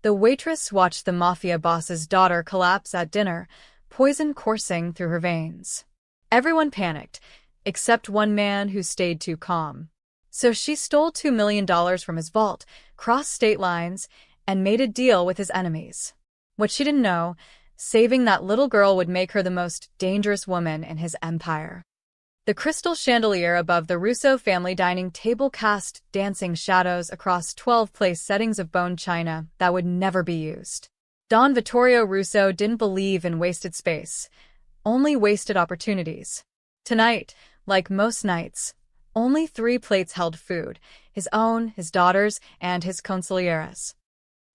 The waitress watched the Mafia boss's daughter collapse at dinner, poison coursing through her veins. Everyone panicked, except one man who stayed too calm. So she stole $2 million from his vault, crossed state lines, and made a deal with his enemies. What she didn't know, saving that little girl would make her the most dangerous woman in his empire. The crystal chandelier above the Russo family dining table cast dancing shadows across 12 place settings of bone china that would never be used. Don Vittorio Russo didn't believe in wasted space, only wasted opportunities. Tonight, like most nights, only 3 plates held food: his own, his daughter's, and his consigliere's.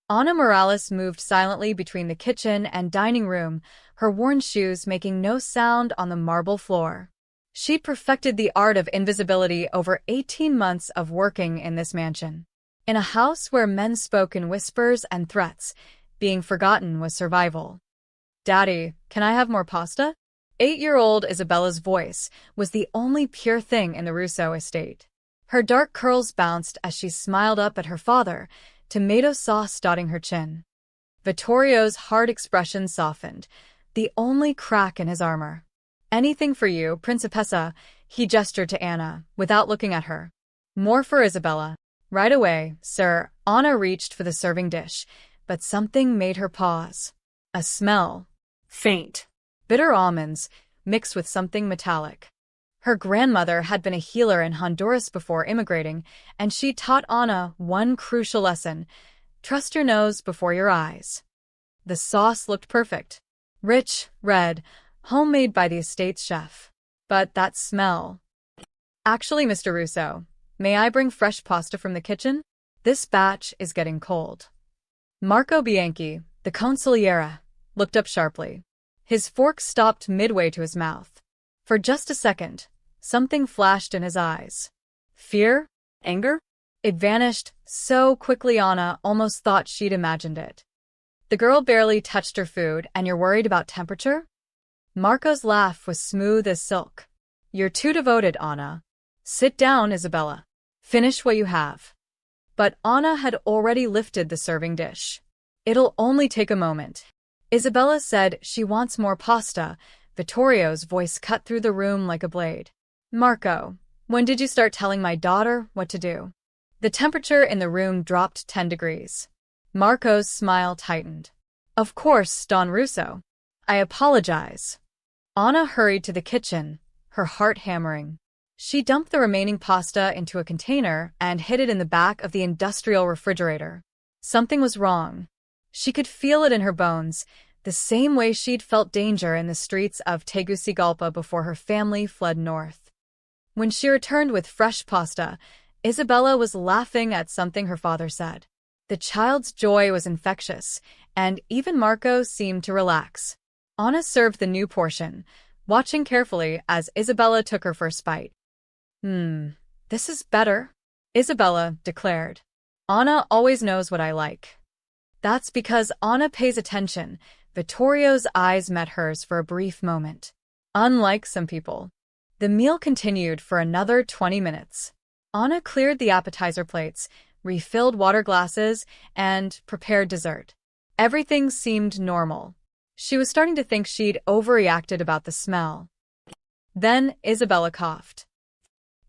Ana Morales moved silently between the kitchen and dining room, her worn shoes making no sound on the marble floor. She'd perfected the art of invisibility over 18 months of working in this mansion. In a house where men spoke in whispers and threats, being forgotten was survival. "Daddy, can I have more pasta?" 8-year-old Isabella's voice was the only pure thing in the Russo estate. Her dark curls bounced as she smiled up at her father, tomato sauce dotting her chin. Vittorio's hard expression softened, the only crack in his armor. "Anything for you, Principessa," he gestured to Anna, without looking at her. "More for Isabella." "Right away, sir." Anna reached for the serving dish, but something made her pause. A smell. Faint. Bitter almonds, mixed with something metallic. Her grandmother had been a healer in Honduras before immigrating, and she taught Anna one crucial lesson: trust your nose before your eyes. The sauce looked perfect. Rich, red, homemade by the estate's chef. But that smell. "Actually, Mr. Russo, may I bring fresh pasta from the kitchen? This batch is getting cold." Marco Bianchi, the consigliere, looked up sharply. His fork stopped midway to his mouth. For just a second, something flashed in his eyes. Fear? Anger? It vanished so quickly Anna almost thought she'd imagined it. "The girl barely touched her food, and you're worried about temperature?" Marco's laugh was smooth as silk. "You're too devoted, Anna. Sit down, Isabella. Finish what you have." But Anna had already lifted the serving dish. "It'll only take a moment." Isabella said she wants more pasta. Vittorio's voice cut through the room like a blade. "Marco, when did you start telling my daughter what to do?" The temperature in the room dropped 10 degrees. Marco's smile tightened. "Of course, Don Russo. I apologize." Anna hurried to the kitchen, her heart hammering. She dumped the remaining pasta into a container and hid it in the back of the industrial refrigerator. Something was wrong. She could feel it in her bones, the same way she'd felt danger in the streets of Tegucigalpa before her family fled north. When she returned with fresh pasta, Isabella was laughing at something her father said. The child's joy was infectious, and even Marco seemed to relax. Anna served the new portion, watching carefully as Isabella took her first bite. This is better," Isabella declared. "Anna always knows what I like." "That's because Anna pays attention." Vittorio's eyes met hers for a brief moment. "Unlike some people." The meal continued for another 20 minutes. Anna cleared the appetizer plates, refilled water glasses, and prepared dessert. Everything seemed normal. She was starting to think she'd overreacted about the smell. Then Isabella coughed.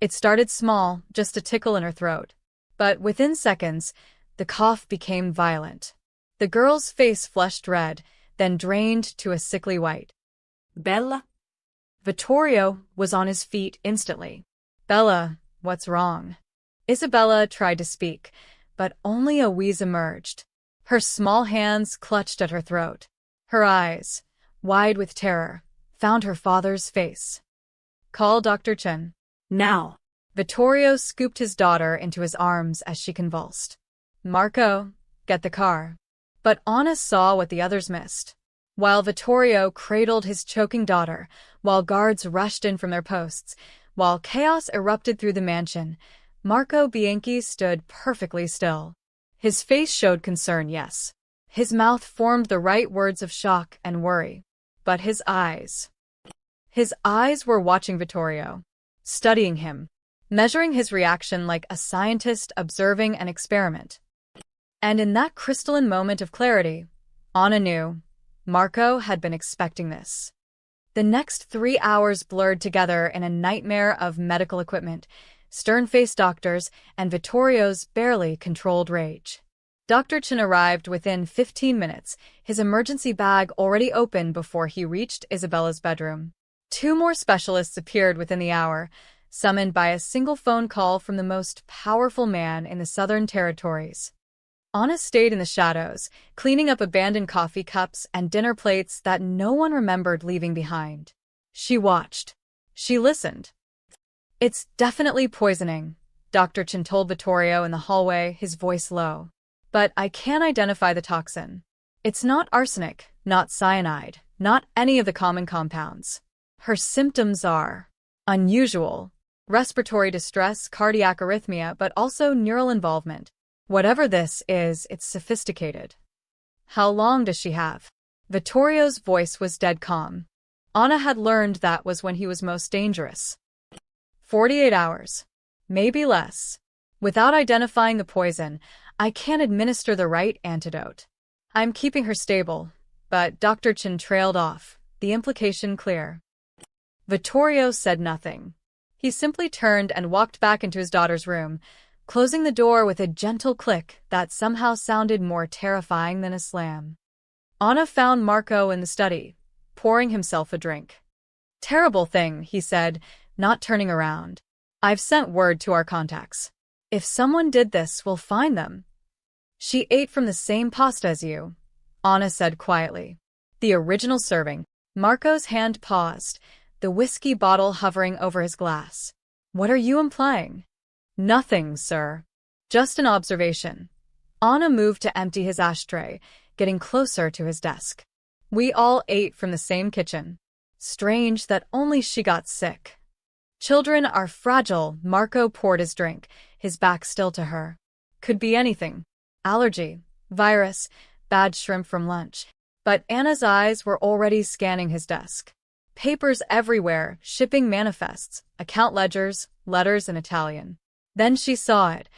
It started small, just a tickle in her throat. But within seconds, the cough became violent. The girl's face flushed red, then drained to a sickly white. "Bella?" Vittorio was on his feet instantly. "Bella, what's wrong?" Isabella tried to speak, but only a wheeze emerged. Her small hands clutched at her throat. Her eyes, wide with terror, found her father's face. "Call Dr. Chen. Now." Vittorio scooped his daughter into his arms as she convulsed. "Marco, get the car." But Anna saw what the others missed. While Vittorio cradled his choking daughter, while guards rushed in from their posts, while chaos erupted through the mansion, Marco Bianchi stood perfectly still. His face showed concern, yes. His mouth formed the right words of shock and worry. But his eyes were watching Vittorio, studying him, measuring his reaction like a scientist observing an experiment. And in that crystalline moment of clarity, Anna knew Marco had been expecting this. The next 3 hours blurred together in a nightmare of medical equipment, stern-faced doctors, and Vittorio's barely controlled rage. Dr. Chen arrived within 15 minutes, his emergency bag already open before he reached Isabella's bedroom. 2 more specialists appeared within the hour, summoned by a single phone call from the most powerful man in the Southern Territories. Anna stayed in the shadows, cleaning up abandoned coffee cups and dinner plates that no one remembered leaving behind. She watched. She listened. "It's definitely poisoning," Dr. Chen told Vittorio in the hallway, his voice low. "But I can't identify the toxin. It's not arsenic, not cyanide, not any of the common compounds. Her symptoms are unusual. Respiratory distress, cardiac arrhythmia, but also neural involvement. Whatever this is, it's sophisticated." "How long does she have?" Vittorio's voice was dead calm. Anna had learned that was when he was most dangerous. 48 hours. Maybe less. Without identifying the poison, I can't administer the right antidote. I'm keeping her stable, but Dr. Chen trailed off, the implication clear. Vittorio said nothing. He simply turned and walked back into his daughter's room, closing the door with a gentle click that somehow sounded more terrifying than a slam. Anna found Marco in the study, pouring himself a drink. "Terrible thing," he said, not turning around. "I've sent word to our contacts. If someone did this, we'll find them." "She ate from the same pasta as you," Anna said quietly. "The original serving." Marco's hand paused, the whiskey bottle hovering over his glass. "What are you implying?" "Nothing, sir. Just an observation." Anna moved to empty his ashtray, getting closer to his desk. "We all ate from the same kitchen. Strange that only she got sick." "Children are fragile." Marco poured his drink, his back still to her. "Could be anything. Allergy, virus, bad shrimp from lunch." But Anna's eyes were already scanning his desk. Papers everywhere, shipping manifests, account ledgers, letters in Italian. Then she saw it,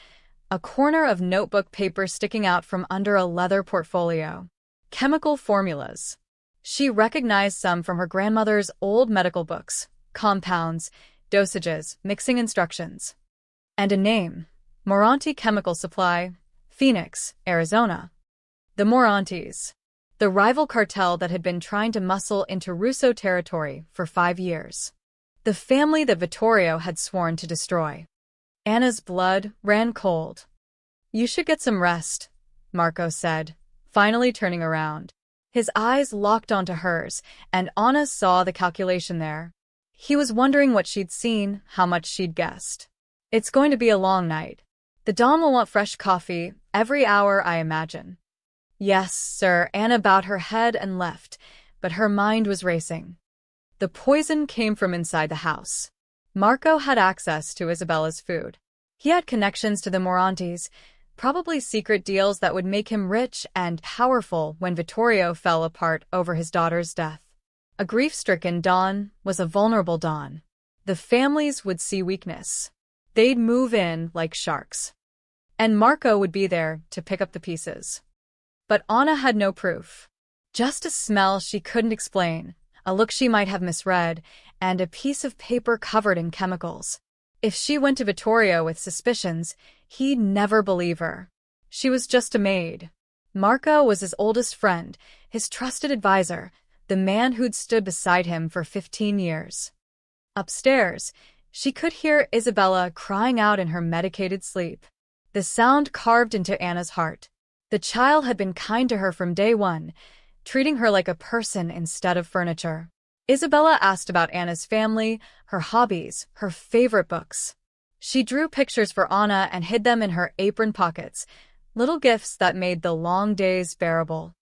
a corner of notebook paper sticking out from under a leather portfolio. Chemical formulas. She recognized some from her grandmother's old medical books, compounds, dosages, mixing instructions. And a name, Moranti Chemical Supply, Phoenix, Arizona. The Morantis. The rival cartel that had been trying to muscle into Russo territory for 5 years. The family that Vittorio had sworn to destroy. Anna's blood ran cold. "You should get some rest," Marco said, finally turning around. His eyes locked onto hers, and Anna saw the calculation there. He was wondering what she'd seen, how much she'd guessed. "It's going to be a long night. The Dom will want fresh coffee every hour, I imagine." "Yes, sir." Anna bowed her head and left, but her mind was racing. The poison came from inside the house. Marco had access to Isabella's food. He had connections to the Morantis, probably secret deals that would make him rich and powerful when Vittorio fell apart over his daughter's death. A grief-stricken Don was a vulnerable Don. The families would see weakness. They'd move in like sharks. And Marco would be there to pick up the pieces. But Anna had no proof. Just a smell she couldn't explain, a look she might have misread, and a piece of paper covered in chemicals. If she went to Vittorio with suspicions, he'd never believe her. She was just a maid. Marco was his oldest friend, his trusted advisor, the man who'd stood beside him for 15 years. Upstairs, she could hear Isabella crying out in her medicated sleep. The sound carved into Anna's heart. The child had been kind to her from day one, treating her like a person instead of furniture. Isabella asked about Anna's family, her hobbies, her favorite books. She drew pictures for Anna and hid them in her apron pockets, little gifts that made the long days bearable.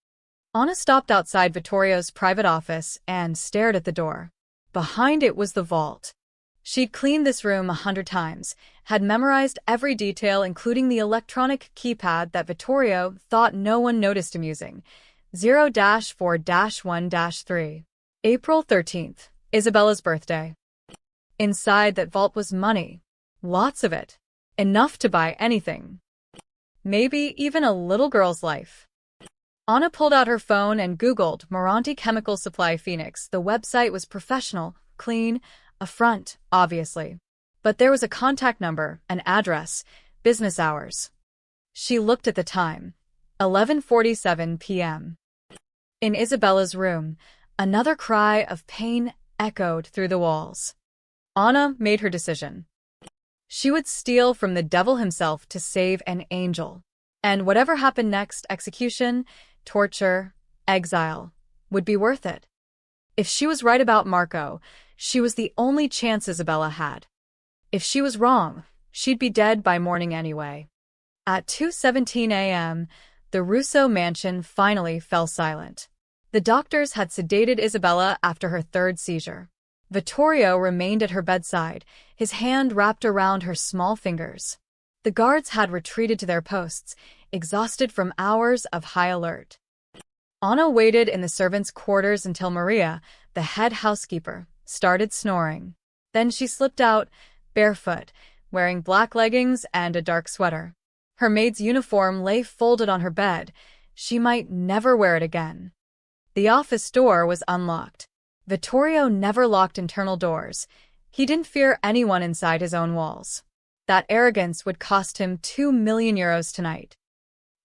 Anna stopped outside Vittorio's private office and stared at the door. Behind it was the vault. She'd cleaned this room 100 times, had memorized every detail including the electronic keypad that Vittorio thought no one noticed him using. 0-4-1-3. April 13th, Isabella's birthday. Inside that vault was money. Lots of it. Enough to buy anything. maybe even a little girl's life. Anna pulled out her phone and Googled Moranti Chemical Supply Phoenix. The website was professional, clean, a front, obviously. But there was a contact number, an address, business hours. She looked at the time. 11:47 p.m. In Isabella's room, another cry of pain echoed through the walls. Anna made her decision. She would steal from the devil himself to save an angel. And whatever happened next, execution, torture, exile, would be worth it. If she was right about Marco, she was the only chance Isabella had. If she was wrong, she'd be dead by morning anyway. At 2:17 a.m., the Russo mansion finally fell silent. The doctors had sedated Isabella after her third seizure. Vittorio remained at her bedside, his hand wrapped around her small fingers. The guards had retreated to their posts, exhausted from hours of high alert. Anna waited in the servants' quarters until Maria, the head housekeeper, started snoring. Then she slipped out, barefoot, wearing black leggings and a dark sweater. Her maid's uniform lay folded on her bed. She might never wear it again. The office door was unlocked. Vittorio never locked internal doors. He didn't fear anyone inside his own walls. That arrogance would cost him €2 million tonight.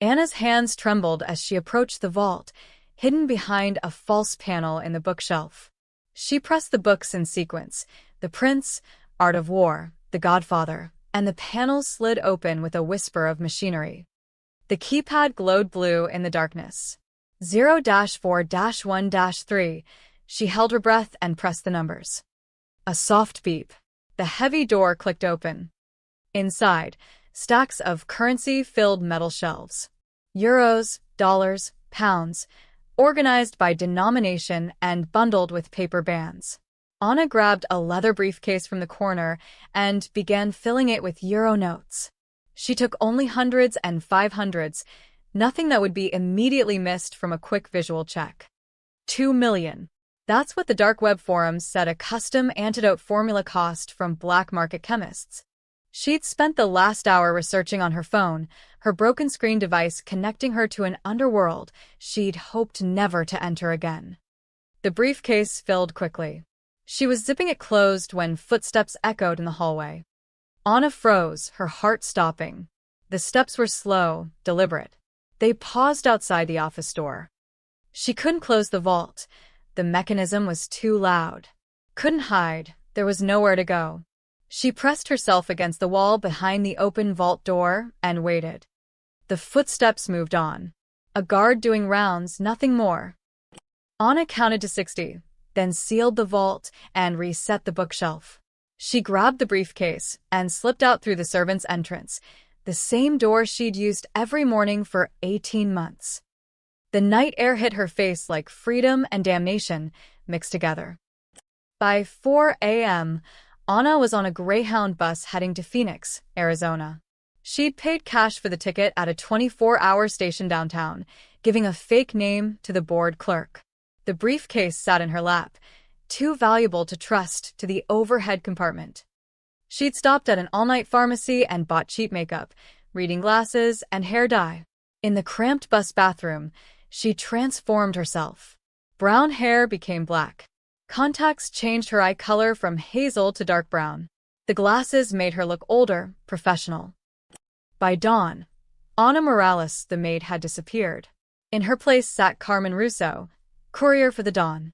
Anna's hands trembled as she approached the vault, hidden behind a false panel in the bookshelf. She pressed the books in sequence: The Prince, Art of War, The Godfather, and the panels slid open with a whisper of machinery. The keypad glowed blue in the darkness. 0-4-1-3. She held her breath and pressed the numbers. A soft beep. The heavy door clicked open. Inside, stacks of currency-filled metal shelves. Euros, dollars, pounds, organized by denomination and bundled with paper bands. Anna grabbed a leather briefcase from the corner and began filling it with euro notes. She took only hundreds and 500s, nothing that would be immediately missed from a quick visual check. 2 million. That's what the dark web forums said a custom antidote formula cost from black market chemists. She'd spent the last hour researching on her phone, her broken screen device connecting her to an underworld she'd hoped never to enter again. The briefcase filled quickly. She was zipping it closed when footsteps echoed in the hallway. Anna froze, her heart stopping. The steps were slow, deliberate. They paused outside the office door. She couldn't close the vault. The mechanism was too loud. Couldn't hide. There was nowhere to go. She pressed herself against the wall behind the open vault door and waited. The footsteps moved on. A guard doing rounds, nothing more. Anna counted to 60. Then sealed the vault and reset the bookshelf. She grabbed the briefcase and slipped out through the servants' entrance, the same door she'd used every morning for 18 months. The night air hit her face like freedom and damnation mixed together. By 4 a.m., Anna was on a Greyhound bus heading to Phoenix, Arizona. She'd paid cash for the ticket at a 24-hour station downtown, giving a fake name to the board clerk. The briefcase sat in her lap, too valuable to trust to the overhead compartment. She'd stopped at an all-night pharmacy and bought cheap makeup, reading glasses, and hair dye. In the cramped bus bathroom, she transformed herself. Brown hair became black. Contacts changed her eye color from hazel to dark brown. The glasses made her look older, professional. By dawn, Anna Morales, the maid, had disappeared. In her place sat Carmen Russo, courier for the Dawn.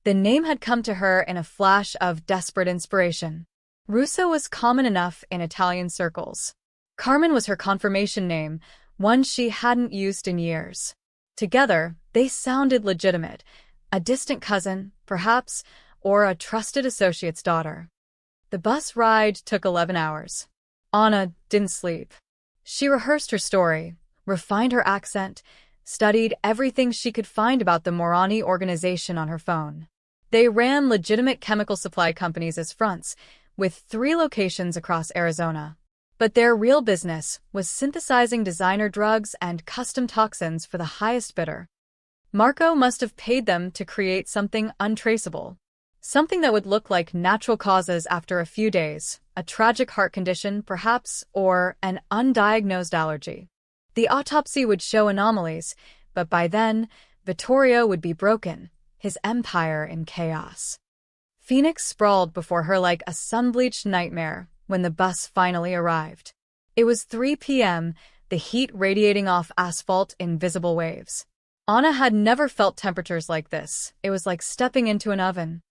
The name had come to her in a flash of desperate inspiration. Russo was common enough in Italian circles. Carmen was her confirmation name, one she hadn't used in years. Together, they sounded legitimate. A distant cousin, perhaps, or a trusted associate's daughter. The bus ride took 11 hours. Anna didn't sleep. She rehearsed her story, refined her accent, studied everything she could find about the Morani organization on her phone. They ran legitimate chemical supply companies as fronts, with 3 locations across Arizona. But their real business was synthesizing designer drugs and custom toxins for the highest bidder. Marco must have paid them to create something untraceable. Something that would look like natural causes after a few days, a tragic heart condition perhaps, or an undiagnosed allergy. The autopsy would show anomalies, but by then, Vittorio would be broken, his empire in chaos. Phoenix sprawled before her like a sun-bleached nightmare when the bus finally arrived. It was 3 p.m., the heat radiating off asphalt in visible waves. Anna had never felt temperatures like this. It was like stepping into an oven.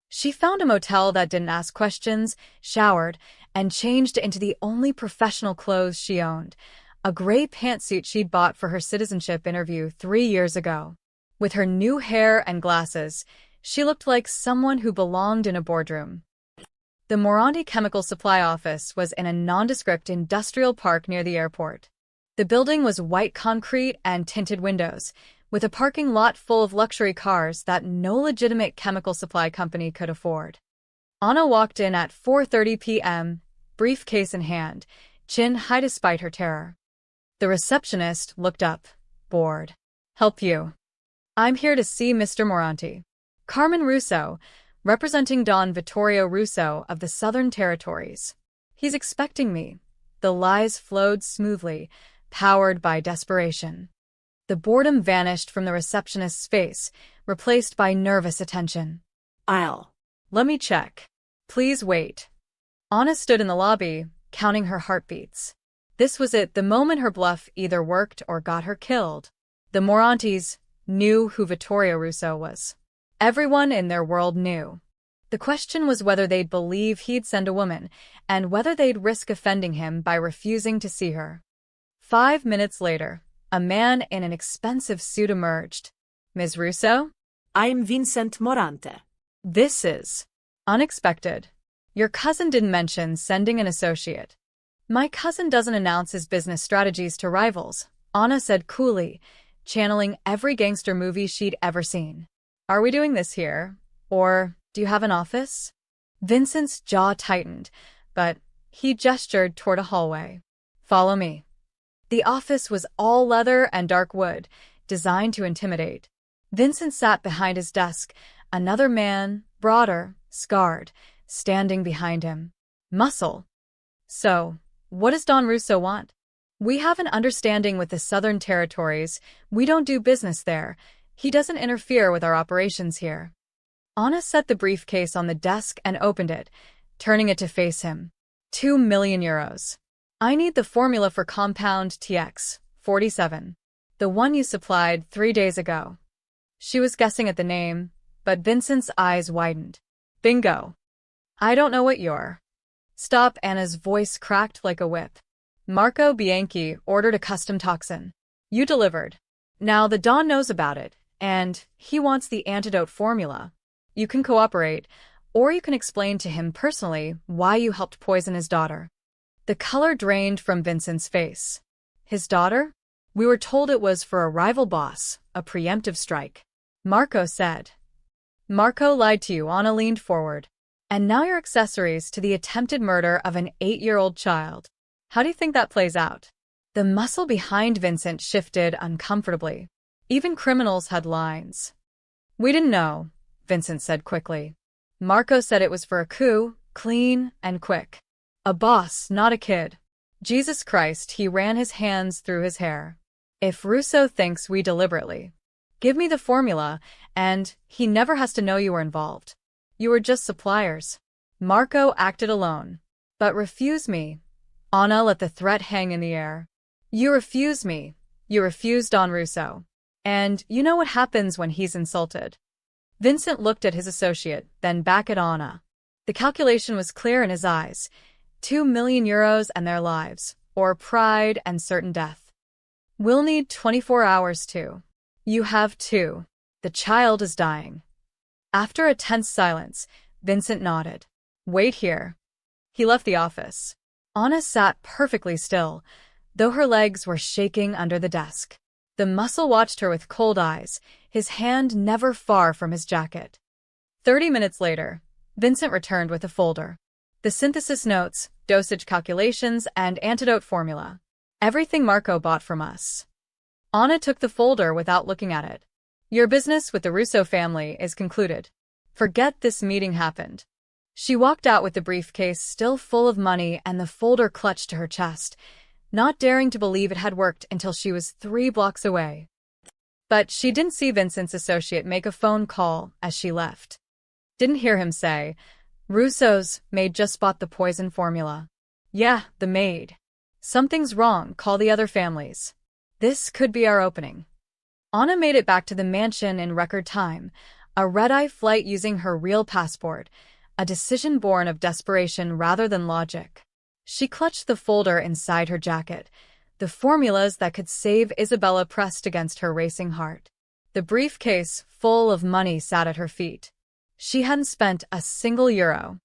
She found a motel that didn't ask questions, showered, and changed into the only professional clothes she owned, a gray pantsuit she'd bought for her citizenship interview 3 years ago. With her new hair and glasses, she looked like someone who belonged in a boardroom. The Moranti Chemical Supply office was in a nondescript industrial park near the airport. The building was white concrete and tinted windows, with a parking lot full of luxury cars that no legitimate chemical supply company could afford. Anna walked in at 4:30 p.m., briefcase in hand, chin high despite her terror. The receptionist looked up, bored. "Help you?" "I'm here to see Mr. Moranti." Carmen Russo, representing Don Vittorio Russo of the Southern Territories. "He's expecting me." The lies flowed smoothly, powered by desperation. The boredom vanished from the receptionist's face, replaced by nervous attention. Let me check. Please wait." Anna stood in the lobby, counting her heartbeats. This was it, the moment her bluff either worked or got her killed. The Morantis knew who Vittorio Russo was. Everyone in their world knew. The question was whether they'd believe he'd send a woman, and whether they'd risk offending him by refusing to see her. 5 minutes later, a man in an expensive suit emerged. "Ms. Russo?" "I'm Vincent Morante." "This is unexpected. Your cousin didn't mention sending an associate." "My cousin doesn't announce his business strategies to rivals," Anna said coolly, channeling every gangster movie she'd ever seen. "Are we doing this here? Or do you have an office?" Vincent's jaw tightened, but he gestured toward a hallway. "Follow me." The office was all leather and dark wood, designed to intimidate. Vincent sat behind his desk, another man, broader, scarred, standing behind him. Muscle. "So, what does Don Russo want?" "We have an understanding with the Southern Territories. We don't do business there. He doesn't interfere with our operations here." Anna set the briefcase on the desk and opened it, turning it to face him. 2 million euros. "I need the formula for compound TX, 47. The one you supplied 3 days ago." She was guessing at the name, but Vincent's eyes widened. "Bingo. I don't know what you're." "Stop," Anna's voice cracked like a whip. "Marco Bianchi ordered a custom toxin. You delivered. Now the Don knows about it, and he wants the antidote formula. You can cooperate, or you can explain to him personally why you helped poison his daughter." The color drained from Vincent's face. "His daughter? We were told it was for a rival boss, a preemptive strike." Marco said. "Marco lied to you," Anna leaned forward. "And now you're accessories to the attempted murder of an 8-year-old child. How do you think that plays out?" The muscle behind Vincent shifted uncomfortably. Even criminals had lines. "We didn't know," Vincent said quickly. "Marco said it was for a coup, clean and quick. A boss, not a kid." Jesus Christ, he ran his hands through his hair. "If Russo thinks we deliberately. Give me the formula, and he never has to know you were involved. You were just suppliers." Marco acted alone. "But refuse me." Anna let the threat hang in the air. "You refuse me. You refuse Don Russo. And you know what happens when he's insulted." Vincent looked at his associate, then back at Anna. The calculation was clear in his eyes. 2 million euros and their lives, or pride and certain death. "We'll need 24 hours too." "You have 2. The child is dying." After a tense silence, Vincent nodded. "Wait here." He left the office. Anna sat perfectly still, though her legs were shaking under the desk. The muscle watched her with cold eyes, his hand never far from his jacket. 30 minutes later, Vincent returned with a folder. The synthesis notes, dosage calculations, and antidote formula. Everything Marco bought from us. Anna took the folder without looking at it. "Your business with the Russo family is concluded. Forget this meeting happened." She walked out with the briefcase still full of money and the folder clutched to her chest. not daring to believe it had worked until she was 3 blocks away. But she didn't see Vincent's associate make a phone call as she left. Didn't hear him say, "Russo's maid just bought the poison formula." Yeah, the maid. Something's wrong, call the other families. This could be our opening. Anna made it back to the mansion in record time, a red-eye flight using her real passport, a decision born of desperation rather than logic. She clutched the folder inside her jacket, the formulas that could save Isabella pressed against her racing heart. The briefcase full of money sat at her feet. She hadn't spent a single euro.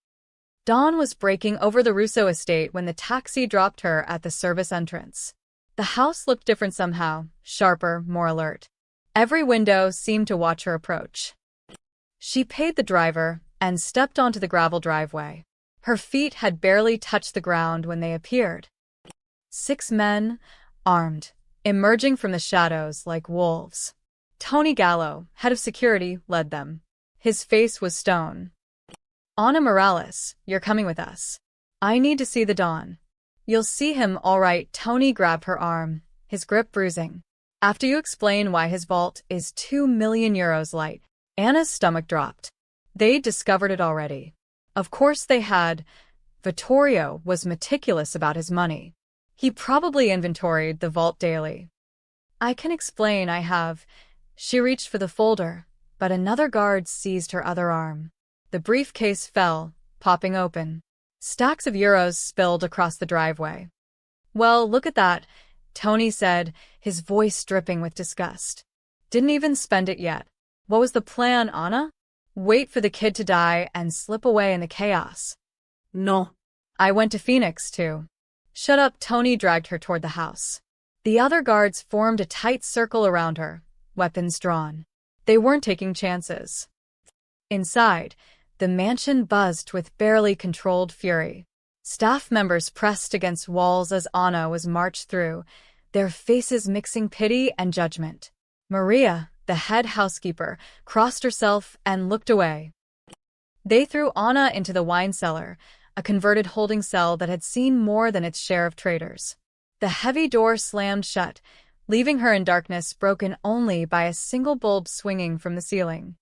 Dawn was breaking over the Russo estate when the taxi dropped her at the service entrance. The house looked different somehow, sharper, more alert. Every window seemed to watch her approach. She paid the driver and stepped onto the gravel driveway. Her feet had barely touched the ground when they appeared. 6 men, armed, emerging from the shadows like wolves. Tony Gallo, head of security, led them. His face was stone. "Ana Morales, you're coming with us. I need to see the Don." "You'll see him all right." Tony grabbed her arm, his grip bruising. "After you explain why his vault is 2 million euros light." Anna's stomach dropped. They'd discovered it already. Of course they had. Vittorio was meticulous about his money. He probably inventoried the vault daily. "I can explain, I have." She reached for the folder, but another guard seized her other arm. The briefcase fell, popping open. Stacks of euros spilled across the driveway. "Well, look at that," Tony said, his voice dripping with disgust. "Didn't even spend it yet. What was the plan, Anna? Wait for the kid to die and slip away in the chaos?" No. "I went to Phoenix, too." "Shut up." Tony dragged her toward the house. The other guards formed a tight circle around her, weapons drawn. They weren't taking chances. Inside, the mansion buzzed with barely controlled fury. Staff members pressed against walls as Anna was marched through, their faces mixing pity and judgment. Maria, the head housekeeper, crossed herself and looked away. They threw Anna into the wine cellar, a converted holding cell that had seen more than its share of traitors. The heavy door slammed shut, leaving her in darkness broken only by a single bulb swinging from the ceiling.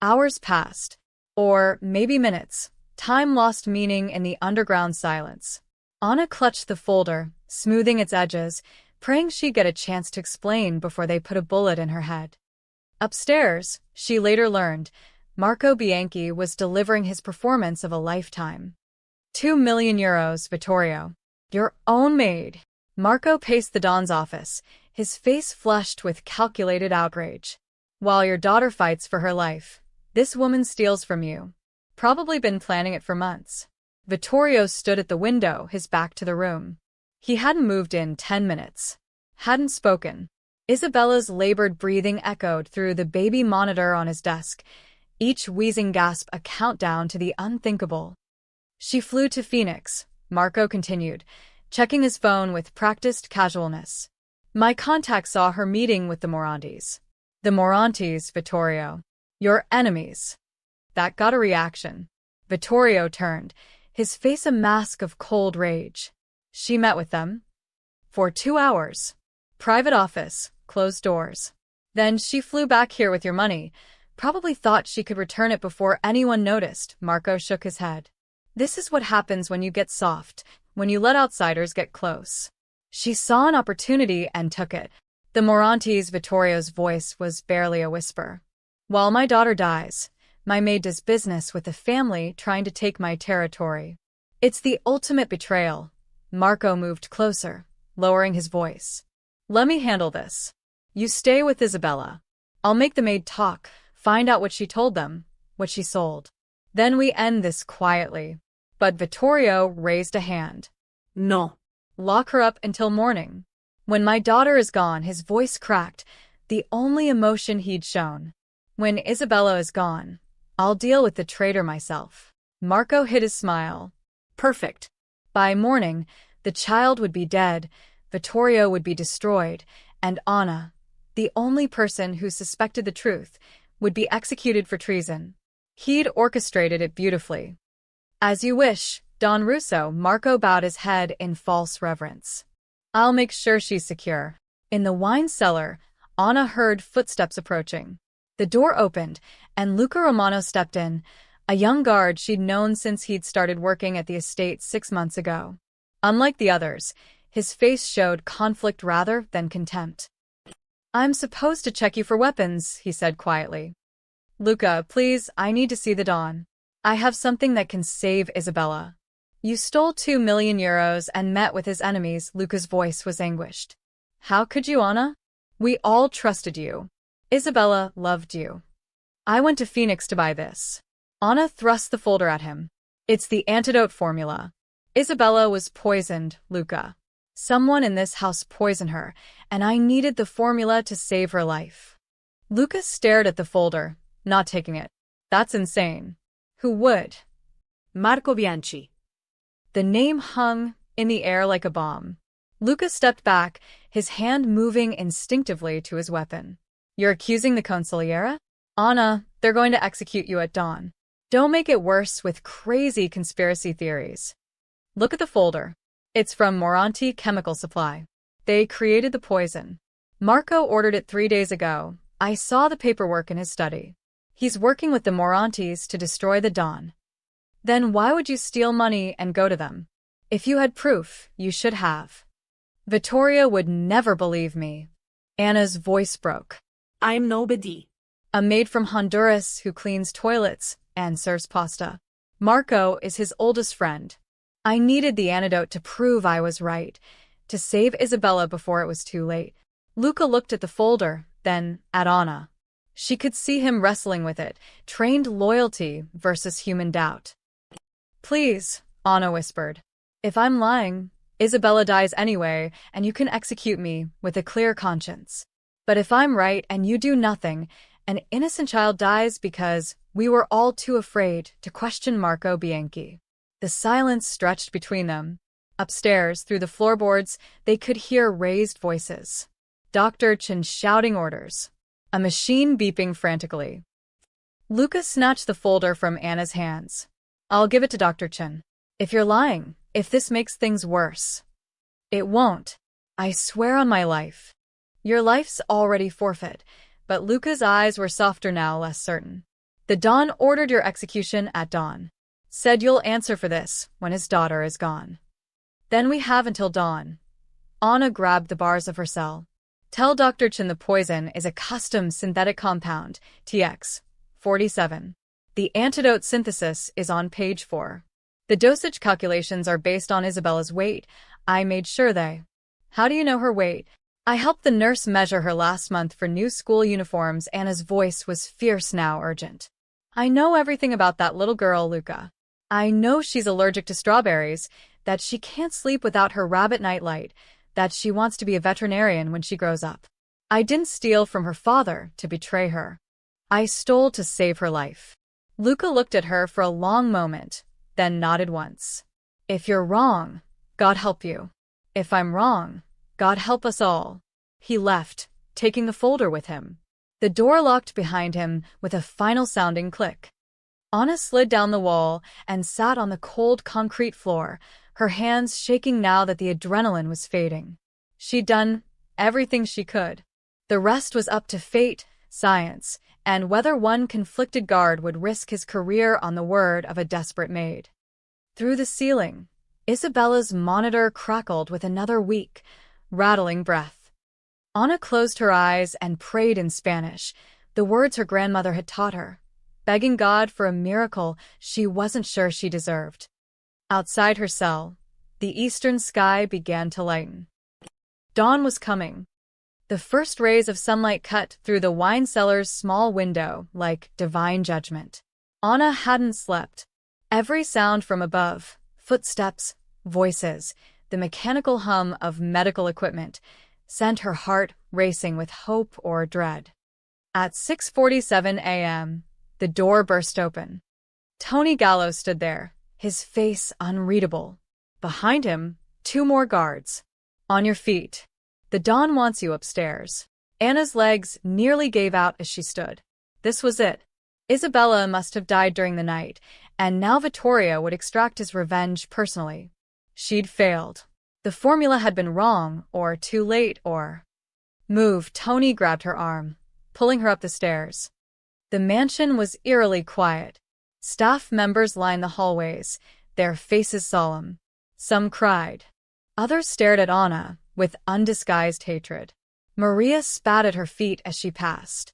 Hours passed. Or maybe minutes. Time lost meaning in the underground silence. Anna clutched the folder, smoothing its edges, praying she'd get a chance to explain before they put a bullet in her head. Upstairs, she later learned, Marco Bianchi was delivering his performance of a lifetime. 2 million euros, Vittorio. Your own maid. Marco paced the Don's office, his face flushed with calculated outrage. While your daughter fights for her life, this woman steals from you. Probably been planning it for months. Vittorio stood at the window, his back to the room. He hadn't moved in 10 minutes. Hadn't spoken. Isabella's labored breathing echoed through the baby monitor on his desk, each wheezing gasp a countdown to the unthinkable. She flew to Phoenix, Marco continued, checking his phone with practiced casualness. My contact saw her meeting with the Morantes. The Morantes, Vittorio. Your enemies. That got a reaction. Vittorio turned, his face a mask of cold rage. She met with them? For 2 hours. Private office, closed doors. Then she flew back here with your money. Probably thought she could return it before anyone noticed. Marco shook his head. This is what happens when you get soft, when you let outsiders get close. She saw an opportunity and took it. The Morantes, Vittorio's voice was barely a whisper. While my daughter dies, my maid does business with a family trying to take my territory. It's the ultimate betrayal. Marco moved closer, lowering his voice. Let me handle this. You stay with Isabella. I'll make the maid talk, find out what she told them, what she sold. Then we end this quietly. But Vittorio raised a hand. No. Lock her up until morning. When my daughter is gone, his voice cracked, the only emotion he'd shown. When Isabella is gone, I'll deal with the traitor myself. Marco hid his smile. Perfect. By morning, the child would be dead, Vittorio would be destroyed, and Anna, the only person who suspected the truth, would be executed for treason. He'd orchestrated it beautifully. As you wish, Don Russo. Marco bowed his head in false reverence. I'll make sure she's secure. In the wine cellar, Anna heard footsteps approaching. The door opened, and Luca Romano stepped in, a young guard she'd known since he'd started working at the estate 6 months ago. Unlike the others, his face showed conflict rather than contempt. I'm supposed to check you for weapons, he said quietly. Luca, please, I need to see the Dawn. I have something that can save Isabella. You stole 2 million euros and met with his enemies. Luca's voice was anguished. How could you, Anna? We all trusted you. Isabella loved you. I went to Phoenix to buy this. Anna thrust the folder at him. It's the antidote formula. Isabella was poisoned, Luca. Someone in this house poisoned her, and I needed the formula to save her life. Luca stared at the folder, not taking it. That's insane. Who would? Marco Bianchi. The name hung in the air like a bomb. Luca stepped back, his hand moving instinctively to his weapon. You're accusing the consigliere? Anna, they're going to execute you at dawn. Don't make it worse with crazy conspiracy theories. Look at the folder. It's from Moranti Chemical Supply. They created the poison. Marco ordered it 3 days ago. I saw the paperwork in his study. He's working with the Morantis to destroy the Dawn. Then why would you steal money and go to them? If you had proof, you should have. Vittoria would never believe me. Anna's voice broke. I'm nobody. A maid from Honduras who cleans toilets and serves pasta. Marco is his oldest friend. I needed the antidote to prove I was right, to save Isabella before it was too late. Luca looked at the folder, then at Anna. She could see him wrestling with it, trained loyalty versus human doubt. Please, Anna whispered. If I'm lying, Isabella dies anyway, and you can execute me with a clear conscience. But if I'm right and you do nothing, an innocent child dies because we were all too afraid to question Marco Bianchi. The silence stretched between them. Upstairs, through the floorboards, they could hear raised voices. Dr. Chen shouting orders. A machine beeping frantically. Luca snatched the folder from Anna's hands. I'll give it to Dr. Chen. If you're lying, if this makes things worse. It won't. I swear on my life. Your life's already forfeit, but Luca's eyes were softer now, less certain. The Dawn ordered your execution at dawn. Said you'll answer for this when his daughter is gone. Then we have until dawn. Anna grabbed the bars of her cell. Tell Dr. Chen the poison is a custom synthetic compound, TX 47. The antidote synthesis is on page 4. The dosage calculations are based on Isabella's weight. I made sure they. How do you know her weight? I helped the nurse measure her last month for new school uniforms. Anna's voice was fierce now, urgent. I know everything about that little girl, Luca. I know she's allergic to strawberries, that she can't sleep without her rabbit nightlight, that she wants to be a veterinarian when she grows up. I didn't steal from her father to betray her. I stole to save her life. Luca looked at her for a long moment, then nodded once. If you're wrong, God help you. If I'm wrong, God help us all. He left, taking the folder with him. The door locked behind him with a final sounding click. Anna slid down the wall and sat on the cold concrete floor, her hands shaking now that the adrenaline was fading. She'd done everything she could. The rest was up to fate, science, and whether one conflicted guard would risk his career on the word of a desperate maid. Through the ceiling, Isabella's monitor crackled with another weak, rattling breath. Anna closed her eyes and prayed in Spanish, the words her grandmother had taught her, begging God for a miracle she wasn't sure she deserved. Outside her cell, the eastern sky began to lighten. Dawn was coming. The first rays of sunlight cut through the wine cellar's small window like divine judgment. Anna hadn't slept. Every sound from above, footsteps, voices, the mechanical hum of medical equipment, sent her heart racing with hope or dread. At 6:47 a.m., the door burst open. Tony Gallo stood there, his face unreadable. Behind him, 2 more guards. On your feet. The Dawn wants you upstairs. Anna's legs nearly gave out as she stood. This was it. Isabella must have died during the night, and now Vittoria would extract his revenge personally. She'd failed. The formula had been wrong, or too late, or... Move, Tony grabbed her arm, pulling her up the stairs. The mansion was eerily quiet. Staff members lined the hallways, their faces solemn. Some cried. Others stared at Anna with undisguised hatred. Maria spat at her feet as she passed.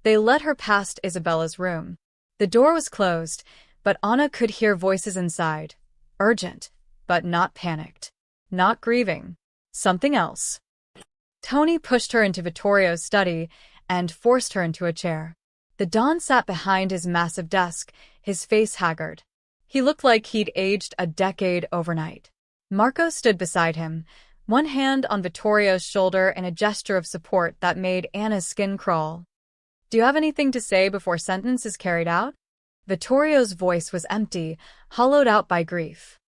They led her past Isabella's room. The door was closed, but Anna could hear voices inside. Urgent, but not panicked. Not grieving. Something else. Tony pushed her into Vittorio's study and forced her into a chair. The Don sat behind his massive desk, his face haggard. He looked like he'd aged a decade overnight. Marco stood beside him, one hand on Vittorio's shoulder in a gesture of support that made Anna's skin crawl. "Do you have anything to say before sentence is carried out?" Vittorio's voice was empty, hollowed out by grief.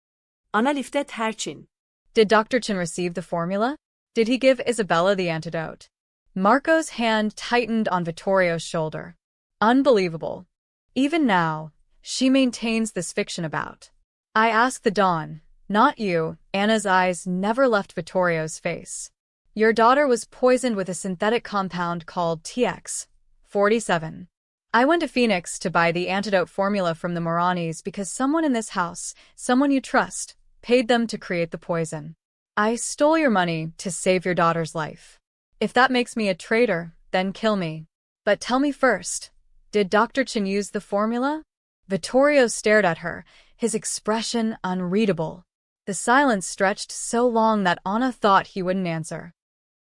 Ana liftet herçin. Did Dr. Chin receive the formula? Did he give Isabella the antidote? Marco's hand tightened on Vittorio's shoulder. Unbelievable. Even now, she maintains this fiction about. I asked the Don, not you. Anna's eyes never left Vittorio's face. Your daughter was poisoned with a synthetic compound called TX-47. I went to Phoenix to buy the antidote formula from the Moranis because someone in this house, someone you trust, paid them to create the poison. I stole your money to save your daughter's life. If that makes me a traitor, then kill me. But tell me first, did Dr. Chin use the formula? Vittorio stared at her, his expression unreadable. The silence stretched so long that Anna thought he wouldn't answer.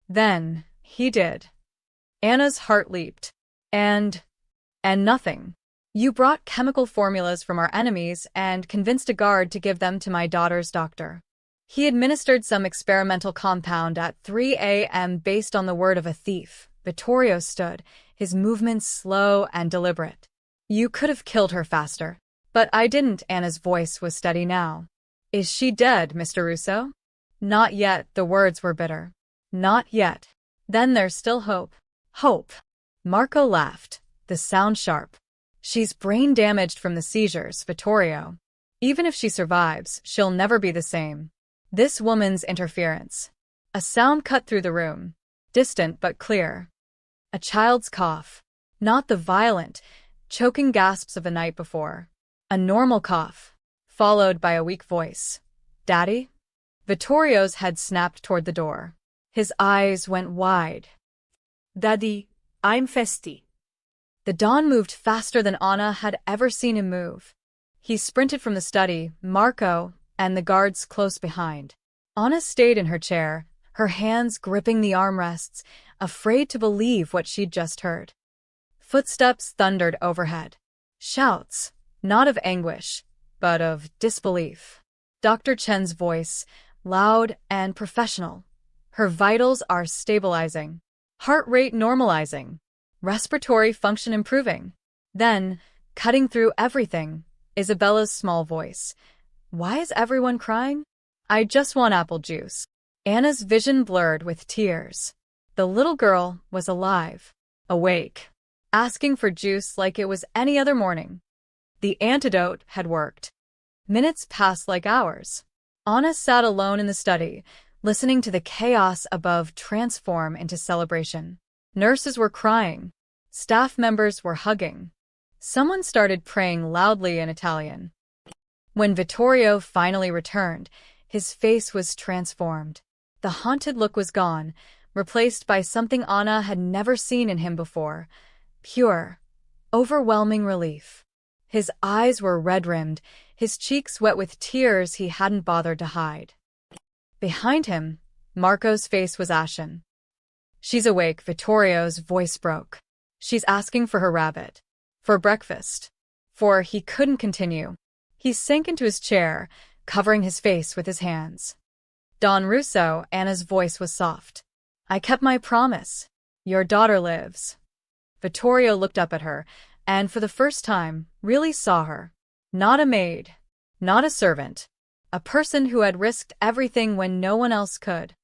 Then, he did. Anna's heart leaped. And nothing. You brought chemical formulas from our enemies and convinced a guard to give them to my daughter's doctor. He administered some experimental compound at 3 a.m. based on the word of a thief. Vittorio stood, his movements slow and deliberate. You could have killed her faster. But I didn't. Anna's voice was steady now. Is she dead, Mr. Russo? Not yet. The words were bitter. Not yet. Then there's still hope. Hope. Marco laughed, the sound sharp. She's brain damaged from the seizures, Vittorio. Even if she survives, she'll never be the same. This woman's interference. A sound cut through the room, distant but clear. A child's cough. Not the violent, choking gasps of the night before. A normal cough, followed by a weak voice. Daddy? Vittorio's head snapped toward the door. His eyes went wide. Daddy, I'm Festi. The Don moved faster than Anna had ever seen him move. He sprinted from the study, Marco, and the guards close behind. Anna stayed in her chair, her hands gripping the armrests, afraid to believe what she'd just heard. Footsteps thundered overhead. Shouts, not of anguish, but of disbelief. Dr. Chen's voice, loud and professional. Her vitals are stabilizing. Heart rate normalizing. Respiratory function improving. Then, cutting through everything, Isabella's small voice. Why is everyone crying? I just want apple juice. Anna's vision blurred with tears. The little girl was alive, awake, asking for juice like it was any other morning. The antidote had worked. Minutes passed like hours. Anna sat alone in the study, listening to the chaos above transform into celebration. Nurses were crying. Staff members were hugging. Someone started praying loudly in Italian. When Vittorio finally returned, his face was transformed. The haunted look was gone, replaced by something Anna had never seen in him before. Pure, overwhelming relief. His eyes were red-rimmed, his cheeks wet with tears he hadn't bothered to hide. Behind him, Marco's face was ashen. She's awake, Vittorio's voice broke. She's asking for her rabbit. For breakfast. For he couldn't continue. He sank into his chair, covering his face with his hands. Don Russo, Anna's voice was soft. I kept my promise. Your daughter lives. Vittorio looked up at her, and for the first time, really saw her. Not a maid. Not a servant. A person who had risked everything when no one else could.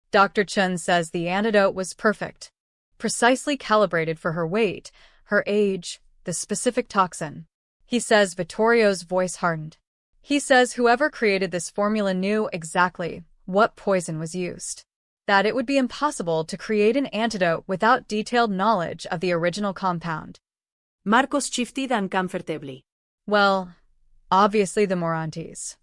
Dr. Chun says the antidote was perfect. Precisely calibrated for her weight, her age, the specific toxin. He says Vittorio's voice hardened. He says whoever created this formula knew exactly what poison was used, that it would be impossible to create an antidote without detailed knowledge of the original compound. Marcos shifted uncomfortably. Well, obviously the Morantes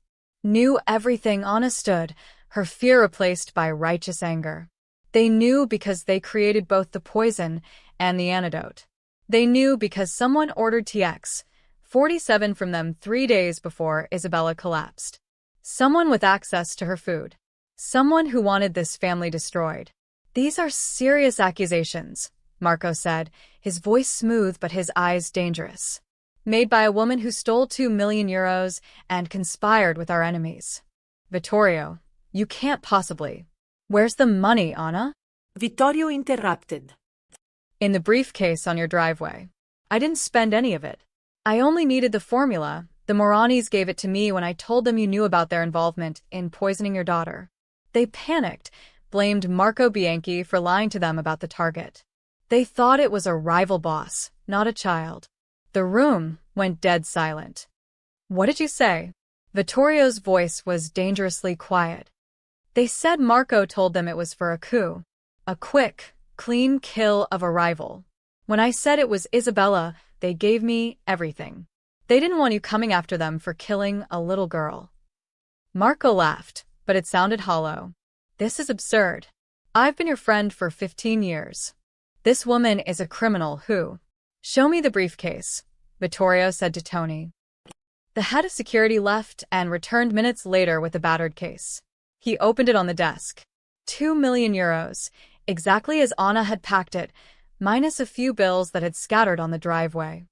knew everything. Anna stood, her fear replaced by righteous anger. They knew because they created both the poison and the antidote. They knew because someone ordered TX-47 from them 3 days before Isabella collapsed. Someone with access to her food. Someone who wanted this family destroyed. These are serious accusations, Marco said, his voice smooth but his eyes dangerous. Made by a woman who stole 2 million euros and conspired with our enemies. Vittorio, you can't possibly. Where's the money, Anna? Vittorio interrupted. In the briefcase on your driveway. I didn't spend any of it. I only needed the formula. The Moranis gave it to me when I told them you knew about their involvement in poisoning your daughter. They panicked, blamed Marco Bianchi for lying to them about the target. They thought it was a rival boss, not a child. The room went dead silent. What did you say? Vittorio's voice was dangerously quiet. They said Marco told them it was for a coup. A quick, clean kill of a rival. When I said it was Isabella, they gave me everything. They didn't want you coming after them for killing a little girl. Marco laughed, but it sounded hollow. This is absurd. I've been your friend for 15 years. This woman is a criminal who... Show me the briefcase, Vittorio said to Tony. The head of security left and returned minutes later with a battered case. He opened it on the desk. 2 million euros, exactly as Anna had packed it, minus a few bills that had scattered on the driveway.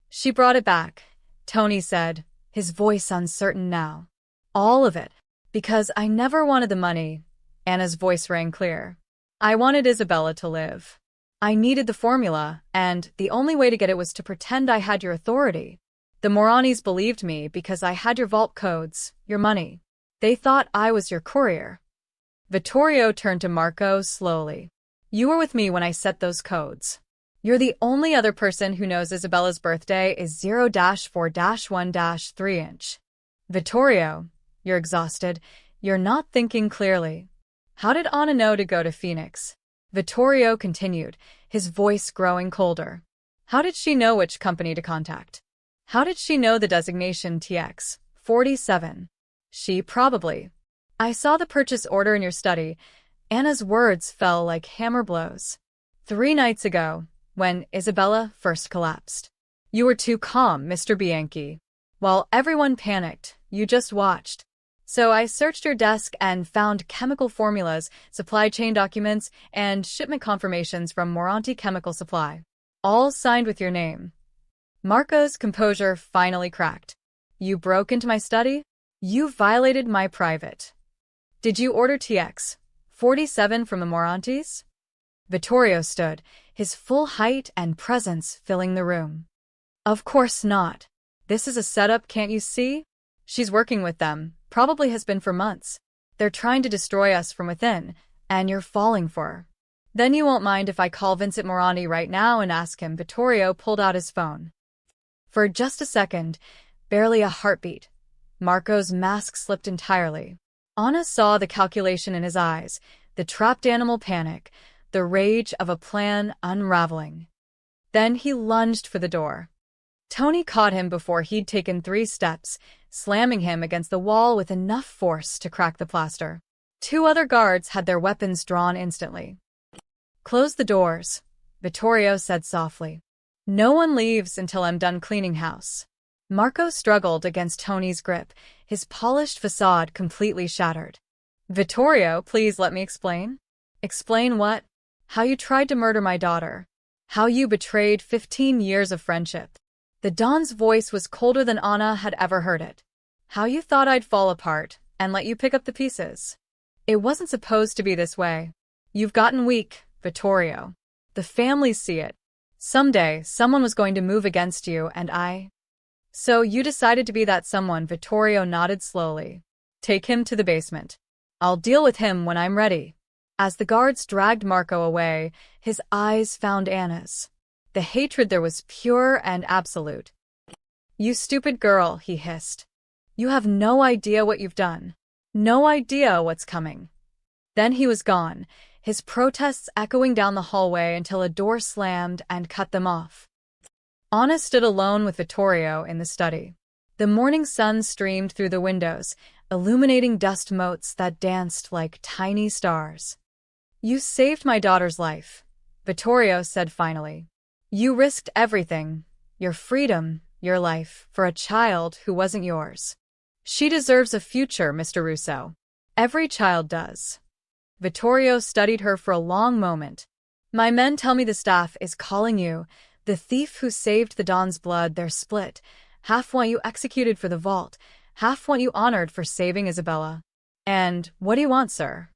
She brought it back, Tony said, his voice uncertain now. All of it. Because I never wanted the money. Anna's voice rang clear. I wanted Isabella to live. I needed the formula, and the only way to get it was to pretend I had your authority. The Moranis believed me because I had your vault codes, your money. They thought I was your courier. Vittorio turned to Marco slowly. You were with me when I set those codes. You're the only other person who knows Isabella's birthday is 0-4-1-3". Vittorio, you're exhausted. You're not thinking clearly. How did Anna know to go to Phoenix? Vittorio continued, his voice growing colder. How did she know which company to contact? How did she know the designation TX-47? She probably. I saw the purchase order in your study. Anna's words fell like hammer blows. 3 nights ago, when Isabella first collapsed. You were too calm, Mr. Bianchi. While everyone panicked, you just watched. So I searched your desk and found chemical formulas, supply chain documents, and shipment confirmations from Moranti Chemical Supply. All signed with your name. Marco's composure finally cracked. You broke into my study? You violated my private. Did you order TX-47 from the Morantis? Vittorio stood, his full height and presence filling the room. Of course not. This is a setup, can't you see? She's working with them, probably has been for months. They're trying to destroy us from within, and you're falling for her. Then you won't mind if I call Vincent Moranti right now and ask him. Vittorio pulled out his phone. For just a second, barely a heartbeat, Marco's mask slipped entirely. Anna saw the calculation in his eyes, the trapped animal panic, the rage of a plan unraveling. Then he lunged for the door. Tony caught him before he'd taken 3 steps, slamming him against the wall with enough force to crack the plaster. 2 other guards had their weapons drawn instantly. Close the doors, Vittorio said softly. No one leaves until I'm done cleaning house. Marco struggled against Tony's grip, his polished facade completely shattered. Vittorio, please let me explain. Explain what? How you tried to murder my daughter. How you betrayed 15 years of friendship. The Don's voice was colder than Anna had ever heard it. How you thought I'd fall apart and let you pick up the pieces. It wasn't supposed to be this way. You've gotten weak, Vittorio. The families see it. Someday, someone was going to move against you and I... So you decided to be that someone. Vittorio nodded slowly. Take him to the basement. I'll deal with him when I'm ready. As the guards dragged Marco away, his eyes found Anna's. The hatred there was pure and absolute. You stupid girl, he hissed. You have no idea what you've done. No idea what's coming. Then he was gone, his protests echoing down the hallway until a door slammed and cut them off. Anna stood alone with Vittorio in the study. The morning sun streamed through the windows, illuminating dust motes that danced like tiny stars. "You saved my daughter's life," Vittorio said finally. "You risked everything, your freedom, your life, for a child who wasn't yours. She deserves a future, Mr. Russo. Every child does." Vittorio studied her for a long moment. "My men tell me the staff is calling you. The thief who saved the Don's blood, they're split. Half want you executed for the vault, half want you honored for saving Isabella. And what do you want, sir?"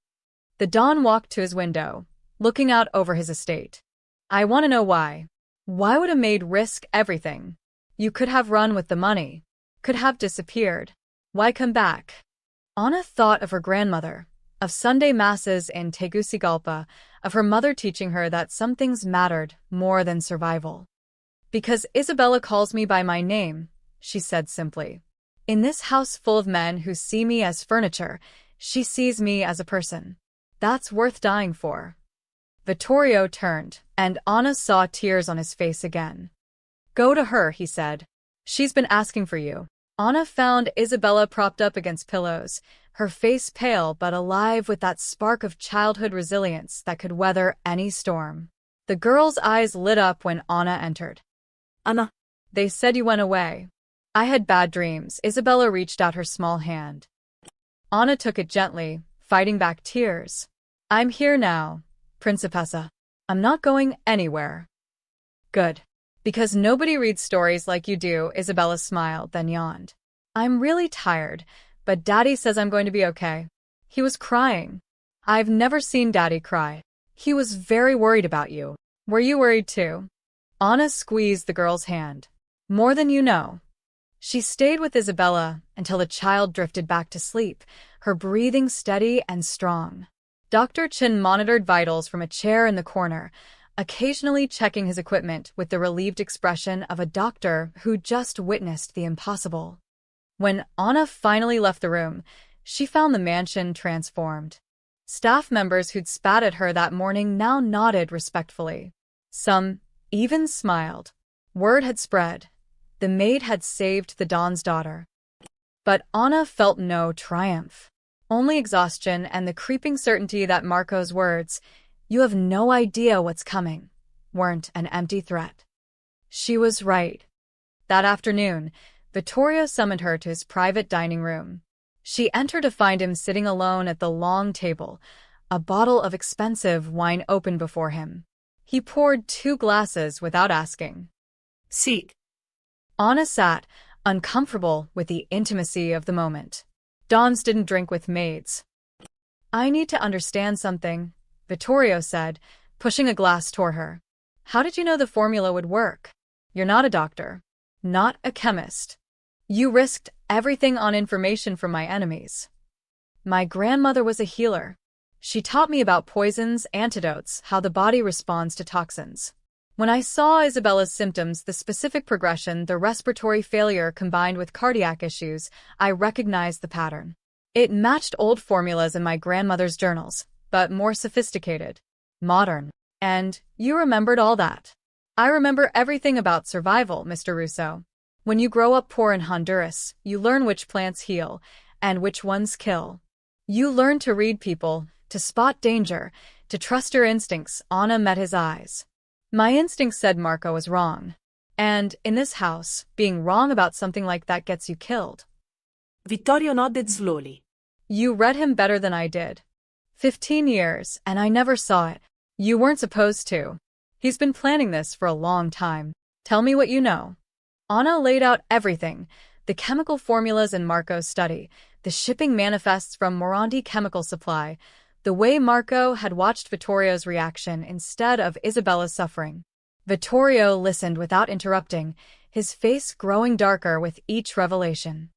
The Don walked to his window, looking out over his estate. "I want to know why. Why would a maid risk everything? You could have run with the money, could have disappeared. Why come back?" Anna thought of her grandmother, of Sunday masses in Tegucigalpa, of her mother teaching her that some things mattered more than survival. "Because Isabella calls me by my name," she said simply. "In this house full of men who see me as furniture, she sees me as a person. That's worth dying for." Vittorio turned, and Anna saw tears on his face again. "Go to her," he said. "She's been asking for you." Anna found Isabella propped up against pillows, her face pale but alive with that spark of childhood resilience that could weather any storm. The girl's eyes lit up when Anna entered. "Anna." "They said you went away." "I had bad dreams." Isabella reached out her small hand. Anna took it gently, fighting back tears. "I'm here now, Principessa. I'm not going anywhere." "Good. Because nobody reads stories like you do." Isabella smiled, then yawned. "I'm really tired, but Daddy says I'm going to be okay." He was crying. I've never seen Daddy cry. He was very worried about you. Were you worried too? Anna squeezed the girl's hand. "More than you know." She stayed with Isabella until the child drifted back to sleep, her breathing steady and strong. Dr. Chin monitored vitals from a chair in the corner, occasionally checking his equipment with the relieved expression of a doctor who just witnessed the impossible. When Anna finally left the room, she found the mansion transformed. Staff members who'd spat at her that morning now nodded respectfully. Some even smiled. Word had spread. The maid had saved the Don's daughter. But Anna felt no triumph. Only exhaustion and the creeping certainty that Marco's words, "You have no idea what's coming," weren't an empty threat. She was right. That afternoon, Vittorio summoned her to his private dining room. She entered to find him sitting alone at the long table, a bottle of expensive wine open before him. He poured 2 glasses without asking. "Sì." Anna sat, uncomfortable with the intimacy of the moment. Dons didn't drink with maids. "I need to understand something," Vittorio said, pushing a glass toward her. "How did you know the formula would work? You're not a doctor. Not a chemist. You risked everything on information from my enemies." "My grandmother was a healer. She taught me about poisons, antidotes, how the body responds to toxins. When I saw Isabella's symptoms, the specific progression, the respiratory failure combined with cardiac issues, I recognized the pattern. It matched old formulas in my grandmother's journals, but more sophisticated, modern. And you remembered all that." "I remember everything about survival, Mr. Russo. When you grow up poor in Honduras, you learn which plants heal and which ones kill. You learn to read people, to spot danger, to trust your instincts." Anna met his eyes. "My instincts said Marco was wrong. And in this house, being wrong about something like that gets you killed." Vittorio nodded slowly. "You read him better than I did. 15 years, and I never saw it. You weren't supposed to. He's been planning this for a long time. Tell me what you know." Anna laid out everything, the chemical formulas in Marco's study, the shipping manifests from Morandi Chemical Supply, the way Marco had watched Vittorio's reaction instead of Isabella's suffering. Vittorio listened without interrupting, his face growing darker with each revelation.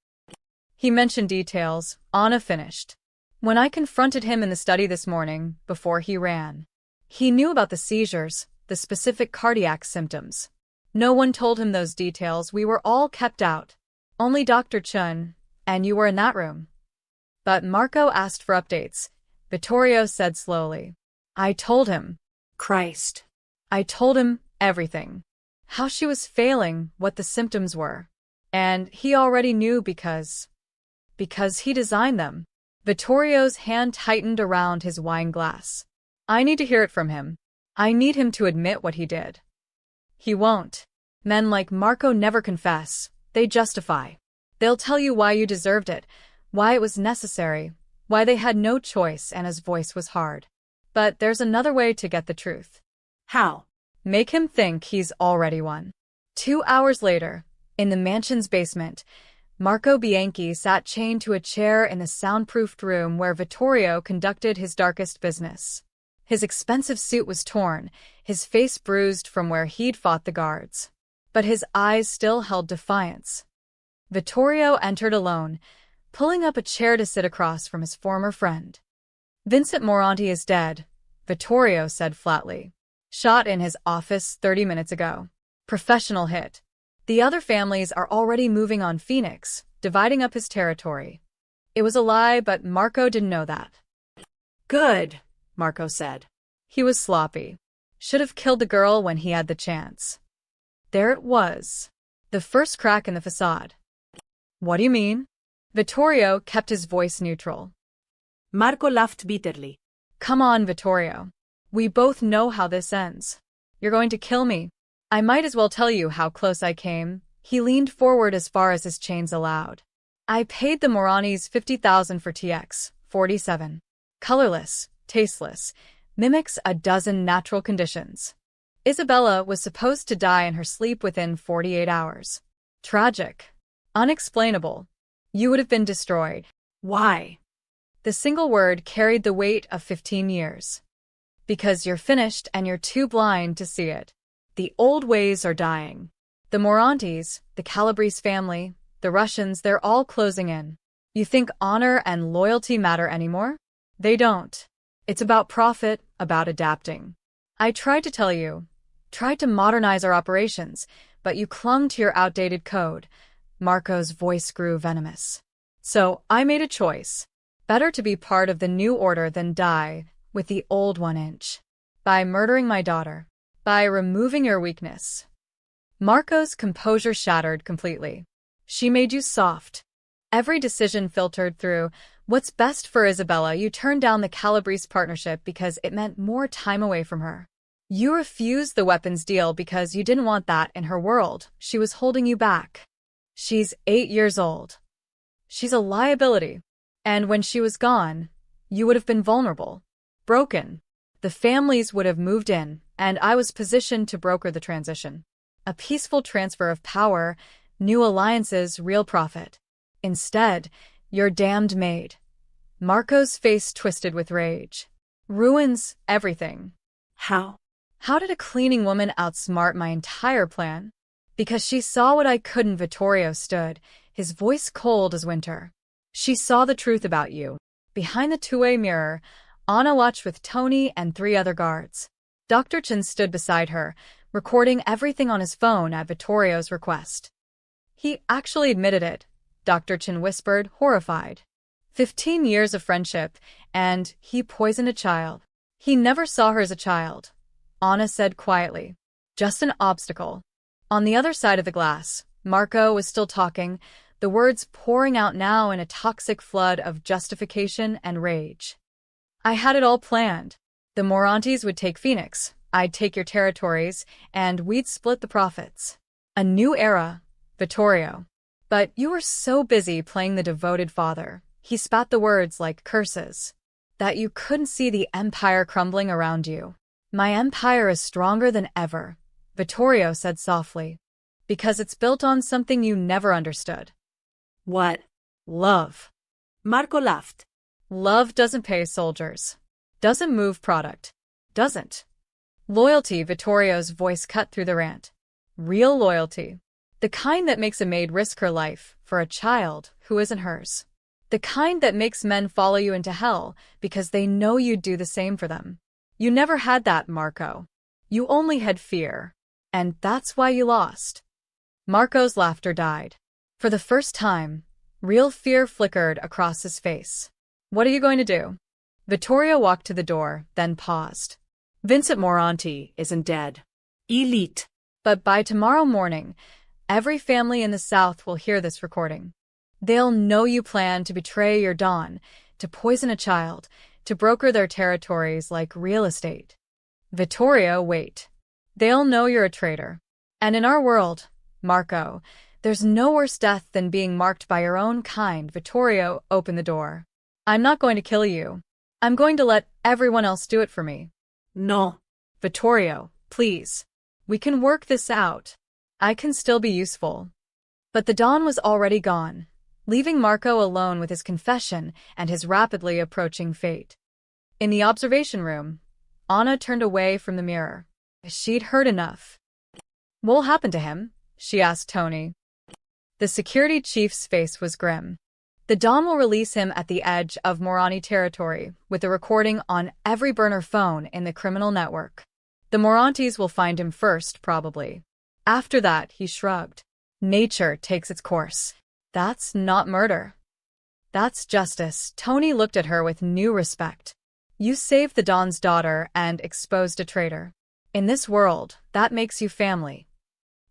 He mentioned details. Anna finished. "When I confronted him in the study this morning, before he ran, he knew about the seizures, the specific cardiac symptoms. No one told him those details. We were all kept out. Only Dr. Chun, and you were in that room." But Marco asked for updates. Vittorio said slowly. I told him. Christ. I told him everything. How she was failing, what the symptoms were. And he already knew because he designed them. Vittorio's hand tightened around his wine glass. I need to hear it from him. I need him to admit what he did. He won't. Men like Marco never confess. They justify. They'll tell you why you deserved it, why it was necessary, why they had no choice, and his voice was hard. But there's another way to get the truth. How? Make him think he's already won. 2 hours later, in the mansion's basement, Marco Bianchi sat chained to a chair in the soundproofed room where Vittorio conducted his darkest business. His expensive suit was torn, his face bruised from where he'd fought the guards. But his eyes still held defiance. Vittorio entered alone, pulling up a chair to sit across from his former friend. Vincent Moranti is dead, Vittorio said flatly. Shot in his office 30 minutes ago. Professional hit. The other families are already moving on Phoenix, dividing up his territory. It was a lie, but Marco didn't know that. Good, Marco said. He was sloppy. Should have killed the girl when he had the chance. There it was. The first crack in the facade. What do you mean? Vittorio kept his voice neutral. Marco laughed bitterly. Come on, Vittorio. We both know how this ends. You're going to kill me. I might as well tell you how close I came. He leaned forward as far as his chains allowed. I paid the Moranis $50,000 for TX 47. Colorless, tasteless, mimics a dozen natural conditions. Isabella was supposed to die in her sleep within 48 hours. Tragic. Unexplainable. You would have been destroyed. Why? The single word carried the weight of 15 years. Because you're finished and you're too blind to see it. The old ways are dying. The Morantis, the Calabrese family, the Russians, they're all closing in. You think honor and loyalty matter anymore? They don't. It's about profit, about adapting. I tried to tell you, tried to modernize our operations, but you clung to your outdated code. Marco's voice grew venomous. So I made a choice. Better to be part of the new order than die with the old 1 inch. By murdering my daughter. By removing your weakness. Marco's composure shattered completely. She made you soft. Every decision filtered through what's best for Isabella. You turned down the Calabrese partnership because it meant more time away from her. You refused the weapons deal because you didn't want that in her world. She was holding you back. She's 8 years old. She's a liability. And when she was gone, you would have been vulnerable. Broken. The families would have moved in, and I was positioned to broker the transition. A peaceful transfer of power, new alliances, real profit. Instead, you're damned Maid. Marco's face twisted with rage. Ruins everything. How? How did a cleaning woman outsmart my entire plan? Because she saw what I couldn't. Vittorio stood, his voice cold as winter. She saw the truth about you. Behind the two-way mirror, Anna watched with Tony and 3 other guards. Dr. Chen stood beside her, recording everything on his phone at Vittorio's request. He actually admitted it, Dr. Chen whispered, horrified. 15 years of friendship, and he poisoned a child. He never saw her as a child, Anna said quietly. Just an obstacle. On the other side of the glass, Marco was still talking, the words pouring out now in a toxic flood of justification and rage. I had it all planned. The Morantis would take Phoenix, I'd take your territories, and we'd split the profits. A new era, Vittorio. But you were so busy playing the devoted father, he spat the words like curses, that you couldn't see the empire crumbling around you. My empire is stronger than ever, Vittorio said softly. Because it's built on something you never understood. What? Love. Marco laughed. Love doesn't pay soldiers. Doesn't move product. Doesn't. Loyalty, Vittorio's voice cut through the rant. Real loyalty. The kind that makes a maid risk her life for a child who isn't hers. The kind that makes men follow you into hell because they know you'd do the same for them. You never had that, Marco. You only had fear. And that's why you lost. Marco's laughter died. For the first time, real fear flickered across his face. What are you going to do? Vittorio walked to the door, then paused. Vincent Moranti isn't dead. Elite. But by tomorrow morning, every family in the South will hear this recording. They'll know you plan to betray your Don, to poison a child, to broker their territories like real estate. Vittorio, wait. They'll know you're a traitor. And in our world, Marco, there's no worse death than being marked by your own kind. Vittorio, open the door. I'm not going to kill you. I'm going to let everyone else do it for me. No. Vittorio, please. We can work this out. I can still be useful. But the Don was already gone, leaving Marco alone with his confession and his rapidly approaching fate. In the observation room, Anna turned away from the mirror. She'd heard enough. What'll happen to him? She asked Tony. The security chief's face was grim. The Don will release him at the edge of Morani territory, with the recording on every burner phone in the criminal network. The Morantis will find him first, probably. After that, he shrugged. Nature takes its course. That's not murder. That's justice. Tony looked at her with new respect. You saved the Don's daughter and exposed a traitor. In this world, that makes you family.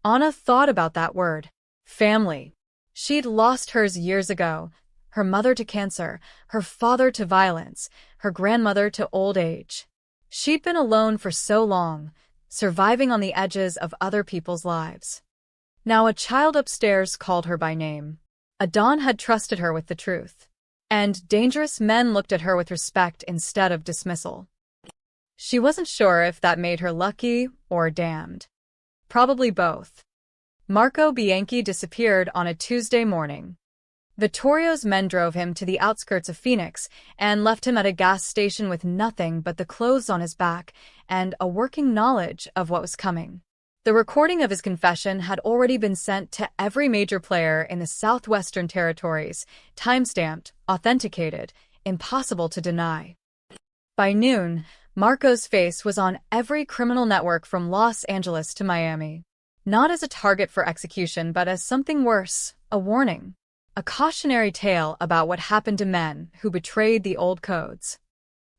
Anna thought about that word. Family. She'd lost hers years ago. Her mother to cancer, her father to violence, her grandmother to old age. She'd been alone for so long, surviving on the edges of other people's lives. Now a child upstairs called her by name. A Don had trusted her with the truth. And dangerous men looked at her with respect instead of dismissal. She wasn't sure if that made her lucky or damned. Probably both. Marco Bianchi disappeared on a Tuesday morning. Vittorio's men drove him to the outskirts of Phoenix and left him at a gas station with nothing but the clothes on his back and a working knowledge of what was coming. The recording of his confession had already been sent to every major player in the Southwestern Territories, time-stamped, authenticated, impossible to deny. By noon, Marco's face was on every criminal network from Los Angeles to Miami. Not as a target for execution, but as something worse, a warning. A cautionary tale about what happened to men who betrayed the old codes.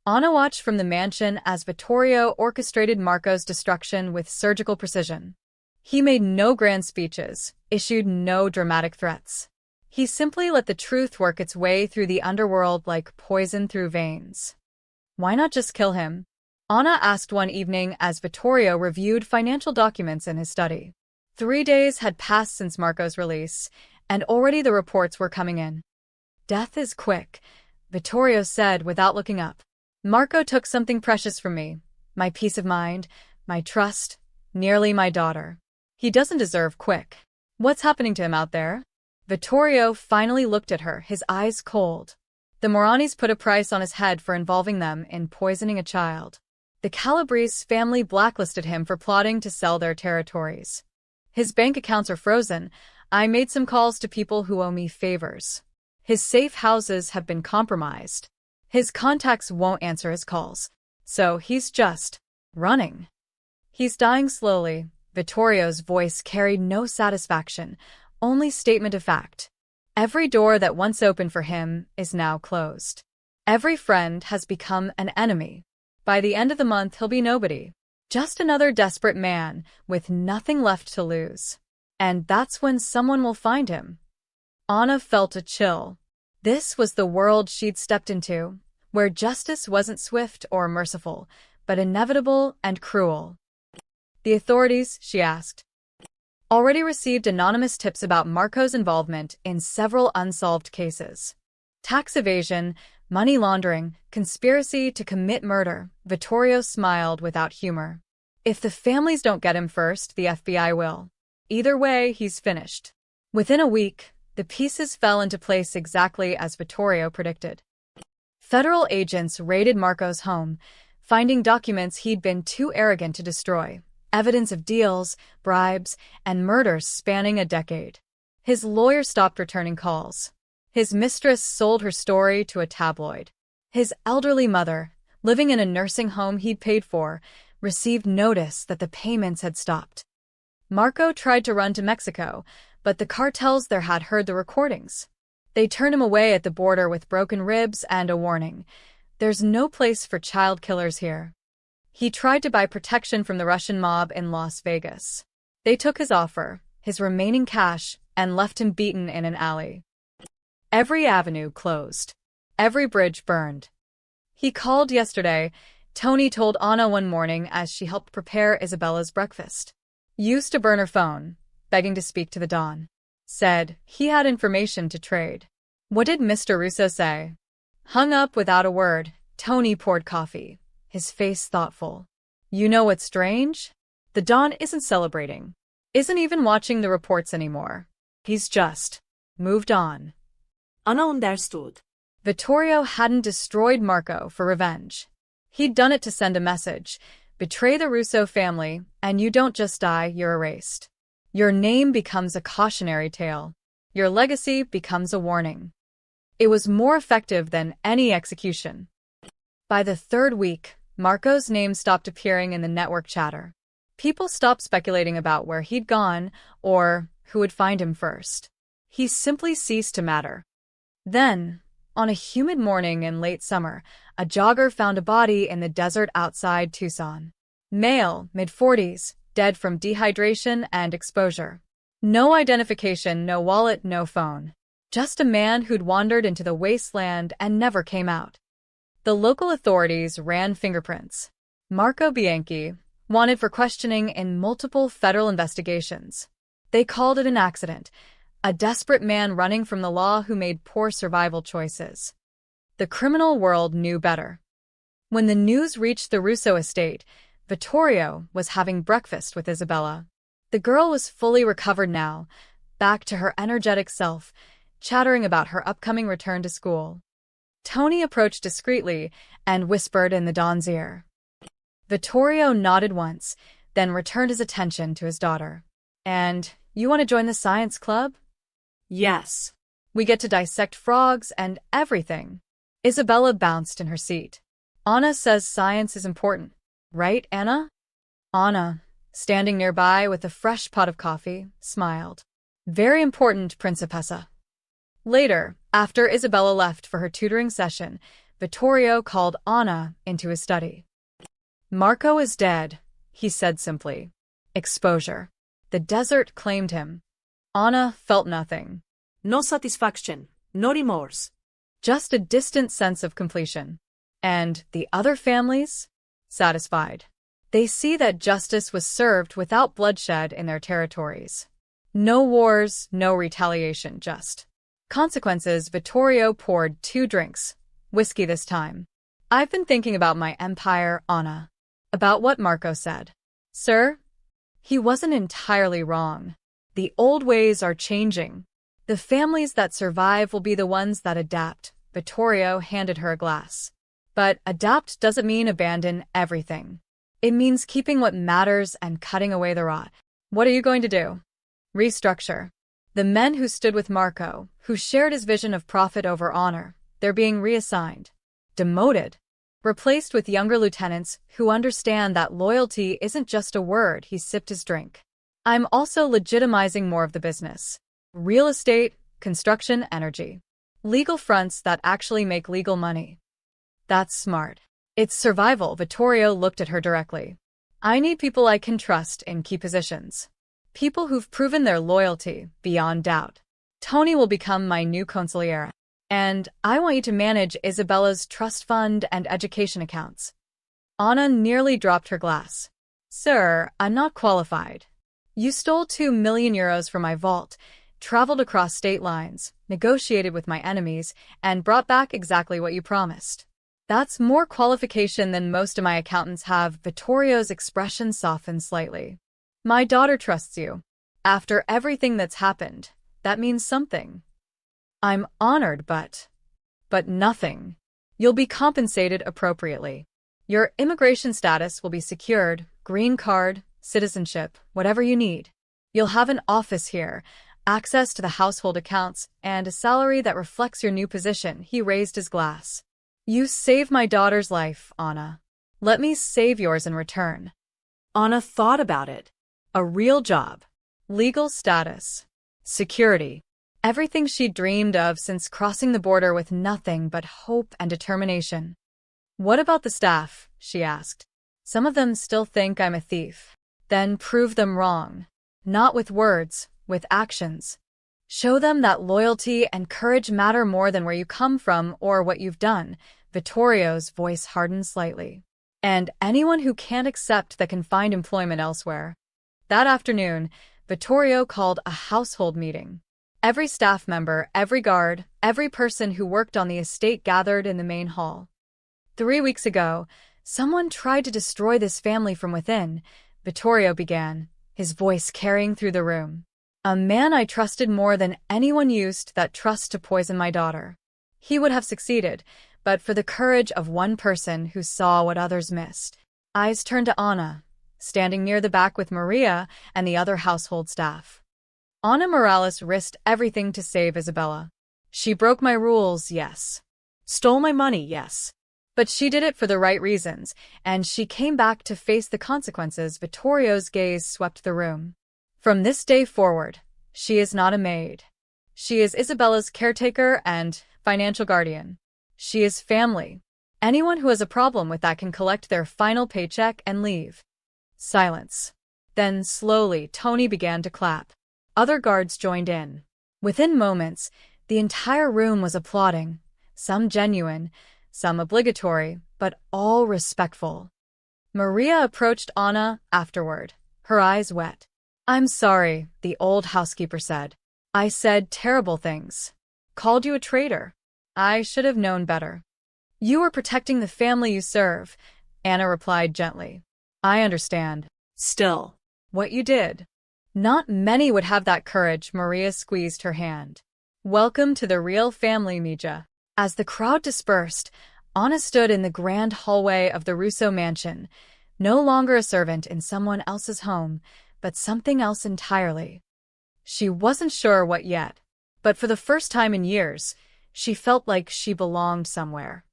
Anna watched from the mansion as Vittorio orchestrated Marco's destruction with surgical precision. He made no grand speeches, issued no dramatic threats. He simply let the truth work its way through the underworld like poison through veins. Why not just kill him? Anna asked one evening as Vittorio reviewed financial documents in his study. 3 days had passed since Marco's release, and already the reports were coming in. Death is quick, Vittorio said without looking up. Marco took something precious from me, my peace of mind, my trust, nearly my daughter. He doesn't deserve quick. What's happening to him out there? Vittorio finally looked at her, his eyes cold. The Moranis put a price on his head for involving them in poisoning a child. The Calabrese family blacklisted him for plotting to sell their territories. His bank accounts are frozen. I made some calls to people who owe me favors. His safe houses have been compromised. His contacts won't answer his calls. So he's just running. He's dying slowly. Vittorio's voice carried no satisfaction, only statement of fact. Every door that once opened for him is now closed. Every friend has become an enemy. By the end of the month, he'll be nobody. Just another desperate man with nothing left to lose. And that's when someone will find him. Anna felt a chill. This was the world she'd stepped into, where justice wasn't swift or merciful, but inevitable and cruel. The authorities, she asked, already received anonymous tips about Marco's involvement in several unsolved cases. Tax evasion, money laundering, conspiracy to commit murder. Vittorio smiled without humor. If the families don't get him first, the FBI will. Either way, he's finished. Within a week, the pieces fell into place exactly as Vittorio predicted. Federal agents raided Marco's home, finding documents he'd been too arrogant to destroy, evidence of deals, bribes, and murders spanning a decade. His lawyer stopped returning calls. His mistress sold her story to a tabloid. His elderly mother, living in a nursing home he'd paid for, received notice that the payments had stopped. Marco tried to run to Mexico, but the cartels there had heard the recordings. They turned him away at the border with broken ribs and a warning. There's no place for child killers here. He tried to buy protection from the Russian mob in Las Vegas. They took his offer, his remaining cash, and left him beaten in an alley. Every avenue closed. Every bridge burned. He called yesterday, Tony told Anna one morning as she helped prepare Isabella's breakfast. Used to burn her phone, begging to speak to the Don. Said he had information to trade. What did Mr. Russo say? Hung up without a word. Tony poured coffee, his face thoughtful. You know what's strange? The Don isn't celebrating. Isn't even watching the reports anymore. He's just moved on. Anna understood. Vittorio hadn't destroyed Marco for revenge. He'd done it to send a message. Betray the Russo family, and you don't just die, you're erased. Your name becomes a cautionary tale. Your legacy becomes a warning. It was more effective than any execution. By the third week, Marco's name stopped appearing in the network chatter. People stopped speculating about where he'd gone or who would find him first. He simply ceased to matter. Then, on a humid morning in late summer, a jogger found a body in the desert outside Tucson. Male, mid-40s, dead from dehydration and exposure. No identification, no wallet, no phone. Just a man who'd wandered into the wasteland and never came out. The local authorities ran fingerprints. Marco Bianchi, wanted for questioning in multiple federal investigations. They called it an accident, a desperate man running from the law who made poor survival choices. The criminal world knew better. When the news reached the Russo estate, Vittorio was having breakfast with Isabella. The girl was fully recovered now, back to her energetic self, chattering about her upcoming return to school. Tony approached discreetly and whispered in the Don's ear. Vittorio nodded once, then returned his attention to his daughter. And you want to join the science club? Yes. We get to dissect frogs and everything. Isabella bounced in her seat. Anna says science is important. Right, Anna? Anna, standing nearby with a fresh pot of coffee, smiled. Very important, Principessa. Later, after Isabella left for her tutoring session, Vittorio called Anna into his study. Marco is dead, he said simply. Exposure. The desert claimed him. Anna felt nothing. No satisfaction, no remorse. Just a distant sense of completion. And the other families? Satisfied. They see that justice was served without bloodshed in their territories. No wars, no retaliation, just consequences. Vittorio poured 2 drinks, whiskey this time. I've been thinking about my empire, Anna. About what Marco said. Sir? He wasn't entirely wrong. The old ways are changing. The families that survive will be the ones that adapt. Vittorio handed her a glass. But adapt doesn't mean abandon everything. It means keeping what matters and cutting away the rot. What are you going to do? Restructure. The men who stood with Marco, who shared his vision of profit over honor, they're being reassigned. Demoted. Replaced with younger lieutenants who understand that loyalty isn't just a word. He sipped his drink. I'm also legitimizing more of the business. Real estate, construction, energy. Legal fronts that actually make legal money. That's smart. It's survival. Vittorio looked at her directly. I need people I can trust in key positions. People who've proven their loyalty beyond doubt. Tony will become my new consigliere. And I want you to manage Isabella's trust fund and education accounts. Anna nearly dropped her glass. Sir, I'm not qualified. You stole 2 million euros from my vault, traveled across state lines, negotiated with my enemies, and brought back exactly what you promised. That's more qualification than most of my accountants have. Vittorio's expression softened slightly. My daughter trusts you. After everything that's happened, that means something. I'm honored, but nothing. You'll be compensated appropriately. Your immigration status will be secured, green card, citizenship, whatever you need. You'll have an office here, access to the household accounts, and a salary that reflects your new position. He raised his glass. You saved my daughter's life, Anna. Let me save yours in return. Anna thought about it. A real job. Legal status. Security. Everything she'd dreamed of since crossing the border with nothing but hope and determination. "What about the staff?" she asked. "Some of them still think I'm a thief." "Then prove them wrong. Not with words, with actions. Show them that loyalty and courage matter more than where you come from or what you've done." Vittorio's voice hardened slightly. "And anyone who can't accept that can find employment elsewhere." That afternoon, Vittorio called a household meeting. Every staff member, every guard, every person who worked on the estate gathered in the main hall. 3 weeks ago, someone tried to destroy this family from within, Vittorio began, his voice carrying through the room. "A man I trusted more than anyone used that trust to poison my daughter. He would have succeeded, but for the courage of one person who saw what others missed." Eyes turned to Anna, standing near the back with Maria and the other household staff. Ana Morales risked everything to save Isabella. She broke my rules, yes. Stole my money, yes. But she did it for the right reasons, and she came back to face the consequences. Vittorio's gaze swept the room. "From this day forward, she is not a maid. She is Isabella's caretaker and financial guardian. She is family. Anyone who has a problem with that can collect their final paycheck and leave." Silence. Then, slowly, Tony began to clap. Other guards joined in. Within moments, the entire room was applauding, some genuine, some obligatory, but all respectful. Maria approached Anna afterward, her eyes wet. "I'm sorry," the old housekeeper said. "I said terrible things. Called you a traitor. I should have known better." "You are protecting the family you serve," Anna replied gently. "I understand. Still, What you did. Not many would have that courage." Maria squeezed her hand. "Welcome to the real family, Mija." As the crowd dispersed, Anna stood in the grand hallway of the Russo mansion, no longer a servant in someone else's home, but something else entirely. She wasn't sure what yet, but for the first time in years, she felt like she belonged somewhere.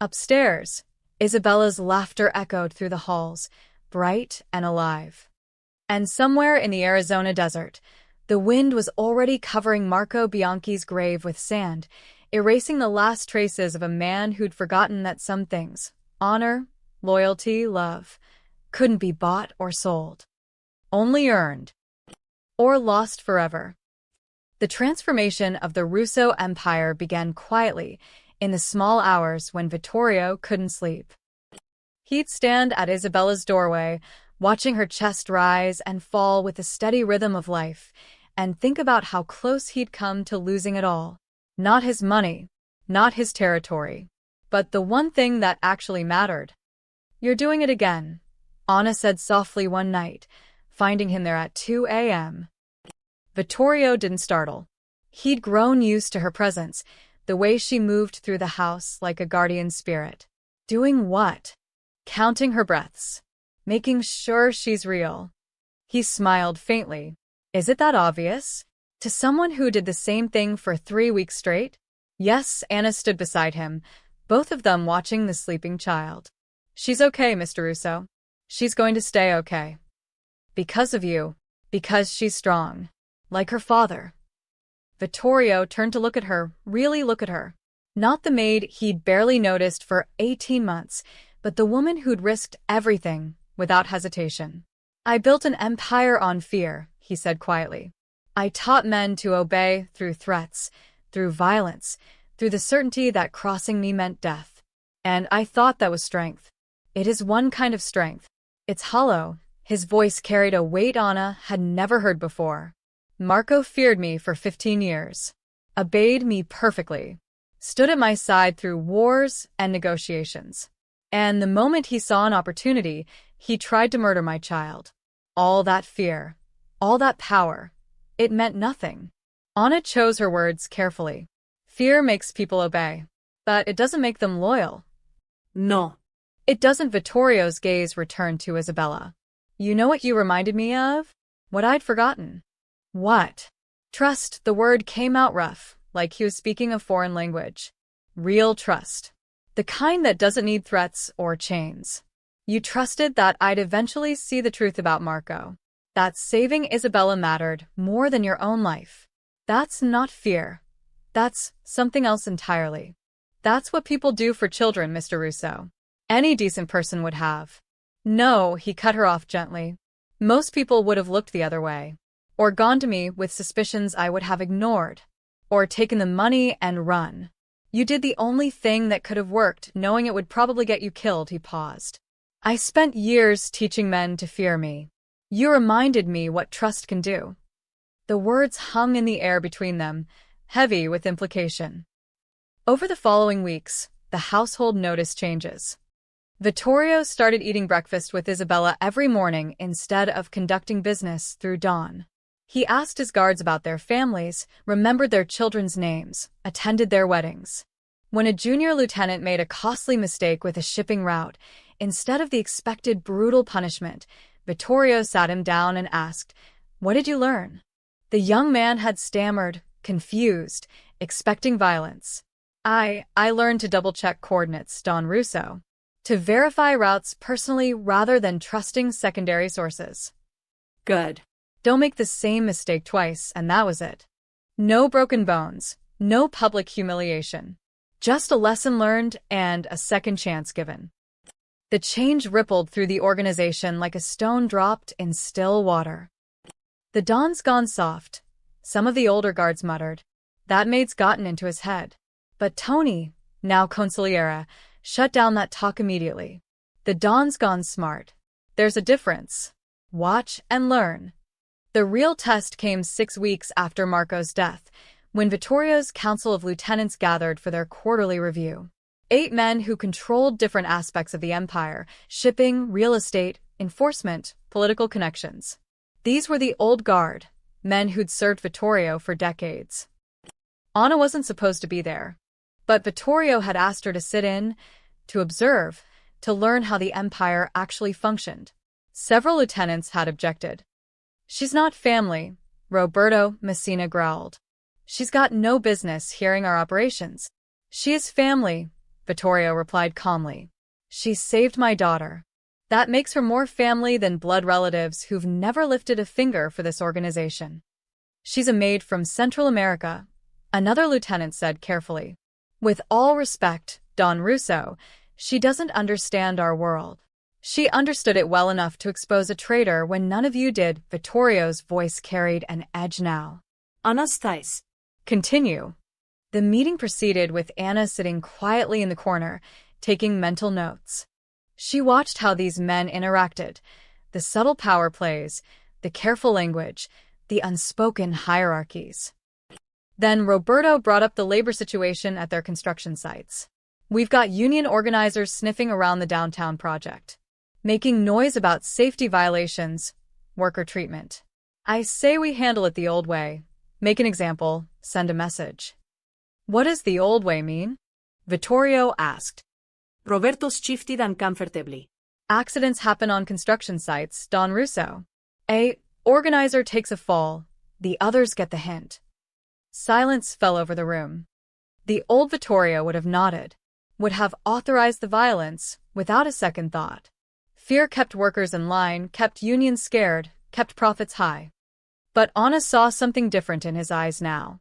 Upstairs, Isabella's laughter echoed through the halls, bright and alive. And somewhere in the Arizona desert, the wind was already covering Marco Bianchi's grave with sand, erasing the last traces of a man who'd forgotten that some things, honor, loyalty, love, couldn't be bought or sold. Only earned. Or lost forever. The transformation of the Russo Empire began quietly, in the small hours when Vittorio couldn't sleep. He'd stand at Isabella's doorway, watching her chest rise and fall with the steady rhythm of life, and think about how close he'd come to losing it all. Not his money, not his territory, but the one thing that actually mattered. "You're doing it again," Anna said softly one night, finding him there at 2 a.m. Vittorio didn't startle. He'd grown used to her presence, the way she moved through the house like a guardian spirit. Doing what? Counting her breaths. Making sure she's real. He smiled faintly. "Is it that obvious? To someone who did the same thing for 3 weeks straight?" "Yes." Anna stood beside him, both of them watching the sleeping child. "She's okay, Mr. Russo. She's going to stay okay. Because of you. Because she's strong. Like her father." Vittorio turned to look at her, really look at her. Not the maid he'd barely noticed for 18 months, but the woman who'd risked everything, without hesitation. "I built an empire on fear," he said quietly. "I taught men to obey through threats, through violence, through the certainty that crossing me meant death. And I thought that was strength. It is one kind of strength. It's hollow." His voice carried a weight Anna had never heard before. "Marco feared me for 15 years. Obeyed me perfectly. Stood at my side through wars and negotiations. And the moment he saw an opportunity, he tried to murder my child. All that fear, all that power, it meant nothing." Anna chose her words carefully. "Fear makes people obey, but it doesn't make them loyal." No. "It doesn't." Vittorio's gaze returned to Isabella. "You know what you reminded me of? What I'd forgotten." "What?" "Trust." The word came out rough, like he was speaking a foreign language. "Real trust. The kind that doesn't need threats or chains. You trusted that I'd eventually see the truth about Marco. That saving Isabella mattered more than your own life. That's not fear. That's something else entirely. That's what people do for children, Mr. Russo. Any decent person would have. No, he cut her off gently. Most people would have looked the other way. Or gone to me with suspicions I would have ignored. Or taken the money and run. You did the only thing that could have worked, knowing it would probably get you killed, he paused. I spent years teaching men to fear me. You reminded me what trust can do. The words hung in the air between them, heavy with implication. Over the following weeks, the household noticed changes. Vittorio started eating breakfast with Isabella every morning instead of conducting business through dawn. He asked his guards about their families, remembered their children's names, attended their weddings. When a junior lieutenant made a costly mistake with a shipping route, instead of the expected brutal punishment, Vittorio sat him down and asked, "What did you learn?" The young man had stammered, confused, expecting violence. I learned to double-check coordinates, Don Russo. To verify routes personally rather than trusting secondary sources. Good. Don't make the same mistake twice, and that was it. No broken bones, no public humiliation. Just a lesson learned and a second chance given. The change rippled through the organization like a stone dropped in still water. The dawn's gone soft, some of the older guards muttered. That maid's gotten into his head. But Tony, now consigliere, shut down that talk immediately. The dawn's gone smart. There's a difference. Watch and learn. The real test came 6 weeks after Marco's death, when Vittorio's Council of Lieutenants gathered for their quarterly review. 8 men who controlled different aspects of the empire: shipping, real estate, enforcement, political connections. These were the old guard, men who'd served Vittorio for decades. Anna wasn't supposed to be there, but Vittorio had asked her to sit in, to observe, to learn how the empire actually functioned. Several lieutenants had objected. She's not family, Roberto Messina growled. She's got no business hearing our operations. She is family, Vittorio replied calmly. She saved my daughter. That makes her more family than blood relatives who've never lifted a finger for this organization. She's a maid from Central America, another lieutenant said carefully. With all respect, Don Russo, she doesn't understand our world. She understood it well enough to expose a traitor when none of you did. Vittorio's voice carried an edge now. Anastais. Continue. The meeting proceeded with Anna sitting quietly in the corner, taking mental notes. She watched how these men interacted, the subtle power plays, the careful language, the unspoken hierarchies. Then Roberto brought up the labor situation at their construction sites. We've got union organizers sniffing around the downtown project, making noise about safety violations, worker treatment. I say we handle it the old way. Make an example, send a message. What does the old way mean? Vittorio asked. Roberto's shifted uncomfortably. Accidents happen on construction sites, Don Russo. A organizer takes a fall, the others get the hint. Silence fell over the room. The old Vittorio would have nodded, would have authorized the violence without a second thought. Fear kept workers in line, kept unions scared, kept profits high. But Anna saw something different in his eyes now.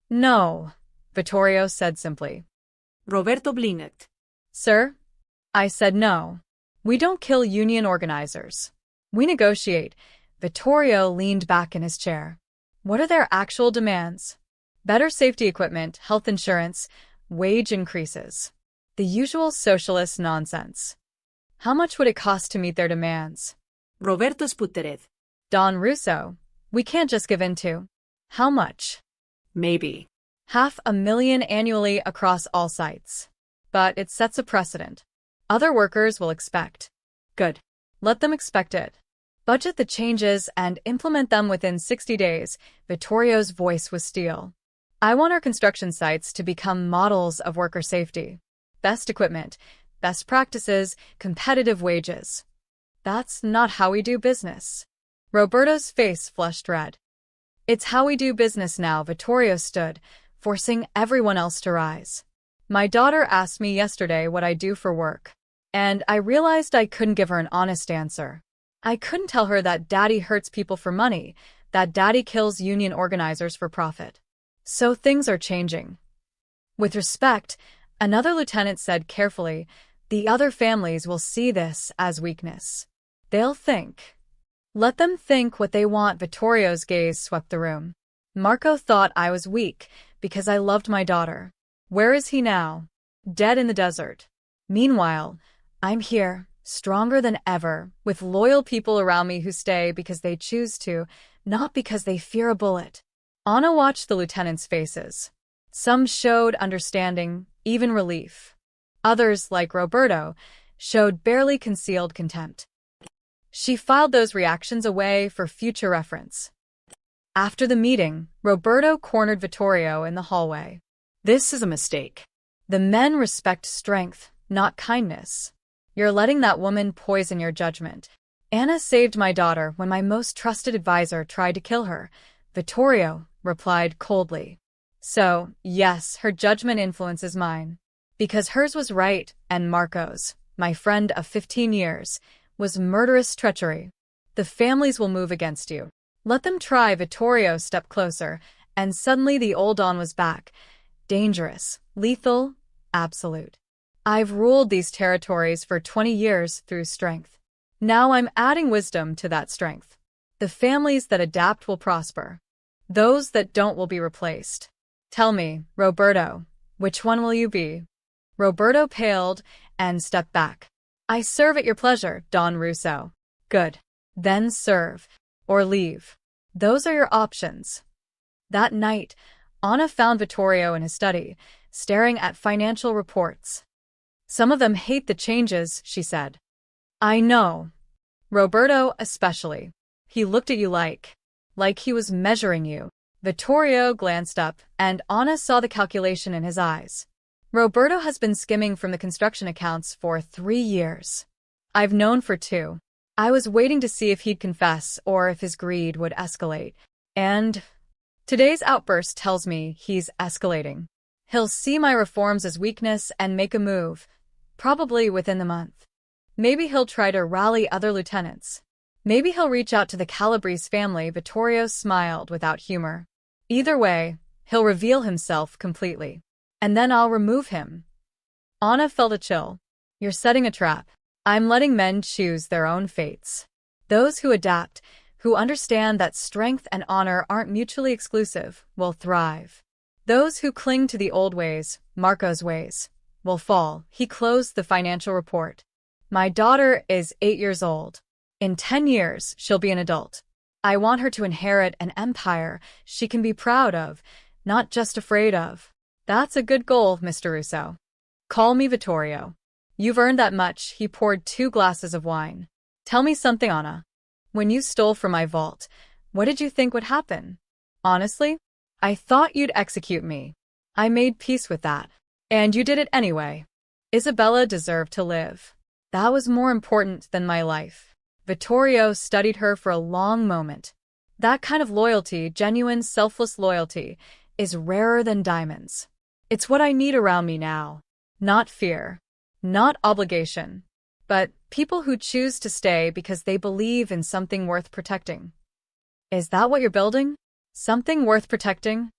No, Vittorio said simply. Roberto blinked. Sir? I said no. We don't kill union organizers. We negotiate. Vittorio leaned back in his chair. What are their actual demands? Better safety equipment, health insurance, wage increases. The usual socialist nonsense. How much would it cost to meet their demands? Roberto sputtered. Don Russo, we can't just give in to. How much? Maybe. $500,000 annually across all sites. But it sets a precedent. Other workers will expect. Good. Let them expect it. Budget the changes and implement them within 60 days. Vittorio's voice was steel. I want our construction sites to become models of worker safety. Best equipment, best practices, competitive wages. That's not how we do business. Roberto's face flushed red. It's how we do business now. Vittorio stood, forcing everyone else to rise. My daughter asked me yesterday what I do for work, and I realized I couldn't give her an honest answer. I couldn't tell her that Daddy hurts people for money, that daddy kills union organizers for profit. So things are changing. With respect, another lieutenant said carefully, the other families will see this as weakness. They'll think. Let them think what they want. Vittorio's gaze swept the room. Marco thought I was weak because I loved my daughter. Where is he now? Dead in the desert. Meanwhile, I'm here, stronger than ever, with loyal people around me who stay because they choose to, not because they fear a bullet. Anna watched the lieutenants' faces. Some showed understanding, even relief. Others, like Roberto, showed barely concealed contempt. She filed those reactions away for future reference. After the meeting, Roberto cornered Vittorio in the hallway. This is a mistake. The men respect strength, not kindness. You're letting that woman poison your judgment. Anna saved my daughter when my most trusted advisor tried to kill her. Vittorio replied coldly. So, yes, her judgment influences mine. Because hers was right, and Marco's, my friend of 15 years, was murderous treachery. The families will move against you. Let them try. Vittorio stepped closer, and suddenly the old Don was back. Dangerous, lethal, absolute. I've ruled these territories for 20 years through strength. Now I'm adding wisdom to that strength. The families that adapt will prosper. Those that don't will be replaced. Tell me, Roberto, which one will you be? Roberto paled and stepped back. I serve at your pleasure, Don Russo. Good. Then serve. Or leave. Those are your options. That night, Anna found Vittorio in his study, staring at financial reports. Some of them hate the changes, she said. I know. Roberto especially. He looked at you like he was measuring you. Vittorio glanced up, and Anna saw the calculation in his eyes. Roberto has been skimming from the construction accounts for 3 years. I've known for 2. I was waiting to see if he'd confess or if his greed would escalate. And today's outburst tells me he's escalating. He'll see my reforms as weakness and make a move, probably within the month. Maybe he'll try to rally other lieutenants. Maybe he'll reach out to the Calabrese family. Vittorio smiled without humor. Either way, he'll reveal himself completely. And then I'll remove him. Anna felt a chill. You're setting a trap. I'm letting men choose their own fates. Those who adapt, who understand that strength and honor aren't mutually exclusive, will thrive. Those who cling to the old ways, Marco's ways, will fall. He closed the financial report. My daughter is 8 years old. In 10 years, she'll be an adult. I want her to inherit an empire she can be proud of, not just afraid of. That's a good goal, Mr. Russo. Call me Vittorio. You've earned that much. He poured 2 glasses of wine. Tell me something, Anna. When you stole from my vault, what did you think would happen? Honestly, I thought you'd execute me. I made peace with that. And you did it anyway. Isabella deserved to live. That was more important than my life. Vittorio studied her for a long moment. That kind of loyalty, genuine, selfless loyalty, is rarer than diamonds. It's what I need around me now. Not fear. Not obligation. But people who choose to stay because they believe in something worth protecting. Is that what you're building? Something worth protecting?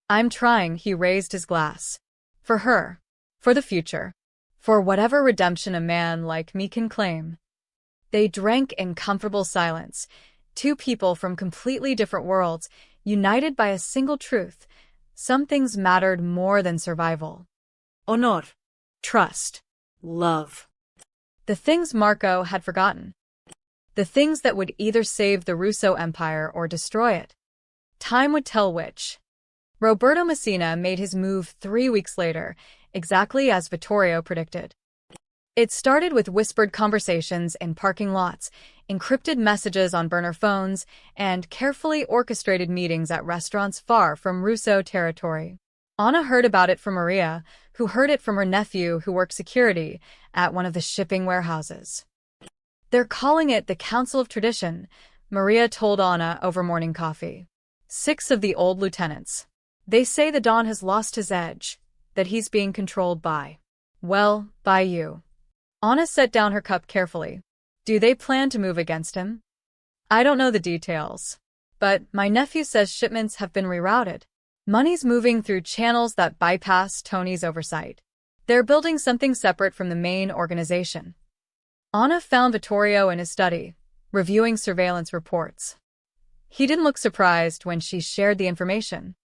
I'm trying. He raised his glass. For her. For the future. For whatever redemption a man like me can claim. They drank in comfortable silence. 2 people from completely different worlds, united by a single truth. Some things mattered more than survival. Honor. Trust. Love. The things Marco had forgotten. The things that would either save the Russo Empire or destroy it. Time would tell which. Roberto Messina made his move 3 weeks later, exactly as Vittorio predicted. It started with whispered conversations in parking lots, encrypted messages on burner phones, and carefully orchestrated meetings at restaurants far from Russo territory. Anna heard about it from Maria, who heard it from her nephew who worked security at one of the shipping warehouses. They're calling it the Council of Tradition, Maria told Anna over morning coffee. 6 of the old lieutenants. They say the Don has lost his edge, that he's being controlled by you. Anna set down her cup carefully. Do they plan to move against him? I don't know the details. But my nephew says shipments have been rerouted. Money's moving through channels that bypass Tony's oversight. They're building something separate from the main organization. Anna found Vittorio in his study, reviewing surveillance reports. He didn't look surprised when she shared the information.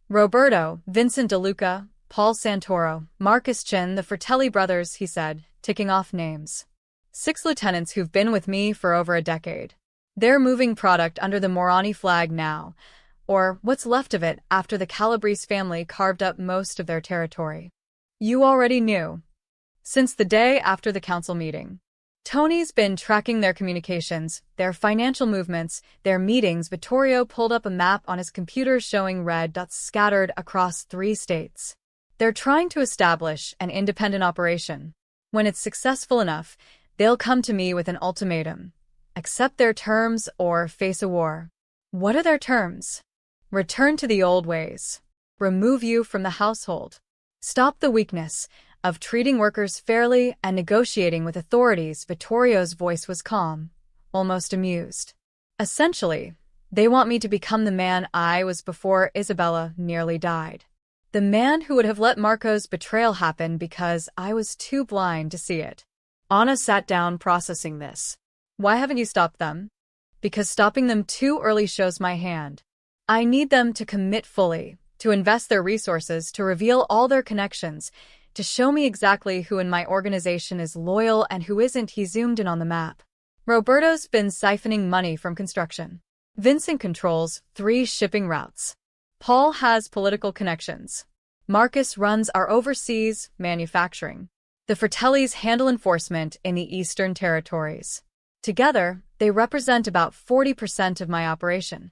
Roberto, Vincent De Luca, Paul Santoro, Marcus Chin, the Fratelli brothers, he said, ticking off names. 6 lieutenants who've been with me for over a decade. They're moving product under the Morani flag now, or what's left of it after the Calabrese family carved up most of their territory. You already knew. Since the day after the council meeting. Tony's been tracking their communications, their financial movements, their meetings. Vittorio pulled up a map on his computer showing red dots scattered across 3 states. They're trying to establish an independent operation. When it's successful enough, they'll come to me with an ultimatum. Accept their terms or face a war. What are their terms? Return to the old ways. Remove you from the household. Stop the weakness of treating workers fairly and negotiating with authorities. Vittorio's voice was calm, almost amused. Essentially, they want me to become the man I was before Isabella nearly died. The man who would have let Marco's betrayal happen because I was too blind to see it. Anna sat down processing this. Why haven't you stopped them? Because stopping them too early shows my hand. I need them to commit fully, to invest their resources, to reveal all their connections, to show me exactly who in my organization is loyal and who isn't. He zoomed in on the map. Roberto's been siphoning money from construction. Vincent controls 3 shipping routes. Paul has political connections. Marcus runs our overseas manufacturing. The Fratellis handle enforcement in the Eastern Territories. Together, they represent about 40% of my operation.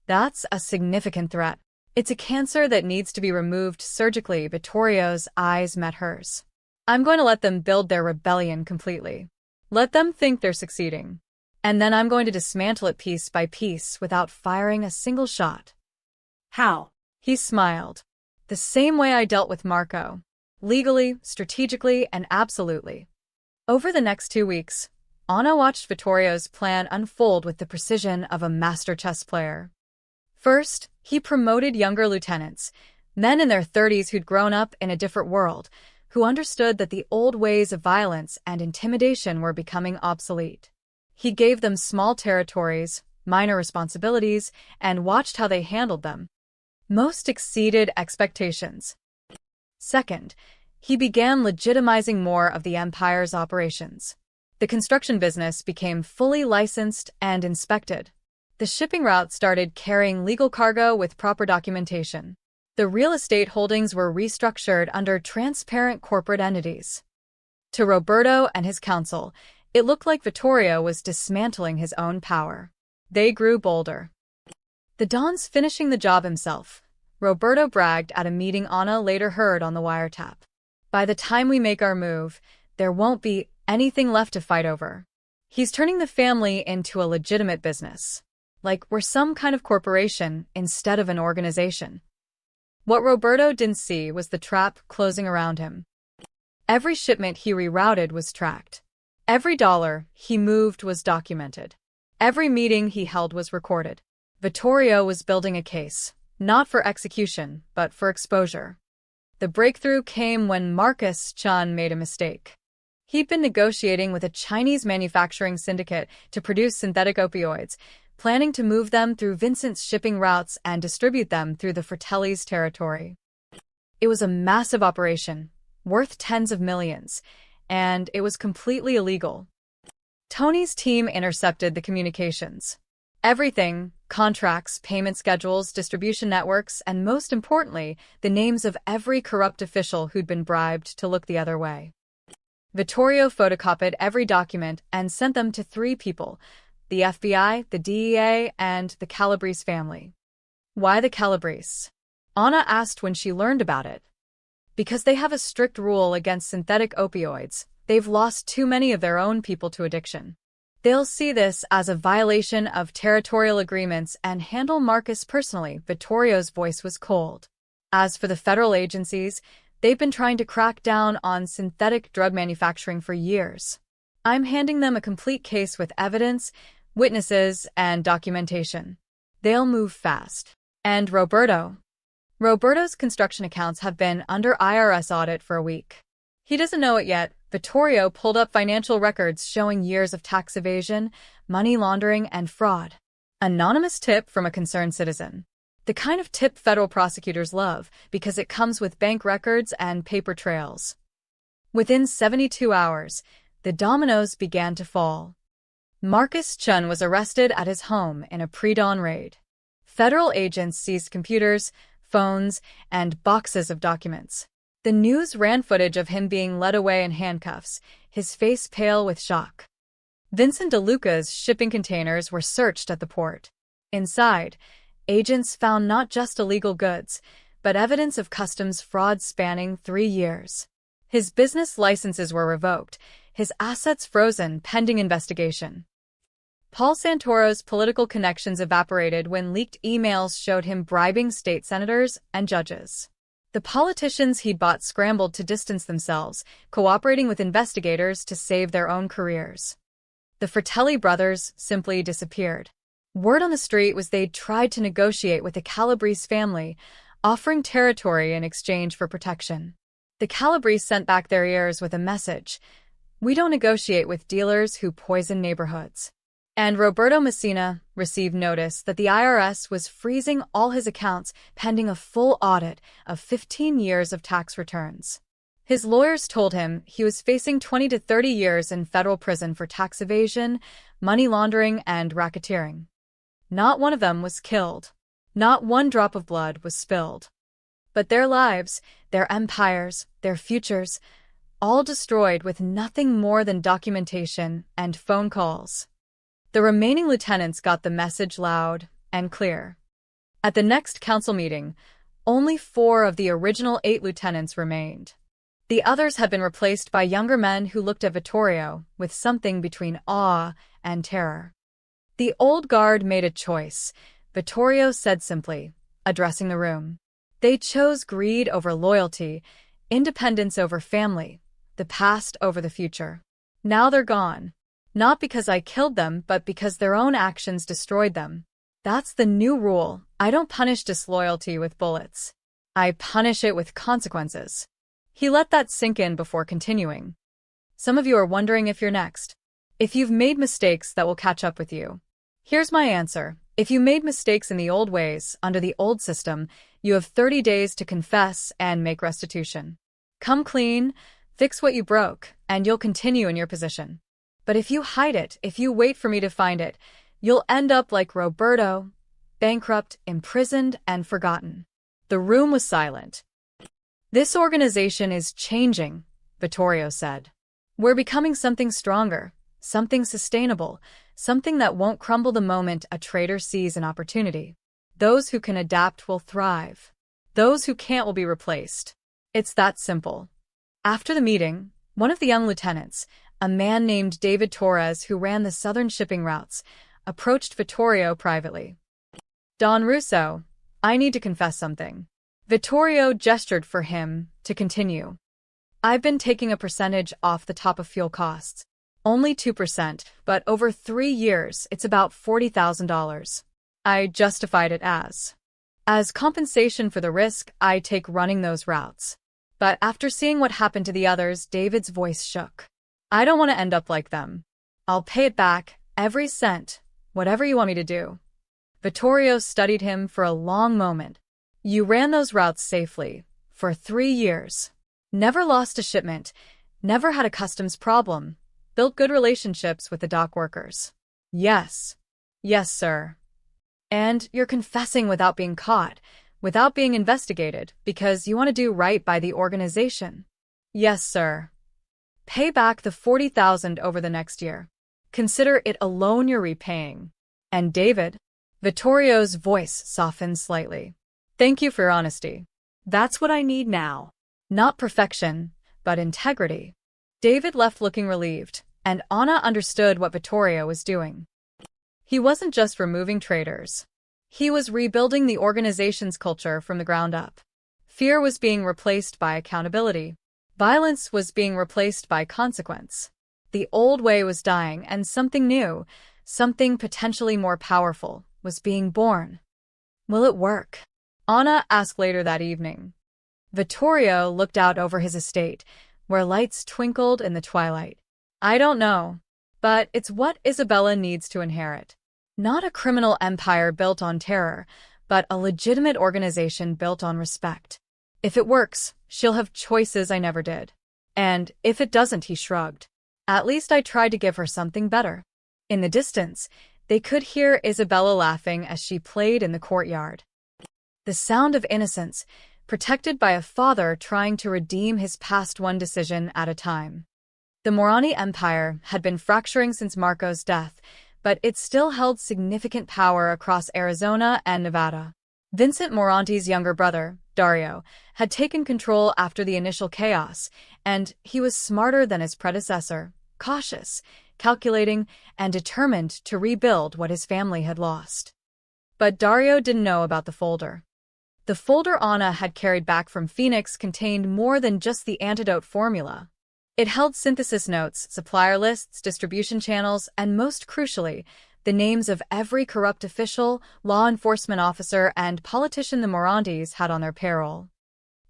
That's a significant threat. It's a cancer that needs to be removed surgically. Vittorio's eyes met hers. I'm going to let them build their rebellion completely. Let them think they're succeeding. And then I'm going to dismantle it piece by piece without firing a single shot. How? He smiled. The same way I dealt with Marco. Legally, strategically, and absolutely. Over the next 2 weeks, Anna watched Vittorio's plan unfold with the precision of a master chess player. First, he promoted younger lieutenants, men in their 30s who'd grown up in a different world, who understood that the old ways of violence and intimidation were becoming obsolete. He gave them small territories, minor responsibilities, and watched how they handled them. Most exceeded expectations. Second, he began legitimizing more of the empire's operations. The construction business became fully licensed and inspected. The shipping route started carrying legal cargo with proper documentation. The real estate holdings were restructured under transparent corporate entities. To Roberto and his council, it looked like Vittorio was dismantling his own power. They grew bolder. The Don's finishing the job himself, Roberto bragged at a meeting Anna later heard on the wiretap. By the time we make our move, there won't be anything left to fight over. He's turning the family into a legitimate business. Like we're some kind of corporation instead of an organization. What Roberto didn't see was the trap closing around him. Every shipment he rerouted was tracked. Every dollar he moved was documented. Every meeting he held was recorded. Vittorio was building a case, not for execution, but for exposure. The breakthrough came when Marcus Chan made a mistake. He'd been negotiating with a Chinese manufacturing syndicate to produce synthetic opioids, planning to move them through Vincent's shipping routes and distribute them through the Fratellis' territory. It was a massive operation, worth tens of millions, and it was completely illegal. Tony's team intercepted the communications. Everything, contracts, payment schedules, distribution networks, and most importantly, the names of every corrupt official who'd been bribed to look the other way. Vittorio photocopied every document and sent them to 3 people, the FBI, the DEA, and the Calabrese family. Why the Calabrese? Anna asked when she learned about it. Because they have a strict rule against synthetic opioids, they've lost too many of their own people to addiction. They'll see this as a violation of territorial agreements and handle Marcus personally. Vittorio's voice was cold. As for the federal agencies, they've been trying to crack down on synthetic drug manufacturing for years. I'm handing them a complete case with evidence, witnesses, and documentation. They'll move fast. And Roberto? Roberto's construction accounts have been under IRS audit for a week. He doesn't know it yet. Vittorio pulled up financial records showing years of tax evasion, money laundering, and fraud. Anonymous tip from a concerned citizen. The kind of tip federal prosecutors love because it comes with bank records and paper trails. Within 72 hours, the dominoes began to fall. Marcus Chun was arrested at his home in a pre-dawn raid. Federal agents seized computers, phones, and boxes of documents. The news ran footage of him being led away in handcuffs, his face pale with shock. Vincent DeLuca's shipping containers were searched at the port. Inside, agents found not just illegal goods, but evidence of customs fraud spanning 3 years. His business licenses were revoked, his assets frozen pending investigation. Paul Santoro's political connections evaporated when leaked emails showed him bribing state senators and judges. The politicians he'd bought scrambled to distance themselves, cooperating with investigators to save their own careers. The Fratelli brothers simply disappeared. Word on the street was they'd tried to negotiate with the Calabrese family, offering territory in exchange for protection. The Calabrese sent back their ears with a message: "We don't negotiate with dealers who poison neighborhoods." And Roberto Messina received notice that the IRS was freezing all his accounts pending a full audit of 15 years of tax returns. His lawyers told him he was facing 20 to 30 years in federal prison for tax evasion, money laundering, and racketeering. Not one of them was killed. Not one drop of blood was spilled. But their lives, their empires, their futures, all destroyed with nothing more than documentation and phone calls. The remaining lieutenants got the message loud and clear. At the next council meeting, only 4 of the original 8 lieutenants remained. The others had been replaced by younger men who looked at Vittorio with something between awe and terror. The old guard made a choice, Vittorio said simply, addressing the room. They chose greed over loyalty, independence over family, the past over the future. Now they're gone. Not because I killed them, but because their own actions destroyed them. That's the new rule. I don't punish disloyalty with bullets. I punish it with consequences. He let that sink in before continuing. Some of you are wondering if you're next. If you've made mistakes that will catch up with you. Here's my answer. If you made mistakes in the old ways, under the old system, you have 30 days to confess and make restitution. Come clean, fix what you broke, and you'll continue in your position. But if you hide it, if you wait for me to find it, you'll end up like Roberto, bankrupt, imprisoned, and forgotten. The room was silent. This organization is changing, Vittorio said. We're becoming something stronger, something sustainable, something that won't crumble the moment a traitor sees an opportunity. Those who can adapt will thrive. Those who can't will be replaced. It's that simple. After the meeting, one of the young lieutenants, a man named David Torres who ran the southern shipping routes, approached Vittorio privately. Don Russo, I need to confess something. Vittorio gestured for him to continue. I've been taking a percentage off the top of fuel costs. Only 2%, but over 3 years, it's about $40,000. I justified it as compensation for the risk I take running those routes. But after seeing what happened to the others, David's voice shook. I don't want to end up like them. I'll pay it back, every cent, whatever you want me to do. Vittorio studied him for a long moment. You ran those routes safely, for 3 years. Never lost a shipment, never had a customs problem, built good relationships with the dock workers. Yes. Yes, sir. And you're confessing without being caught, without being investigated, because you want to do right by the organization. Yes, sir. Pay back the $40,000 over the next year. Consider it a loan you're repaying. And David? Vittorio's voice softened slightly. Thank you for your honesty. That's what I need now. Not perfection, but integrity. David left looking relieved, and Anna understood what Vittorio was doing. He wasn't just removing traitors. He was rebuilding the organization's culture from the ground up. Fear was being replaced by accountability. Violence was being replaced by consequence. The old way was dying, and something new, something potentially more powerful, was was being born. Will it work? Anna asked later that evening. Vittorio looked out over his estate, where lights twinkled in the twilight. I don't know, but it's what Isabella needs to inherit. Not a criminal empire built on terror, but a legitimate organization built on respect. If it works, she'll have choices I never did. And if it doesn't, he shrugged. At least I tried to give her something better. In the distance, they could hear Isabella laughing as she played in the courtyard. The sound of innocence, protected by a father trying to redeem his past one decision at a time. The Morani Empire had been fracturing since Marco's death, but it still held significant power across Arizona and Nevada. Vincent Moranti's younger brother, Dario, had taken control after the initial chaos, and he was smarter than his predecessor, cautious, calculating, and determined to rebuild what his family had lost. But Dario didn't know about the folder. The folder Anna had carried back from Phoenix contained more than just the antidote formula. It held synthesis notes, supplier lists, distribution channels, and most crucially, the names of every corrupt official, law enforcement officer, and politician the Morantis had on their payroll.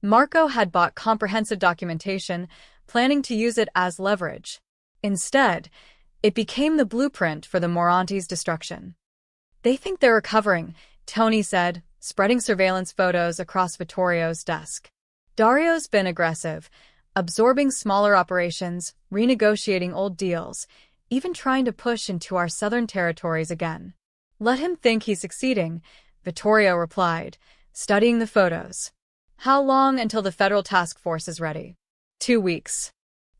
Marco had bought comprehensive documentation, planning to use it as leverage. Instead, it became the blueprint for the Morantis' destruction. They think they're recovering, Tony said, spreading surveillance photos across Vittorio's desk. Dario's been aggressive, absorbing smaller operations, renegotiating old deals, even trying to push into our southern territories again. Let him think he's succeeding, Vittorio replied, studying the photos. How long until the federal task force is ready? 2 weeks.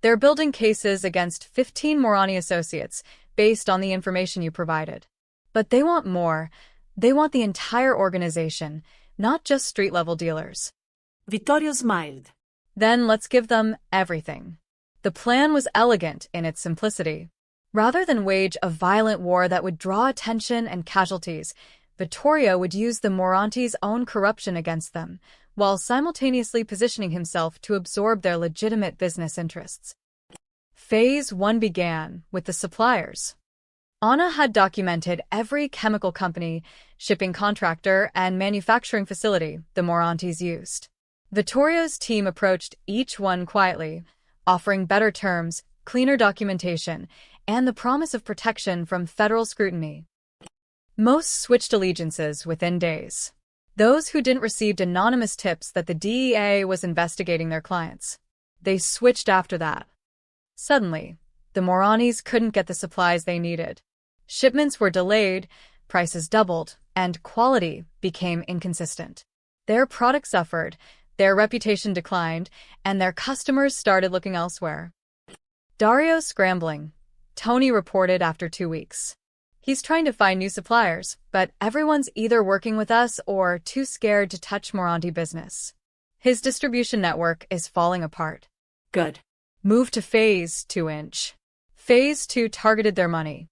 They're building cases against 15 Morani associates based on the information you provided. But they want more. They want the entire organization, not just street-level dealers. Vittorio smiled. Then let's give them everything. The plan was elegant in its simplicity. Rather than wage a violent war that would draw attention and casualties, Vittorio would use the Morantis' own corruption against them, while simultaneously positioning himself to absorb their legitimate business interests. Phase 1 began with the suppliers. Anna had documented every chemical company, shipping contractor, and manufacturing facility the Morantis used. Vittorio's team approached each one quietly, offering better terms, cleaner documentation, and the promise of protection from federal scrutiny. Most switched allegiances within days. Those who didn't receive anonymous tips that the DEA was investigating their clients. They switched after that. Suddenly, the Moranis couldn't get the supplies they needed. Shipments were delayed, prices doubled, and quality became inconsistent. Their product suffered, their reputation declined, and their customers started looking elsewhere. Dario's scrambling, Tony reported after 2 weeks. He's trying to find new suppliers, but everyone's either working with us or too scared to touch Moranti business. His distribution network is falling apart. Good. Move to Phase 2-inch. Phase 2 targeted their money.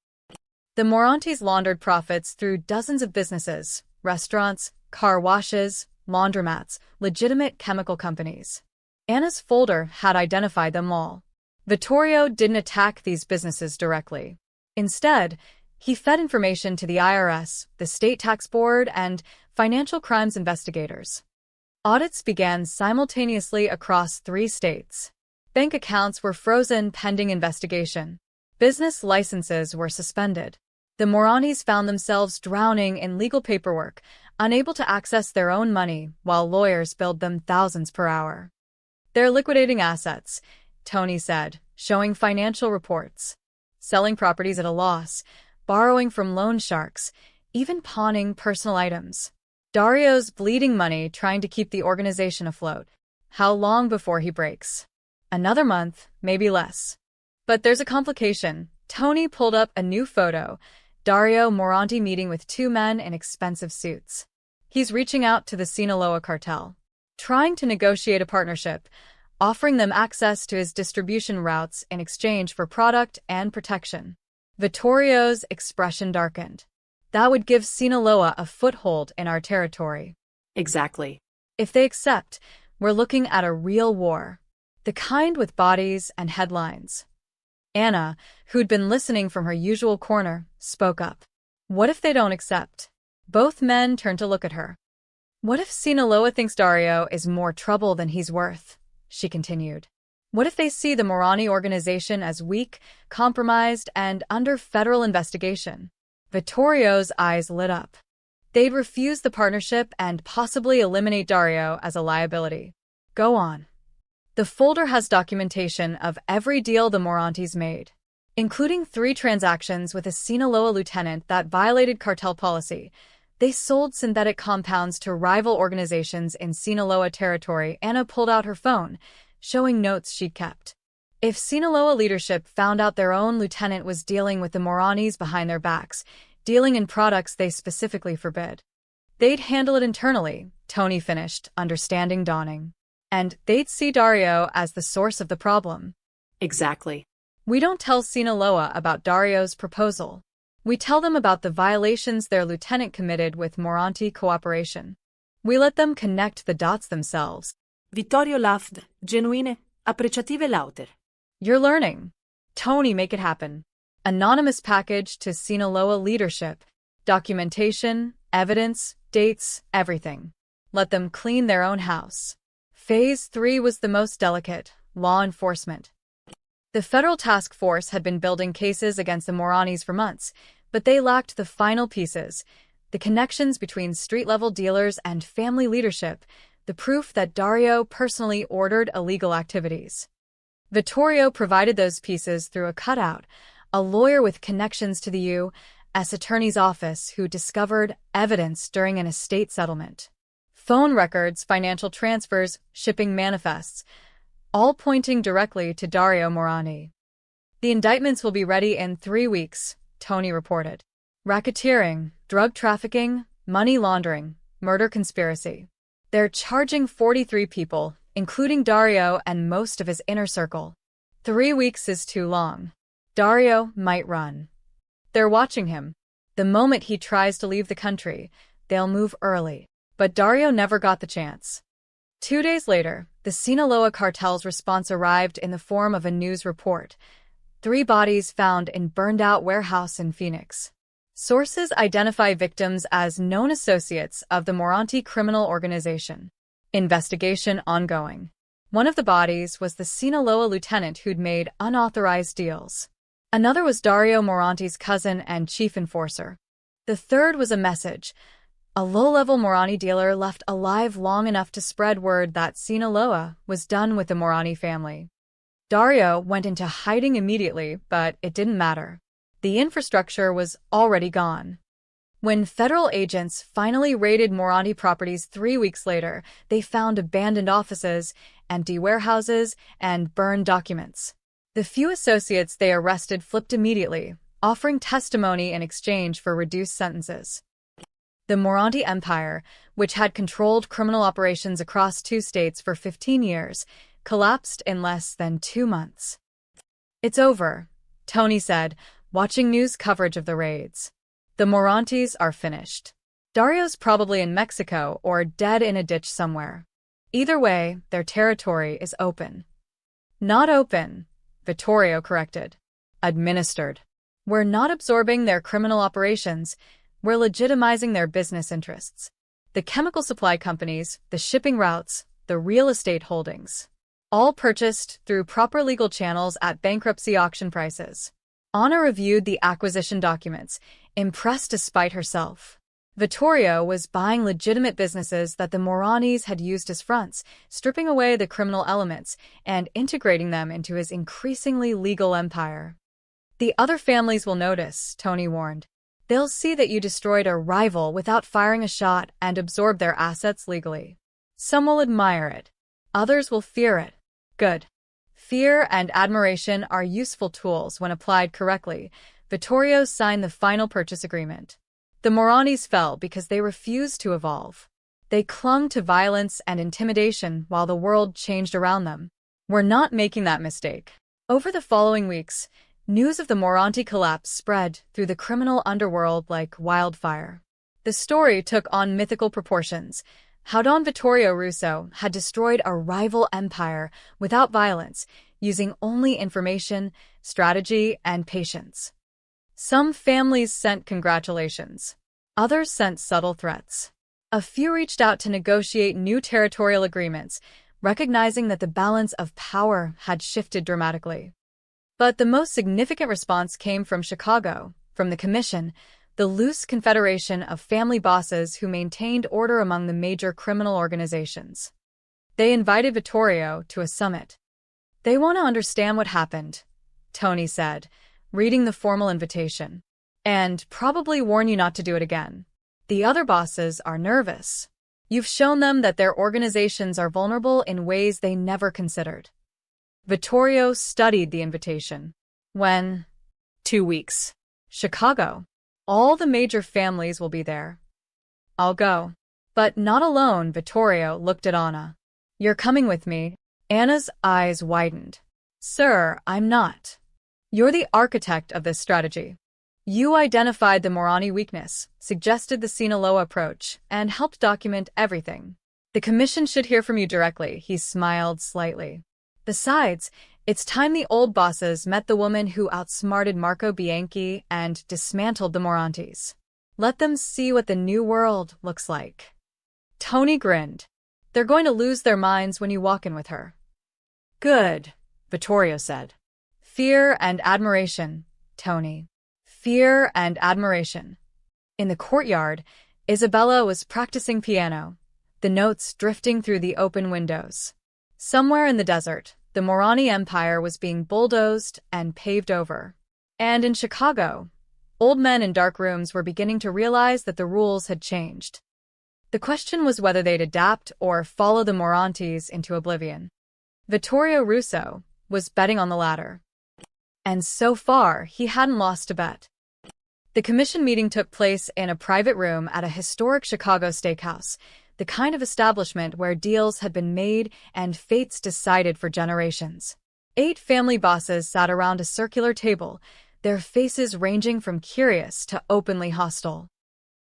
The Morantis laundered profits through dozens of businesses, restaurants, car washes, laundromats, legitimate chemical companies. Anna's folder had identified them all. Vittorio didn't attack these businesses directly. Instead, he fed information to the IRS, the State Tax Board, and financial crimes investigators. Audits began simultaneously across 3 states. Bank accounts were frozen pending investigation. Business licenses were suspended. The Moranis found themselves drowning in legal paperwork, unable to access their own money while lawyers billed them thousands per hour. They're liquidating assets, Tony said, showing financial reports. Selling properties at a loss, borrowing from loan sharks, even pawning personal items. Dario's bleeding money trying to keep the organization afloat. How long before he breaks? Another month, maybe less. But there's a complication. Tony pulled up a new photo. Dario Moranti meeting with 2 men in expensive suits. He's reaching out to the Sinaloa cartel, trying to negotiate a partnership, offering them access to his distribution routes in exchange for product and protection. Vittorio's expression darkened. That would give Sinaloa a foothold in our territory. Exactly. If they accept, we're looking at a real war. The kind with bodies and headlines. Anna, who'd been listening from her usual corner, spoke up. What if they don't accept? Both men turned to look at her. What if Sinaloa thinks Dario is more trouble than he's worth? She continued. What if they see the Morani organization as weak, compromised, and under federal investigation? Vittorio's eyes lit up. They'd refuse the partnership and possibly eliminate Dario as a liability. Go on. The folder has documentation of every deal the Morantes made, including 3 transactions with a Sinaloa lieutenant that violated cartel policy. They sold synthetic compounds to rival organizations in Sinaloa territory. Anna pulled out her phone, showing notes she'd kept. If Sinaloa leadership found out their own lieutenant was dealing with the Moranis behind their backs, dealing in products they specifically forbid, they'd handle it internally, Tony finished, understanding dawning. And they'd see Dario as the source of the problem. Exactly. We don't tell Sinaloa about Dario's proposal. We tell them about the violations their lieutenant committed with Moranti cooperation. We let them connect the dots themselves. Vittorio laughed, genuine, appreciative lauter. You're learning. Tony, make it happen. Anonymous package to Sinaloa leadership. Documentation, evidence, dates, everything. Let them clean their own house. Phase 3 was the most delicate, law enforcement. The federal task force had been building cases against the Moranis for months, but they lacked the final pieces, the connections between street-level dealers and family leadership, the proof that Dario personally ordered illegal activities. Vittorio provided those pieces through a cutout, a lawyer with connections to the U.S. Attorney's Office who discovered evidence during an estate settlement. Phone records, financial transfers, shipping manifests, all pointing directly to Dario Morani. The indictments will be ready in 3 weeks, Tony reported. Racketeering, drug trafficking, money laundering, murder conspiracy. They're charging 43 people, including Dario and most of his inner circle. 3 weeks is too long. Dario might run. They're watching him. The moment he tries to leave the country, they'll move early. But Dario never got the chance. 2 days later, the Sinaloa cartel's response arrived in the form of a news report. 3 bodies found in burned-out warehouse in Phoenix. Sources identify victims as known associates of the Moranti criminal organization. Investigation ongoing. One of the bodies was the Sinaloa lieutenant who'd made unauthorized deals. Another was Dario Moranti's cousin and chief enforcer. The third was a message. A low-level Morani dealer left alive long enough to spread word that Sinaloa was done with the Morani family. Dario went into hiding immediately, but it didn't matter. The infrastructure was already gone. When federal agents finally raided Morani properties 3 weeks later, they found abandoned offices, empty warehouses, and burned documents. The few associates they arrested flipped immediately, offering testimony in exchange for reduced sentences. The Moranti Empire, which had controlled criminal operations across 2 states for 15 years, collapsed in less than 2 months. It's over, Tony said, watching news coverage of the raids. The Morantis are finished. Dario's probably in Mexico or dead in a ditch somewhere. Either way, their territory is open. Not open, Vittorio corrected. Administered. We're not absorbing their criminal operations, we're legitimizing their business interests. The chemical supply companies, the shipping routes, the real estate holdings. All purchased through proper legal channels at bankruptcy auction prices. Anna reviewed the acquisition documents, impressed despite herself. Vittorio was buying legitimate businesses that the Moranis had used as fronts, stripping away the criminal elements and integrating them into his increasingly legal empire. The other families will notice, Tony warned. They'll see that you destroyed a rival without firing a shot and absorbed their assets legally. Some will admire it. Others will fear it. Good. Fear and admiration are useful tools when applied correctly. Vittorio signed the final purchase agreement. The Moranis fell because they refused to evolve. They clung to violence and intimidation while the world changed around them. We're not making that mistake. Over the following weeks, news of the Moranti collapse spread through the criminal underworld like wildfire. The story took on mythical proportions. How Don Vittorio Russo had destroyed a rival empire without violence, using only information, strategy, and patience. Some families sent congratulations. Others sent subtle threats. A few reached out to negotiate new territorial agreements, recognizing that the balance of power had shifted dramatically. But the most significant response came from Chicago, from the Commission, the loose confederation of family bosses who maintained order among the major criminal organizations. They invited Vittorio to a summit. "They want to understand what happened," Tony said, reading the formal invitation. "And probably warn you not to do it again. The other bosses are nervous. You've shown them that their organizations are vulnerable in ways they never considered." Vittorio studied the invitation. "When?" "2 weeks. Chicago. All the major families will be there." "I'll go." "But not alone," Vittorio looked at Anna. "You're coming with me." Anna's eyes widened. "Sir, I'm not. You're the architect of this strategy. You identified the Morani weakness, suggested the Sinaloa approach, and helped document everything. The Commission should hear from you directly." He smiled slightly. "Besides, it's time the old bosses met the woman who outsmarted Marco Bianchi and dismantled the Morantes. Let them see what the new world looks like." Tony grinned. "They're going to lose their minds when you walk in with her." "Good," Vittorio said. "Fear and admiration, Tony. Fear and admiration." In the courtyard, Isabella was practicing piano, the notes drifting through the open windows. Somewhere in the desert, the Morani Empire was being bulldozed and paved over. And in Chicago, old men in dark rooms were beginning to realize that the rules had changed. The question was whether they'd adapt or follow the Morantes into oblivion. Vittorio Russo was betting on the latter. And so far, he hadn't lost a bet. The Commission meeting took place in a private room at a historic Chicago steakhouse, the kind of establishment where deals had been made and fates decided for generations. 8 family bosses sat around a circular table, their faces ranging from curious to openly hostile.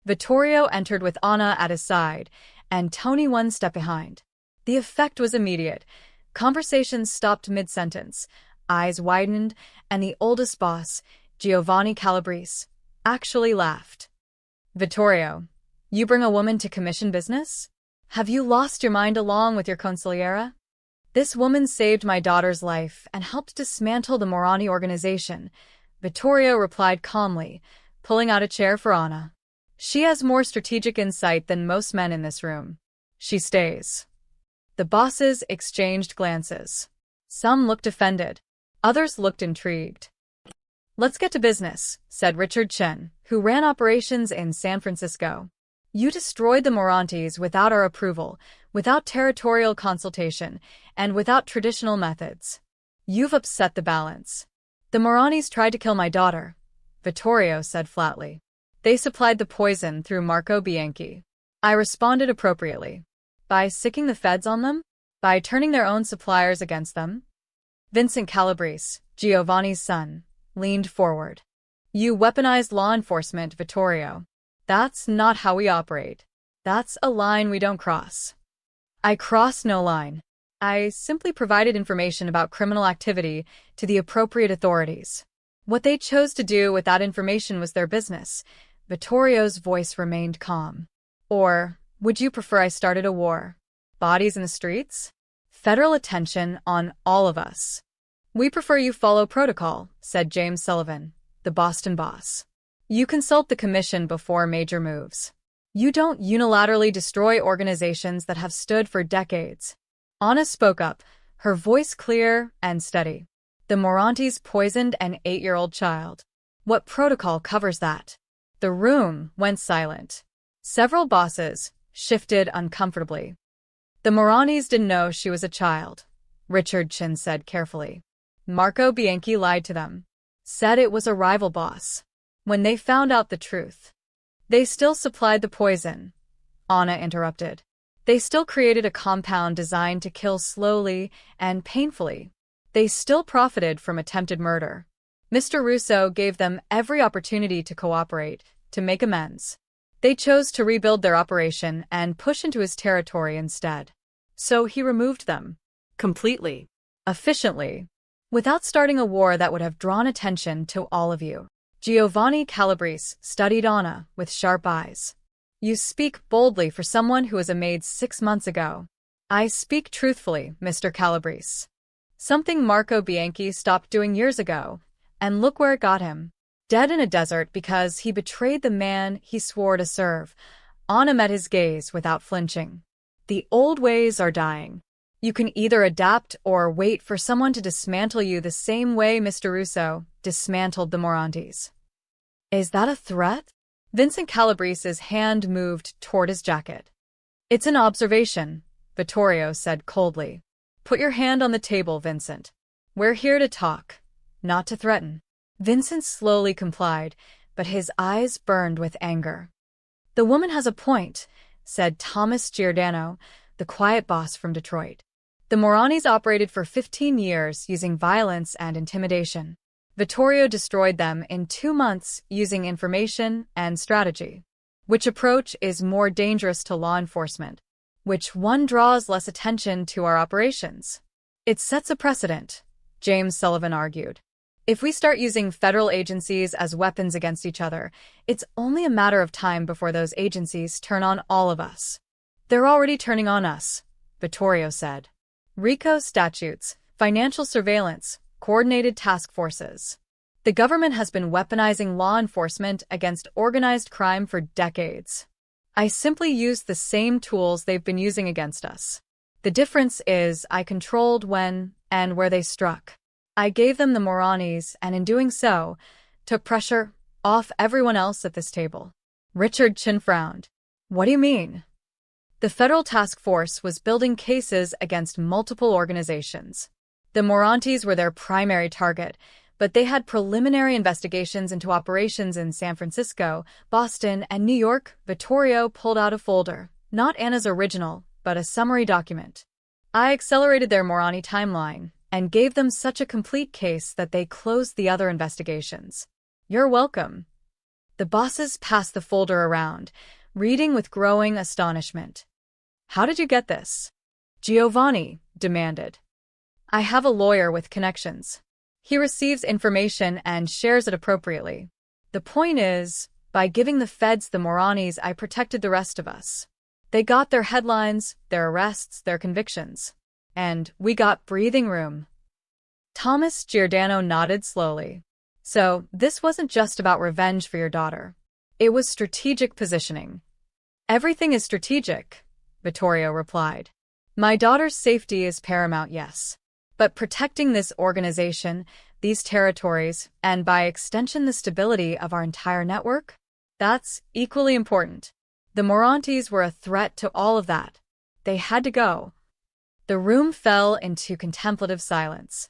Vittorio entered with Anna at his side, and Tony one step behind. The effect was immediate. Conversations stopped mid-sentence, eyes widened, and the oldest boss, Giovanni Calabrese, actually laughed. "Vittorio, you bring a woman to commission business? Have you lost your mind along with your consigliera?" "This woman saved my daughter's life and helped dismantle the Morani organization," Vittorio replied calmly, pulling out a chair for Anna. "She has more strategic insight than most men in this room. She stays." The bosses exchanged glances. Some looked offended. Others looked intrigued. "Let's get to business," said Richard Chen, who ran operations in San Francisco. "You destroyed the Morantes without our approval, without territorial consultation, and without traditional methods. You've upset the balance." "The Moranis tried to kill my daughter," Vittorio said flatly. "They supplied the poison through Marco Bianchi. I responded appropriately. By sicking the feds on them? By turning their own suppliers against them?" Vincent Calabrese, Giovanni's son, leaned forward. "You weaponized law enforcement, Vittorio. That's not how we operate. That's a line we don't cross." "I crossed no line. I simply provided information about criminal activity to the appropriate authorities. What they chose to do with that information was their business." Vittorio's voice remained calm. "Or would you prefer I started a war? Bodies in the streets? Federal attention on all of us." "We prefer you follow protocol," said James Sullivan, the Boston boss. "You consult the Commission before major moves. You don't unilaterally destroy organizations that have stood for decades." Anna spoke up, her voice clear and steady. "The Morantes poisoned an 8-year-old child. What protocol covers that?" The room went silent. Several bosses shifted uncomfortably. "The Moranis didn't know she was a child," Richard Chen said carefully. "Marco Bianchi lied to them. Said it was a rival boss. When they found out the truth, they still supplied the poison," Anna interrupted. "They still created a compound designed to kill slowly and painfully. They still profited from attempted murder. Mr. Russo gave them every opportunity to cooperate, to make amends. They chose to rebuild their operation and push into his territory instead. So he removed them. Completely. Efficiently. Without starting a war that would have drawn attention to all of you." Giovanni Calabrese studied Anna with sharp eyes. You speak boldly for someone who was a maid 6 months ago. I speak truthfully, Mr. Calabrese. Something Marco Bianchi stopped doing years ago, and look where it got him. Dead in a desert because he betrayed the man he swore to serve. Anna met his gaze without flinching. The old ways are dying. You can either adapt or wait for someone to dismantle you the same way Mr. Russo dismantled the Morantes. Is that a threat? Vincent Calabrese's hand moved toward his jacket. It's an observation, Vittorio said coldly. Put your hand on the table, Vincent. We're here to talk, not to threaten. Vincent slowly complied, but his eyes burned with anger. The woman has a point, said Thomas Giordano, the quiet boss from Detroit. The Moranis operated for 15 years using violence and intimidation. Vittorio destroyed them in 2 months using information and strategy. Which approach is more dangerous to law enforcement? Which one draws less attention to our operations? It sets a precedent, James Sullivan argued. If we start using federal agencies as weapons against each other, it's only a matter of time before those agencies turn on all of us. They're already turning on us, Vittorio said. RICO statutes, financial surveillance, coordinated task forces. The government has been weaponizing law enforcement against organized crime for decades. I simply used the same tools they've been using against us. The difference is I controlled when and where they struck. I gave them the Moranis and in doing so, took pressure off everyone else at this table. Richard Chin frowned. What do you mean? The federal task force was building cases against multiple organizations. The Morantes were their primary target, but they had preliminary investigations into operations in San Francisco, Boston, and New York. Vittorio pulled out a folder, not Anna's original, but a summary document. I accelerated their Morani timeline and gave them such a complete case that they closed the other investigations. You're welcome. The bosses passed the folder around, reading with growing astonishment. How did you get this? Giovanni demanded. I have a lawyer with connections. He receives information and shares it appropriately. The point is, by giving the feds the Moranis, I protected the rest of us. They got their headlines, their arrests, their convictions. And we got breathing room. Thomas Giordano nodded slowly. So, this wasn't just about revenge for your daughter. It was strategic positioning. Everything is strategic, Vittorio replied. My daughter's safety is paramount, yes. But protecting this organization, these territories, and by extension the stability of our entire network? That's equally important. The Morantes were a threat to all of that. They had to go. The room fell into contemplative silence.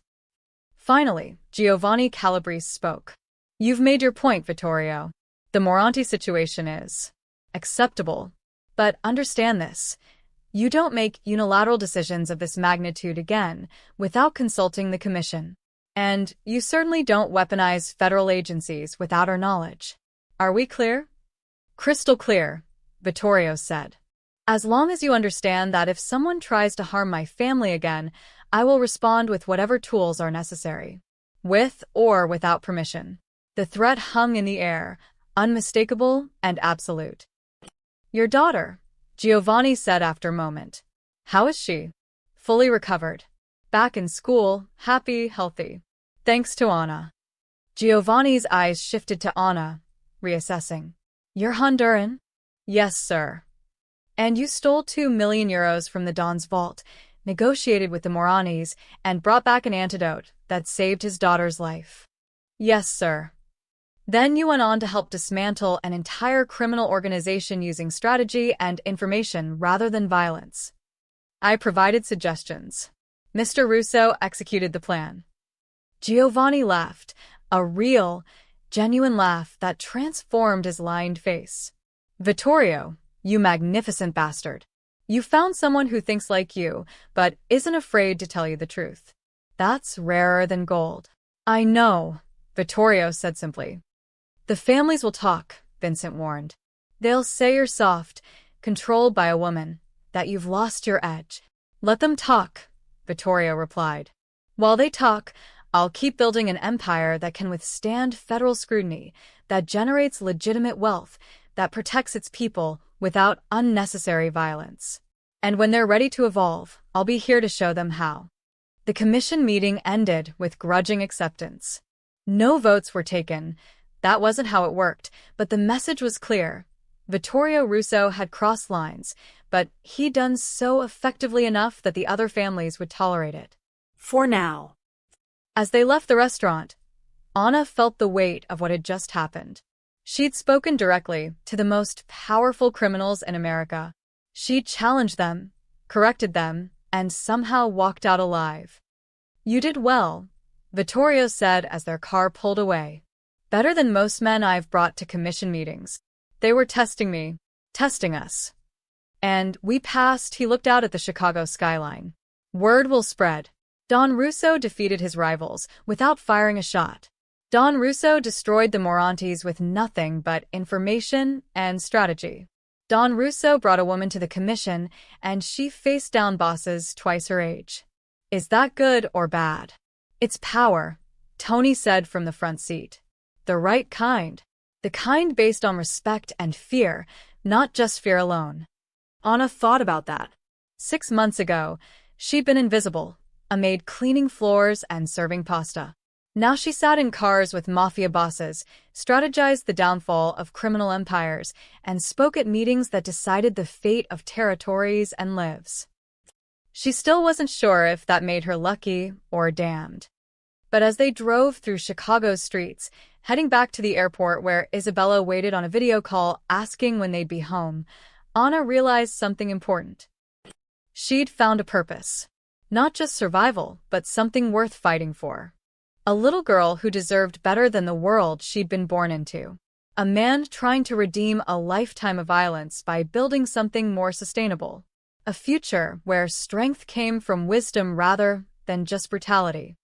Finally, Giovanni Calabrese spoke. You've made your point, Vittorio. The Moranti situation is acceptable. But understand this. You don't make unilateral decisions of this magnitude again without consulting the Commission. And you certainly don't weaponize federal agencies without our knowledge. Are we clear? Crystal clear, Vittorio said. As long as you understand that if someone tries to harm my family again, I will respond with whatever tools are necessary. With or without permission. The threat hung in the air, unmistakable and absolute. Your daughter, Giovanni said after a moment. How is she? Fully recovered. Back in school, happy, healthy. Thanks to Anna. Giovanni's eyes shifted to Anna, reassessing. You're Honduran? Yes, sir. And you stole 2 million euros from the Don's vault, negotiated with the Moranis, and brought back an antidote that saved his daughter's life. Yes, sir. Then you went on to help dismantle an entire criminal organization using strategy and information rather than violence. I provided suggestions. Mr. Russo executed the plan. Giovanni laughed, a real, genuine laugh that transformed his lined face. Vittorio, you magnificent bastard. You found someone who thinks like you, but isn't afraid to tell you the truth. That's rarer than gold. I know, Vittorio said simply. The families will talk, Vincent warned. They'll say you're soft, controlled by a woman, that you've lost your edge. Let them talk, Vittorio replied. While they talk, I'll keep building an empire that can withstand federal scrutiny, that generates legitimate wealth, that protects its people without unnecessary violence. And when they're ready to evolve, I'll be here to show them how. The commission meeting ended with grudging acceptance. No votes were taken. That wasn't how it worked, but the message was clear. Vittorio Russo had crossed lines, but he'd done so effectively enough that the other families would tolerate it. For now. As they left the restaurant, Anna felt the weight of what had just happened. She'd spoken directly to the most powerful criminals in America. She'd challenged them, corrected them, and somehow walked out alive. "You did well," Vittorio said as their car pulled away. "Better than most men I've brought to commission meetings. They were testing me, testing us. And we passed." He looked out at the Chicago skyline. "Word will spread." Don Russo defeated his rivals without firing a shot. Don Russo destroyed the Morantes with nothing but information and strategy. Don Russo brought a woman to the commission, and she faced down bosses twice her age. Is that good or bad? It's power, Tony said from the front seat. The right kind. The kind based on respect and fear, not just fear alone. Anna thought about that. 6 months ago, she'd been invisible, a maid cleaning floors and serving pasta. Now she sat in cars with mafia bosses, strategized the downfall of criminal empires, and spoke at meetings that decided the fate of territories and lives. She still wasn't sure if that made her lucky or damned. But as they drove through Chicago's streets, heading back to the airport where Isabella waited on a video call asking when they'd be home, Anna realized something important. She'd found a purpose. Not just survival, but something worth fighting for. A little girl who deserved better than the world she'd been born into. A man trying to redeem a lifetime of violence by building something more sustainable. A future where strength came from wisdom rather than just brutality.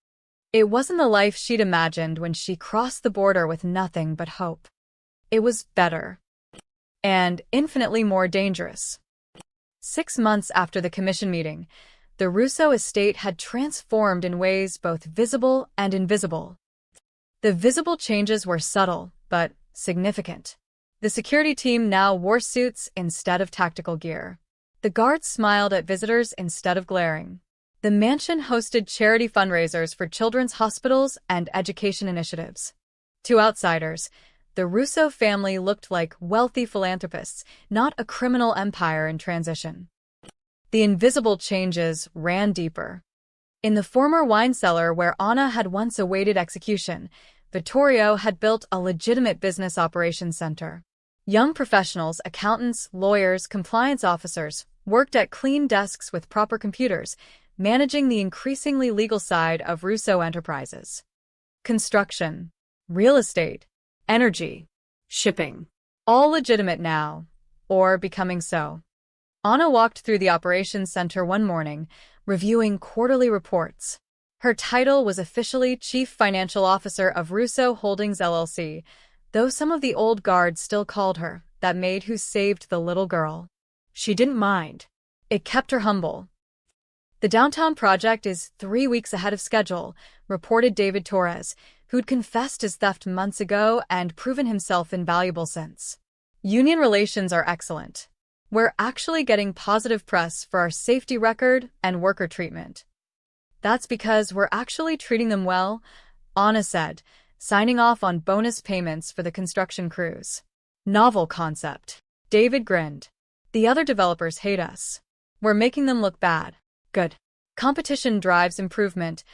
It wasn't the life she'd imagined when she crossed the border with nothing but hope. It was better. And infinitely more dangerous. 6 months after the commission meeting, the Russo estate had transformed in ways both visible and invisible. The visible changes were subtle, but significant. The security team now wore suits instead of tactical gear. The guards smiled at visitors instead of glaring. The mansion hosted charity fundraisers for children's hospitals and education initiatives. To outsiders, the Russo family looked like wealthy philanthropists, not a criminal empire in transition. The invisible changes ran deeper. In the former wine cellar where Anna had once awaited execution, Vittorio had built a legitimate business operations center. Young professionals, accountants, lawyers, compliance officers, worked at clean desks with proper computers, managing the increasingly legal side of Russo enterprises. Construction, real estate, energy, shipping. All legitimate now, or becoming so. Anna walked through the operations center one morning, reviewing quarterly reports. Her title was officially Chief Financial Officer of Russo Holdings LLC, though some of the old guard still called her that maid who saved the little girl. She didn't mind. It kept her humble. The downtown project is 3 weeks ahead of schedule, reported David Torres, who'd confessed his theft months ago and proven himself invaluable since. Union relations are excellent. We're actually getting positive press for our safety record and worker treatment. That's because we're actually treating them well, Anna said, signing off on bonus payments for the construction crews. Novel concept. David grinned. The other developers hate us. We're making them look bad. Good. Competition drives improvement.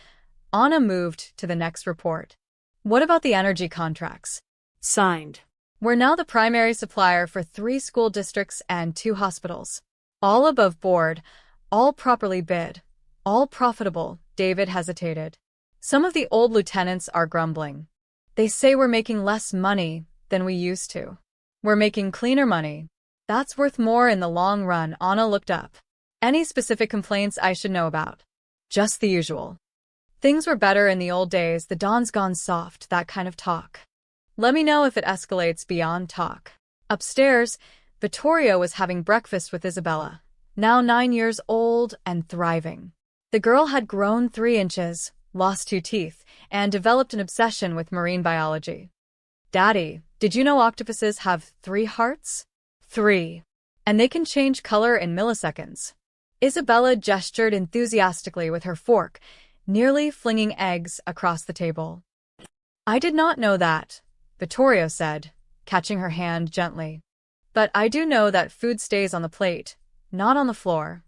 Anna moved to the next report. What about the energy contracts? Signed. We're now the primary supplier for 3 school districts and 2 hospitals. All above board, all properly bid, all profitable, David hesitated. Some of the old lieutenants are grumbling. They say we're making less money than we used to. We're making cleaner money. That's worth more in the long run. Anna looked up. Any specific complaints I should know about? Just the usual. Things were better in the old days, the dawn's gone soft, that kind of talk. Let me know if it escalates beyond talk. Upstairs, Vittorio was having breakfast with Isabella, now 9 years old and thriving. The girl had grown 3 inches, lost 2 teeth, and developed an obsession with marine biology. Daddy, did you know octopuses have 3 hearts? 3. And they can change color in milliseconds. Isabella gestured enthusiastically with her fork, nearly flinging eggs across the table. I did not know that, Vittorio said, catching her hand gently. But I do know that food stays on the plate, not on the floor.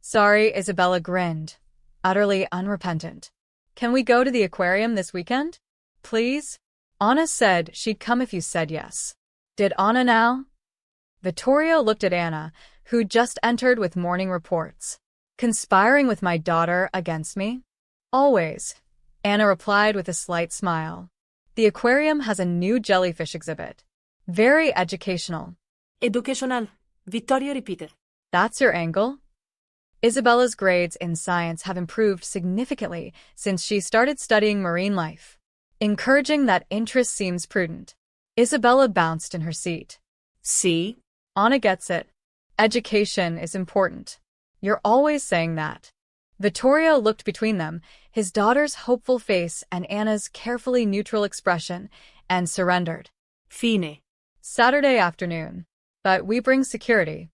Sorry, Isabella grinned, utterly unrepentant. Can we go to the aquarium this weekend? Please? Anna said she'd come if you said yes. Did Anna now? Vittorio looked at Anna, who'd just entered with morning reports. Conspiring with my daughter against me? Always, Anna replied with a slight smile. The aquarium has a new jellyfish exhibit. Very educational. Educational, Vittorio repeated. That's your angle? Isabella's grades in science have improved significantly since she started studying marine life. Encouraging that interest seems prudent. Isabella bounced in her seat. See? Anna gets it. Education is important. You're always saying that. Vittorio looked between them, his daughter's hopeful face and Anna's carefully neutral expression, and surrendered. Fine. Saturday afternoon. But we bring security.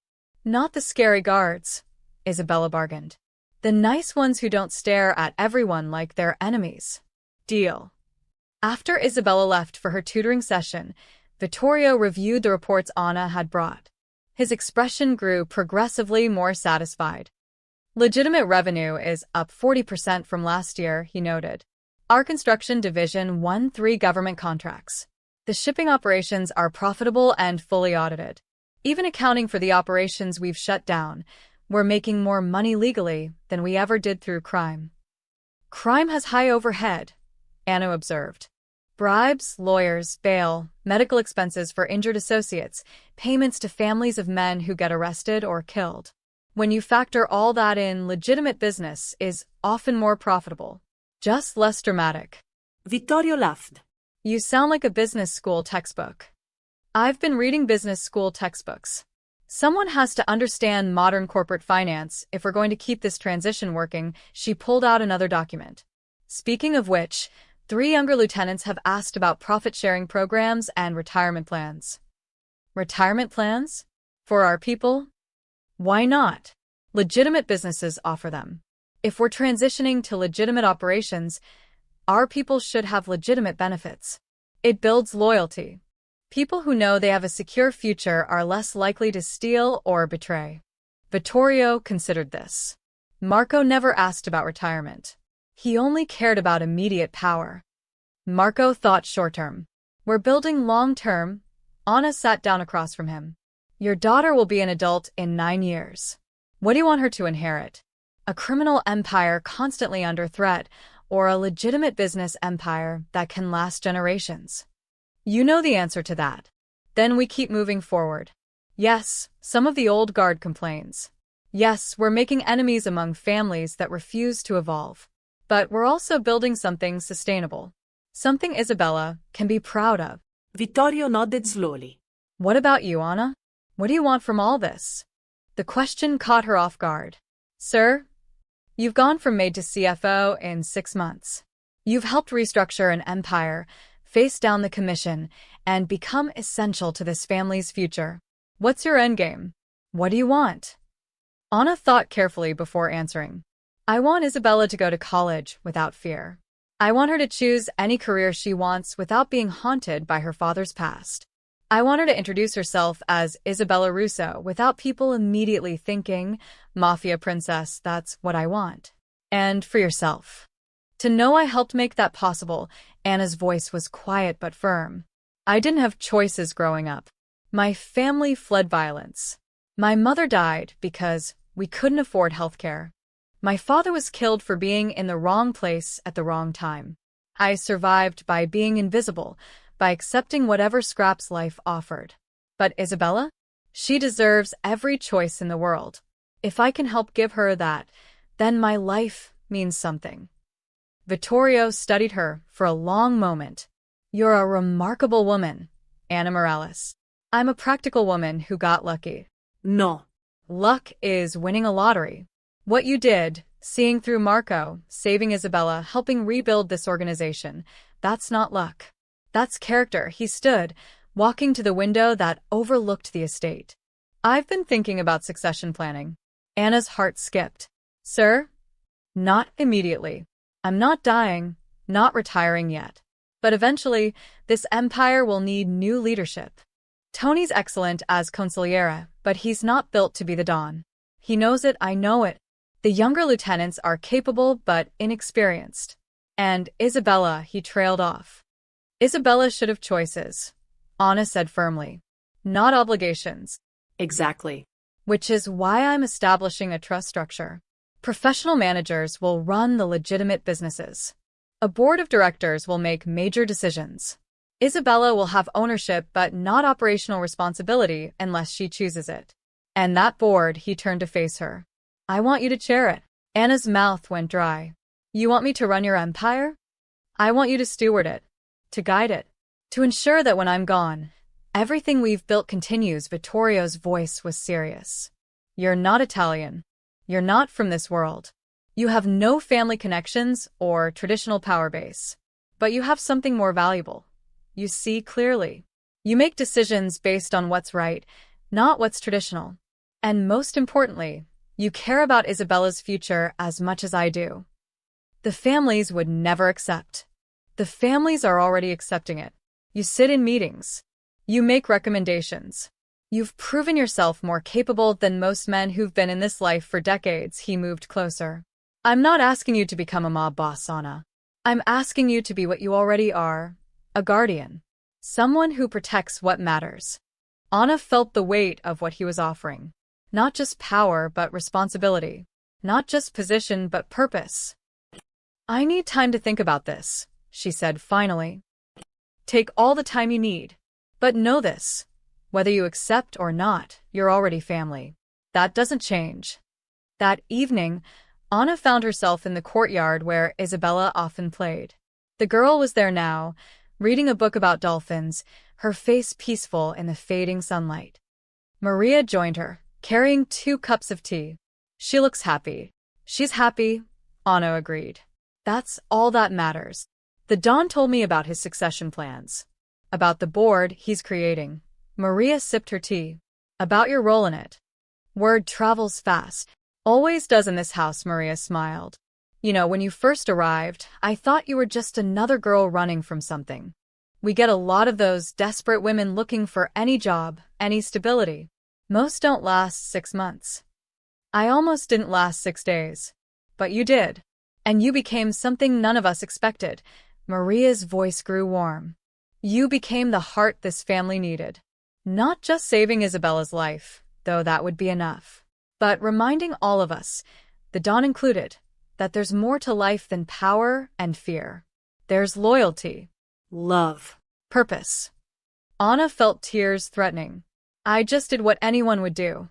Not the scary guards, Isabella bargained. The nice ones who don't stare at everyone like they're enemies. Deal. After Isabella left for her tutoring session, Vittorio reviewed the reports Anna had brought. His expression grew progressively more satisfied. Legitimate revenue is up 40% from last year, he noted. Our construction division won 3 government contracts. The shipping operations are profitable and fully audited. Even accounting for the operations we've shut down, we're making more money legally than we ever did through crime. Crime has high overhead, Anna observed. Bribes, lawyers, bail, medical expenses for injured associates, payments to families of men who get arrested or killed. When you factor all that in, legitimate business is often more profitable. Just less dramatic. Vittorio laughed. You sound like a business school textbook. I've been reading business school textbooks. Someone has to understand modern corporate finance if we're going to keep this transition working. She pulled out another document. Speaking of which, 3 younger lieutenants have asked about profit-sharing programs and retirement plans. Retirement plans? For our people? Why not? Legitimate businesses offer them. If we're transitioning to legitimate operations, our people should have legitimate benefits. It builds loyalty. People who know they have a secure future are less likely to steal or betray. Vittorio considered this. Marco never asked about retirement. He only cared about immediate power. Marco thought short-term. We're building long-term. Anna sat down across from him. Your daughter will be an adult in 9 years. What do you want her to inherit? A criminal empire constantly under threat, or a legitimate business empire that can last generations? You know the answer to that. Then we keep moving forward. Yes, some of the old guard complains. Yes, we're making enemies among families that refuse to evolve. But we're also building something sustainable. Something Isabella can be proud of. Vittorio nodded slowly. What about you, Anna? What do you want from all this? The question caught her off guard. Sir, you've gone from maid to CFO in 6 months. You've helped restructure an empire, face down the commission, and become essential to this family's future. What's your endgame? What do you want? Anna thought carefully before answering. I want Isabella to go to college without fear. I want her to choose any career she wants without being haunted by her father's past. I want her to introduce herself as Isabella Russo without people immediately thinking, Mafia princess, that's what I want. And for yourself. To know I helped make that possible, Anna's voice was quiet but firm. I didn't have choices growing up. My family fled violence. My mother died because we couldn't afford healthcare. My father was killed for being in the wrong place at the wrong time. I survived by being invisible, by accepting whatever scraps life offered. But Isabella? She deserves every choice in the world. If I can help give her that, then my life means something. Vittorio studied her for a long moment. You're a remarkable woman, Anna Morales. I'm a practical woman who got lucky. No. Luck is winning a lottery. What you did, Seeing through Marco, saving Isabella, helping rebuild this organization. That's not luck. That's character. He stood, walking to the window that overlooked the estate. I've been thinking about succession planning. Anna's heart skipped. Sir? Not immediately. I'm not dying, not retiring yet. But eventually, this empire will need new leadership. Tony's excellent as consigliere, but he's not built to be the Don. He knows it, I know it. The younger lieutenants are capable but inexperienced. And Isabella, he trailed off. Isabella should have choices, Anna said firmly. Not obligations. Exactly. Which is why I'm establishing a trust structure. Professional managers will run the legitimate businesses. A board of directors will make major decisions. Isabella will have ownership but not operational responsibility unless she chooses it. And that board, he turned to face her. I want you to chair it. Anna's mouth went dry. You want me to run your empire? I want you to steward it, to guide it, to ensure that when I'm gone, everything we've built continues. Vittorio's voice was serious. You're not Italian. You're not from this world. You have no family connections or traditional power base. But you have something more valuable. You see clearly. You make decisions based on what's right, not what's traditional. And most importantly, you care about Isabella's future as much as I do. The families would never accept. The families are already accepting it. You sit in meetings. You make recommendations. You've proven yourself more capable than most men who've been in this life for decades. He moved closer. I'm not asking you to become a mob boss, Anna. I'm asking you to be what you already are, a guardian. Someone who protects what matters. Anna felt the weight of what he was offering. Not just power, but responsibility. Not just position, but purpose. I need time to think about this, she said finally. Take all the time you need. But know this. Whether you accept or not, you're already family. That doesn't change. That evening, Anna found herself in the courtyard where Isabella often played. The girl was there now, reading a book about dolphins, her face peaceful in the fading sunlight. Maria joined her, carrying 2 cups of tea. She looks happy. She's happy, Anna agreed. That's all that matters. The Don told me about his succession plans. About the board he's creating. Maria sipped her tea. About your role in it. Word travels fast. Always does in this house, Maria smiled. You know, when you first arrived, I thought you were just another girl running from something. We get a lot of those desperate women looking for any job, any stability. Most don't last 6 months. I almost didn't last 6 days. But you did. And you became something none of us expected. Maria's voice grew warm. You became the heart this family needed. Not just saving Isabella's life, though that would be enough, but reminding all of us, the Don included, that there's more to life than power and fear. There's loyalty. Love. Purpose. Anna felt tears threatening. I just did what anyone would do.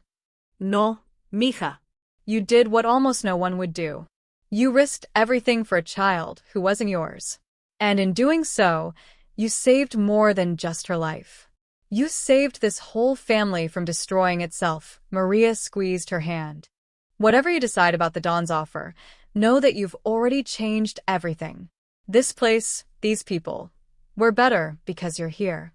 No, mija. You did what almost no one would do. You risked everything for a child who wasn't yours. And in doing so, you saved more than just her life. You saved this whole family from destroying itself. Maria squeezed her hand. Whatever you decide about the Don's offer, know that you've already changed everything. This place, these people. We're better because you're here.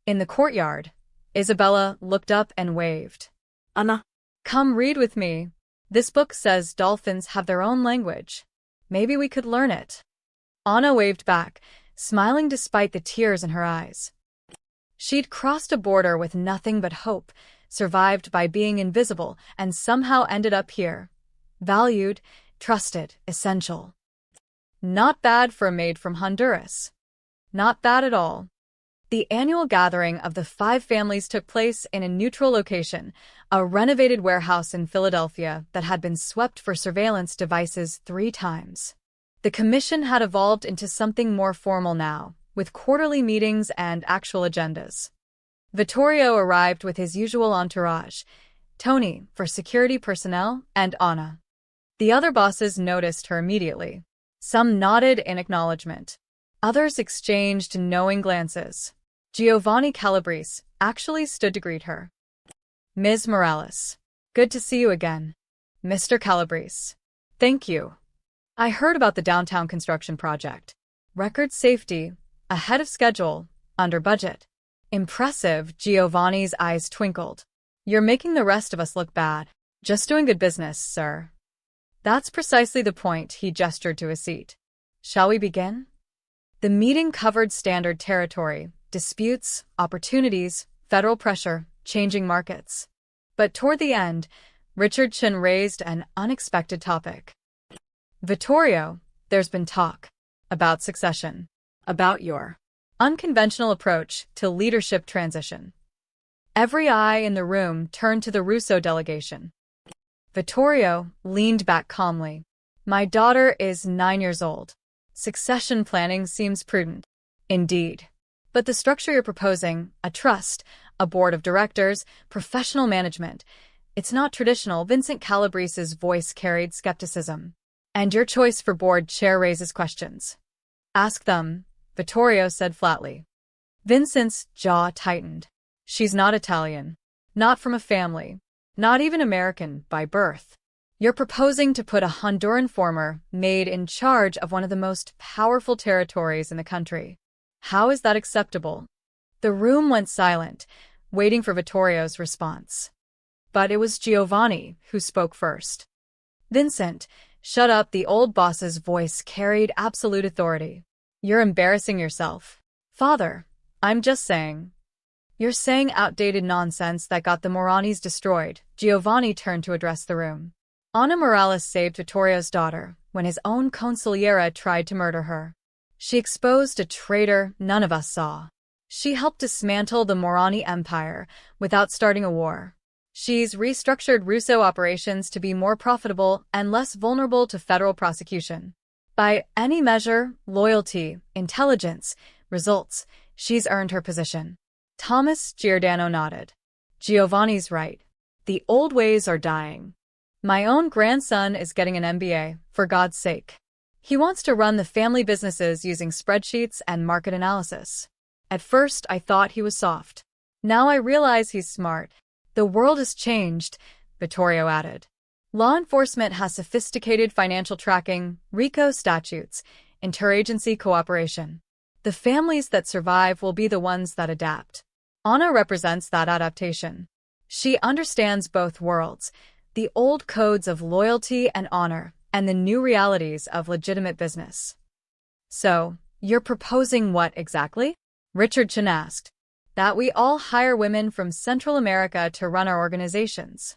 In the courtyard, Isabella looked up and waved. Anna. Come read with me. This book says dolphins have their own language. Maybe we could learn it. Anna waved back, smiling despite the tears in her eyes. She'd crossed a border with nothing but hope, survived by being invisible, and somehow ended up here. Valued, trusted, essential. Not bad for a maid from Honduras. Not bad at all. The annual gathering of the 5 families took place in a neutral location, a renovated warehouse in Philadelphia that had been swept for surveillance devices 3 times. The commission had evolved into something more formal now, with quarterly meetings and actual agendas. Vittorio arrived with his usual entourage, Tony for security personnel, and Anna. The other bosses noticed her immediately. Some nodded in acknowledgement. Others exchanged knowing glances. Giovanni Calabrese actually stood to greet her. Ms. Morales. Good to see you again. Mr. Calabrese. Thank you. I heard about the downtown construction project. Record safety, ahead of schedule, under budget. Impressive, Giovanni's eyes twinkled. You're making the rest of us look bad. Just doing good business, sir. That's precisely the point, he gestured to a seat. Shall we begin? The meeting covered standard territory, disputes, opportunities, federal pressure, changing markets. But toward the end, Richard Chin raised an unexpected topic. Vittorio, there's been talk about succession, about your unconventional approach to leadership transition. Every eye in the room turned to the Russo delegation. Vittorio leaned back calmly. My daughter is 9 years old. Succession planning seems prudent. Indeed. But the structure you're proposing, a trust, a board of directors, professional management, it's not traditional. Vincent Calabrese's voice carried skepticism. And your choice for board chair raises questions. Ask them, Vittorio said flatly. Vincent's jaw tightened. She's not Italian. Not from a family. Not even American by birth. You're proposing to put a Honduran former Maid in charge of one of the most powerful territories in the country. How is that acceptable? The room went silent, waiting for Vittorio's response. But it was Giovanni who spoke first. Vincent, shut up, the old boss's voice carried absolute authority. You're embarrassing yourself. Father, I'm just saying. You're saying outdated nonsense that got the Moranis destroyed. Giovanni turned to address the room. Ana Morales saved Vittorio's daughter when his own consigliera tried to murder her. She exposed a traitor none of us saw. She helped dismantle the Morani Empire without starting a war. She's restructured Russo operations to be more profitable and less vulnerable to federal prosecution. By any measure, loyalty, intelligence, results, she's earned her position. Thomas Giordano nodded. Giovanni's right. The old ways are dying. My own grandson is getting an MBA, for God's sake. He wants to run the family businesses using spreadsheets and market analysis. At first, I thought he was soft. Now I realize he's smart. The world has changed, Vittorio added. Law enforcement has sophisticated financial tracking, RICO statutes, interagency cooperation. The families that survive will be the ones that adapt. Anna represents that adaptation. She understands both worlds, the old codes of loyalty and honor, and the new realities of legitimate business. So, you're proposing what exactly? Richard Chin asked. That we all hire women from Central America to run our organizations.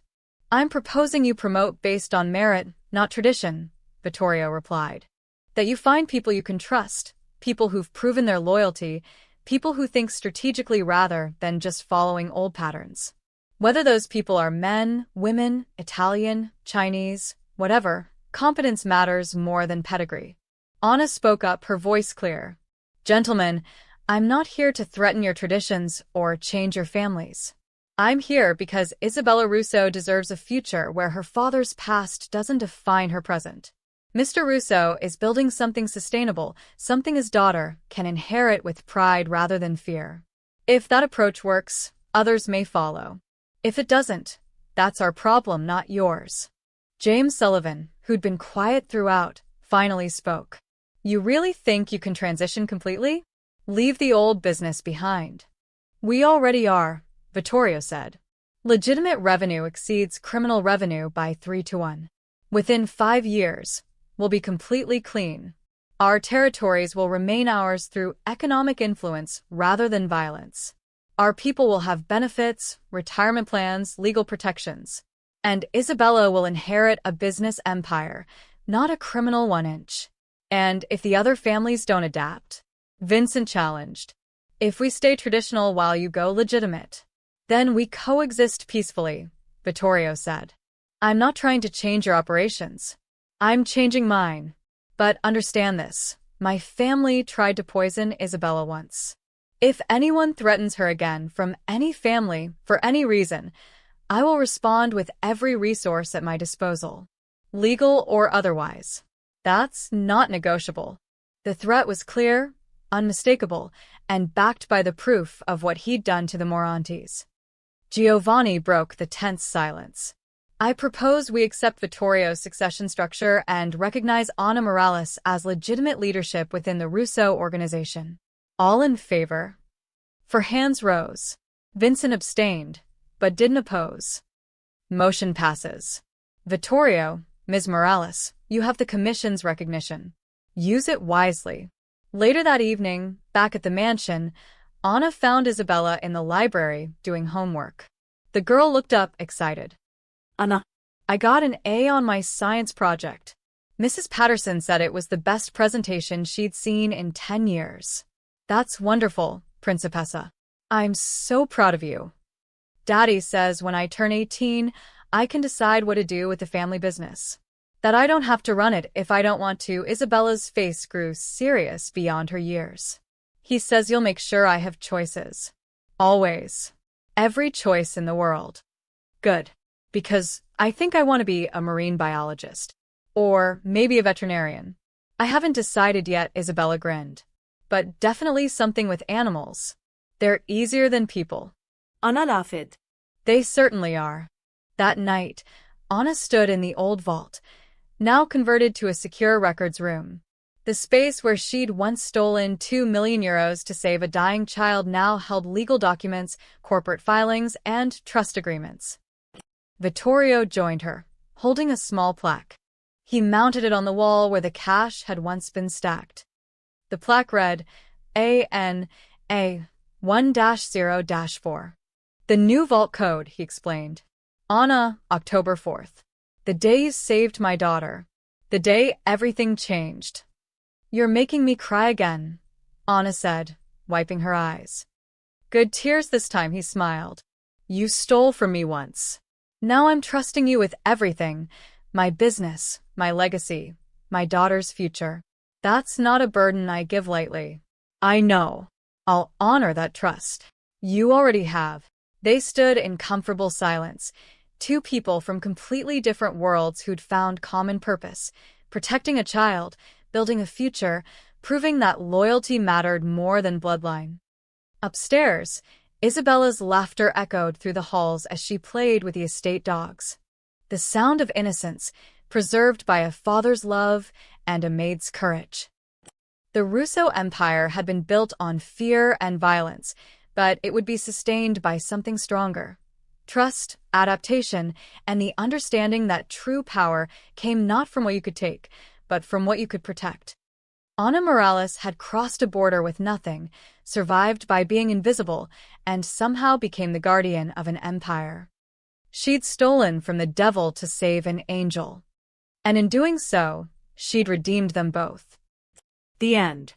I'm proposing you promote based on merit, not tradition, Vittorio replied. That you find people you can trust, people who've proven their loyalty, people who think strategically rather than just following old patterns. Whether those people are men, women, Italian, Chinese, whatever, competence matters more than pedigree. Anna spoke up, her voice clear. Gentlemen, I'm not here to threaten your traditions or change your families. I'm here because Isabella Russo deserves a future where her father's past doesn't define her present. Mr. Russo is building something sustainable, something his daughter can inherit with pride rather than fear. If that approach works, others may follow. If it doesn't, that's our problem, not yours. James Sullivan, who'd been quiet throughout, finally spoke. You really think you can transition completely? Leave the old business behind. We already are, Vittorio said. Legitimate revenue exceeds criminal revenue by 3-1. Within 5 years, we'll be completely clean. Our territories will remain ours through economic influence rather than violence. Our people will have benefits, retirement plans, legal protections. And Isabella will inherit a business empire, not a criminal 1-inch. And if the other families don't adapt, Vincent challenged. If we stay traditional while you go legitimate, then we coexist peacefully, Vittorio said. I'm not trying to change your operations. I'm changing mine. But understand this, my family tried to poison Isabella once. If anyone threatens her again from any family, for any reason, I will respond with every resource at my disposal, legal or otherwise. That's not negotiable. The threat was clear, unmistakable, and backed by the proof of what he'd done to the Morantes. Giovanni broke the tense silence. I propose we accept Vittorio's succession structure and recognize Ana Morales as legitimate leadership within the Russo organization. All in favor? For hands rose. Vincent abstained, but didn't oppose. Motion passes. Vittorio, Ms. Morales, you have the Commission's recognition. Use it wisely. Later that evening, back at the mansion, Anna found Isabella in the library doing homework. The girl looked up, excited. Anna. I got an A on my science project. Mrs. Patterson said it was the best presentation she'd seen in 10 years. That's wonderful, Principessa. I'm so proud of you. Daddy says when I turn 18, I can decide what to do with the family business. That I don't have to run it if I don't want to. Isabella's face grew serious beyond her years. He says you'll make sure I have choices. Always. Every choice in the world. Good. Because I think I want to be a marine biologist. Or maybe a veterinarian. I haven't decided yet, Isabella grinned. But definitely something with animals. They're easier than people. Anna laughed. They certainly are. That night, Anna stood in the old vault, now converted to a secure records room. The space where she'd once stolen €2 million to save a dying child now held legal documents, corporate filings, and trust agreements. Vittorio joined her, holding a small plaque. He mounted it on the wall where the cash had once been stacked. The plaque read, ANA 1-0-4. The new vault code, he explained. Anna, October 4th. The day you saved my daughter. The day everything changed. You're making me cry again, Anna said, wiping her eyes. Good tears this time, he smiled. You stole from me once. Now I'm trusting you with everything. My business, my legacy, my daughter's future. That's not a burden I give lightly. I know. I'll honor that trust. You already have. They stood in comfortable silence, two people from completely different worlds who'd found common purpose, protecting a child, building a future, proving that loyalty mattered more than bloodline. Upstairs, Isabella's laughter echoed through the halls as she played with the estate dogs. The sound of innocence, preserved by a father's love and a maid's courage. The Russo Empire had been built on fear and violence, but it would be sustained by something stronger. Trust, adaptation, and the understanding that true power came not from what you could take, but from what you could protect. Ana Morales had crossed a border with nothing, survived by being invisible, and somehow became the guardian of an empire. She'd stolen from the devil to save an angel. And in doing so, she'd redeemed them both. The end.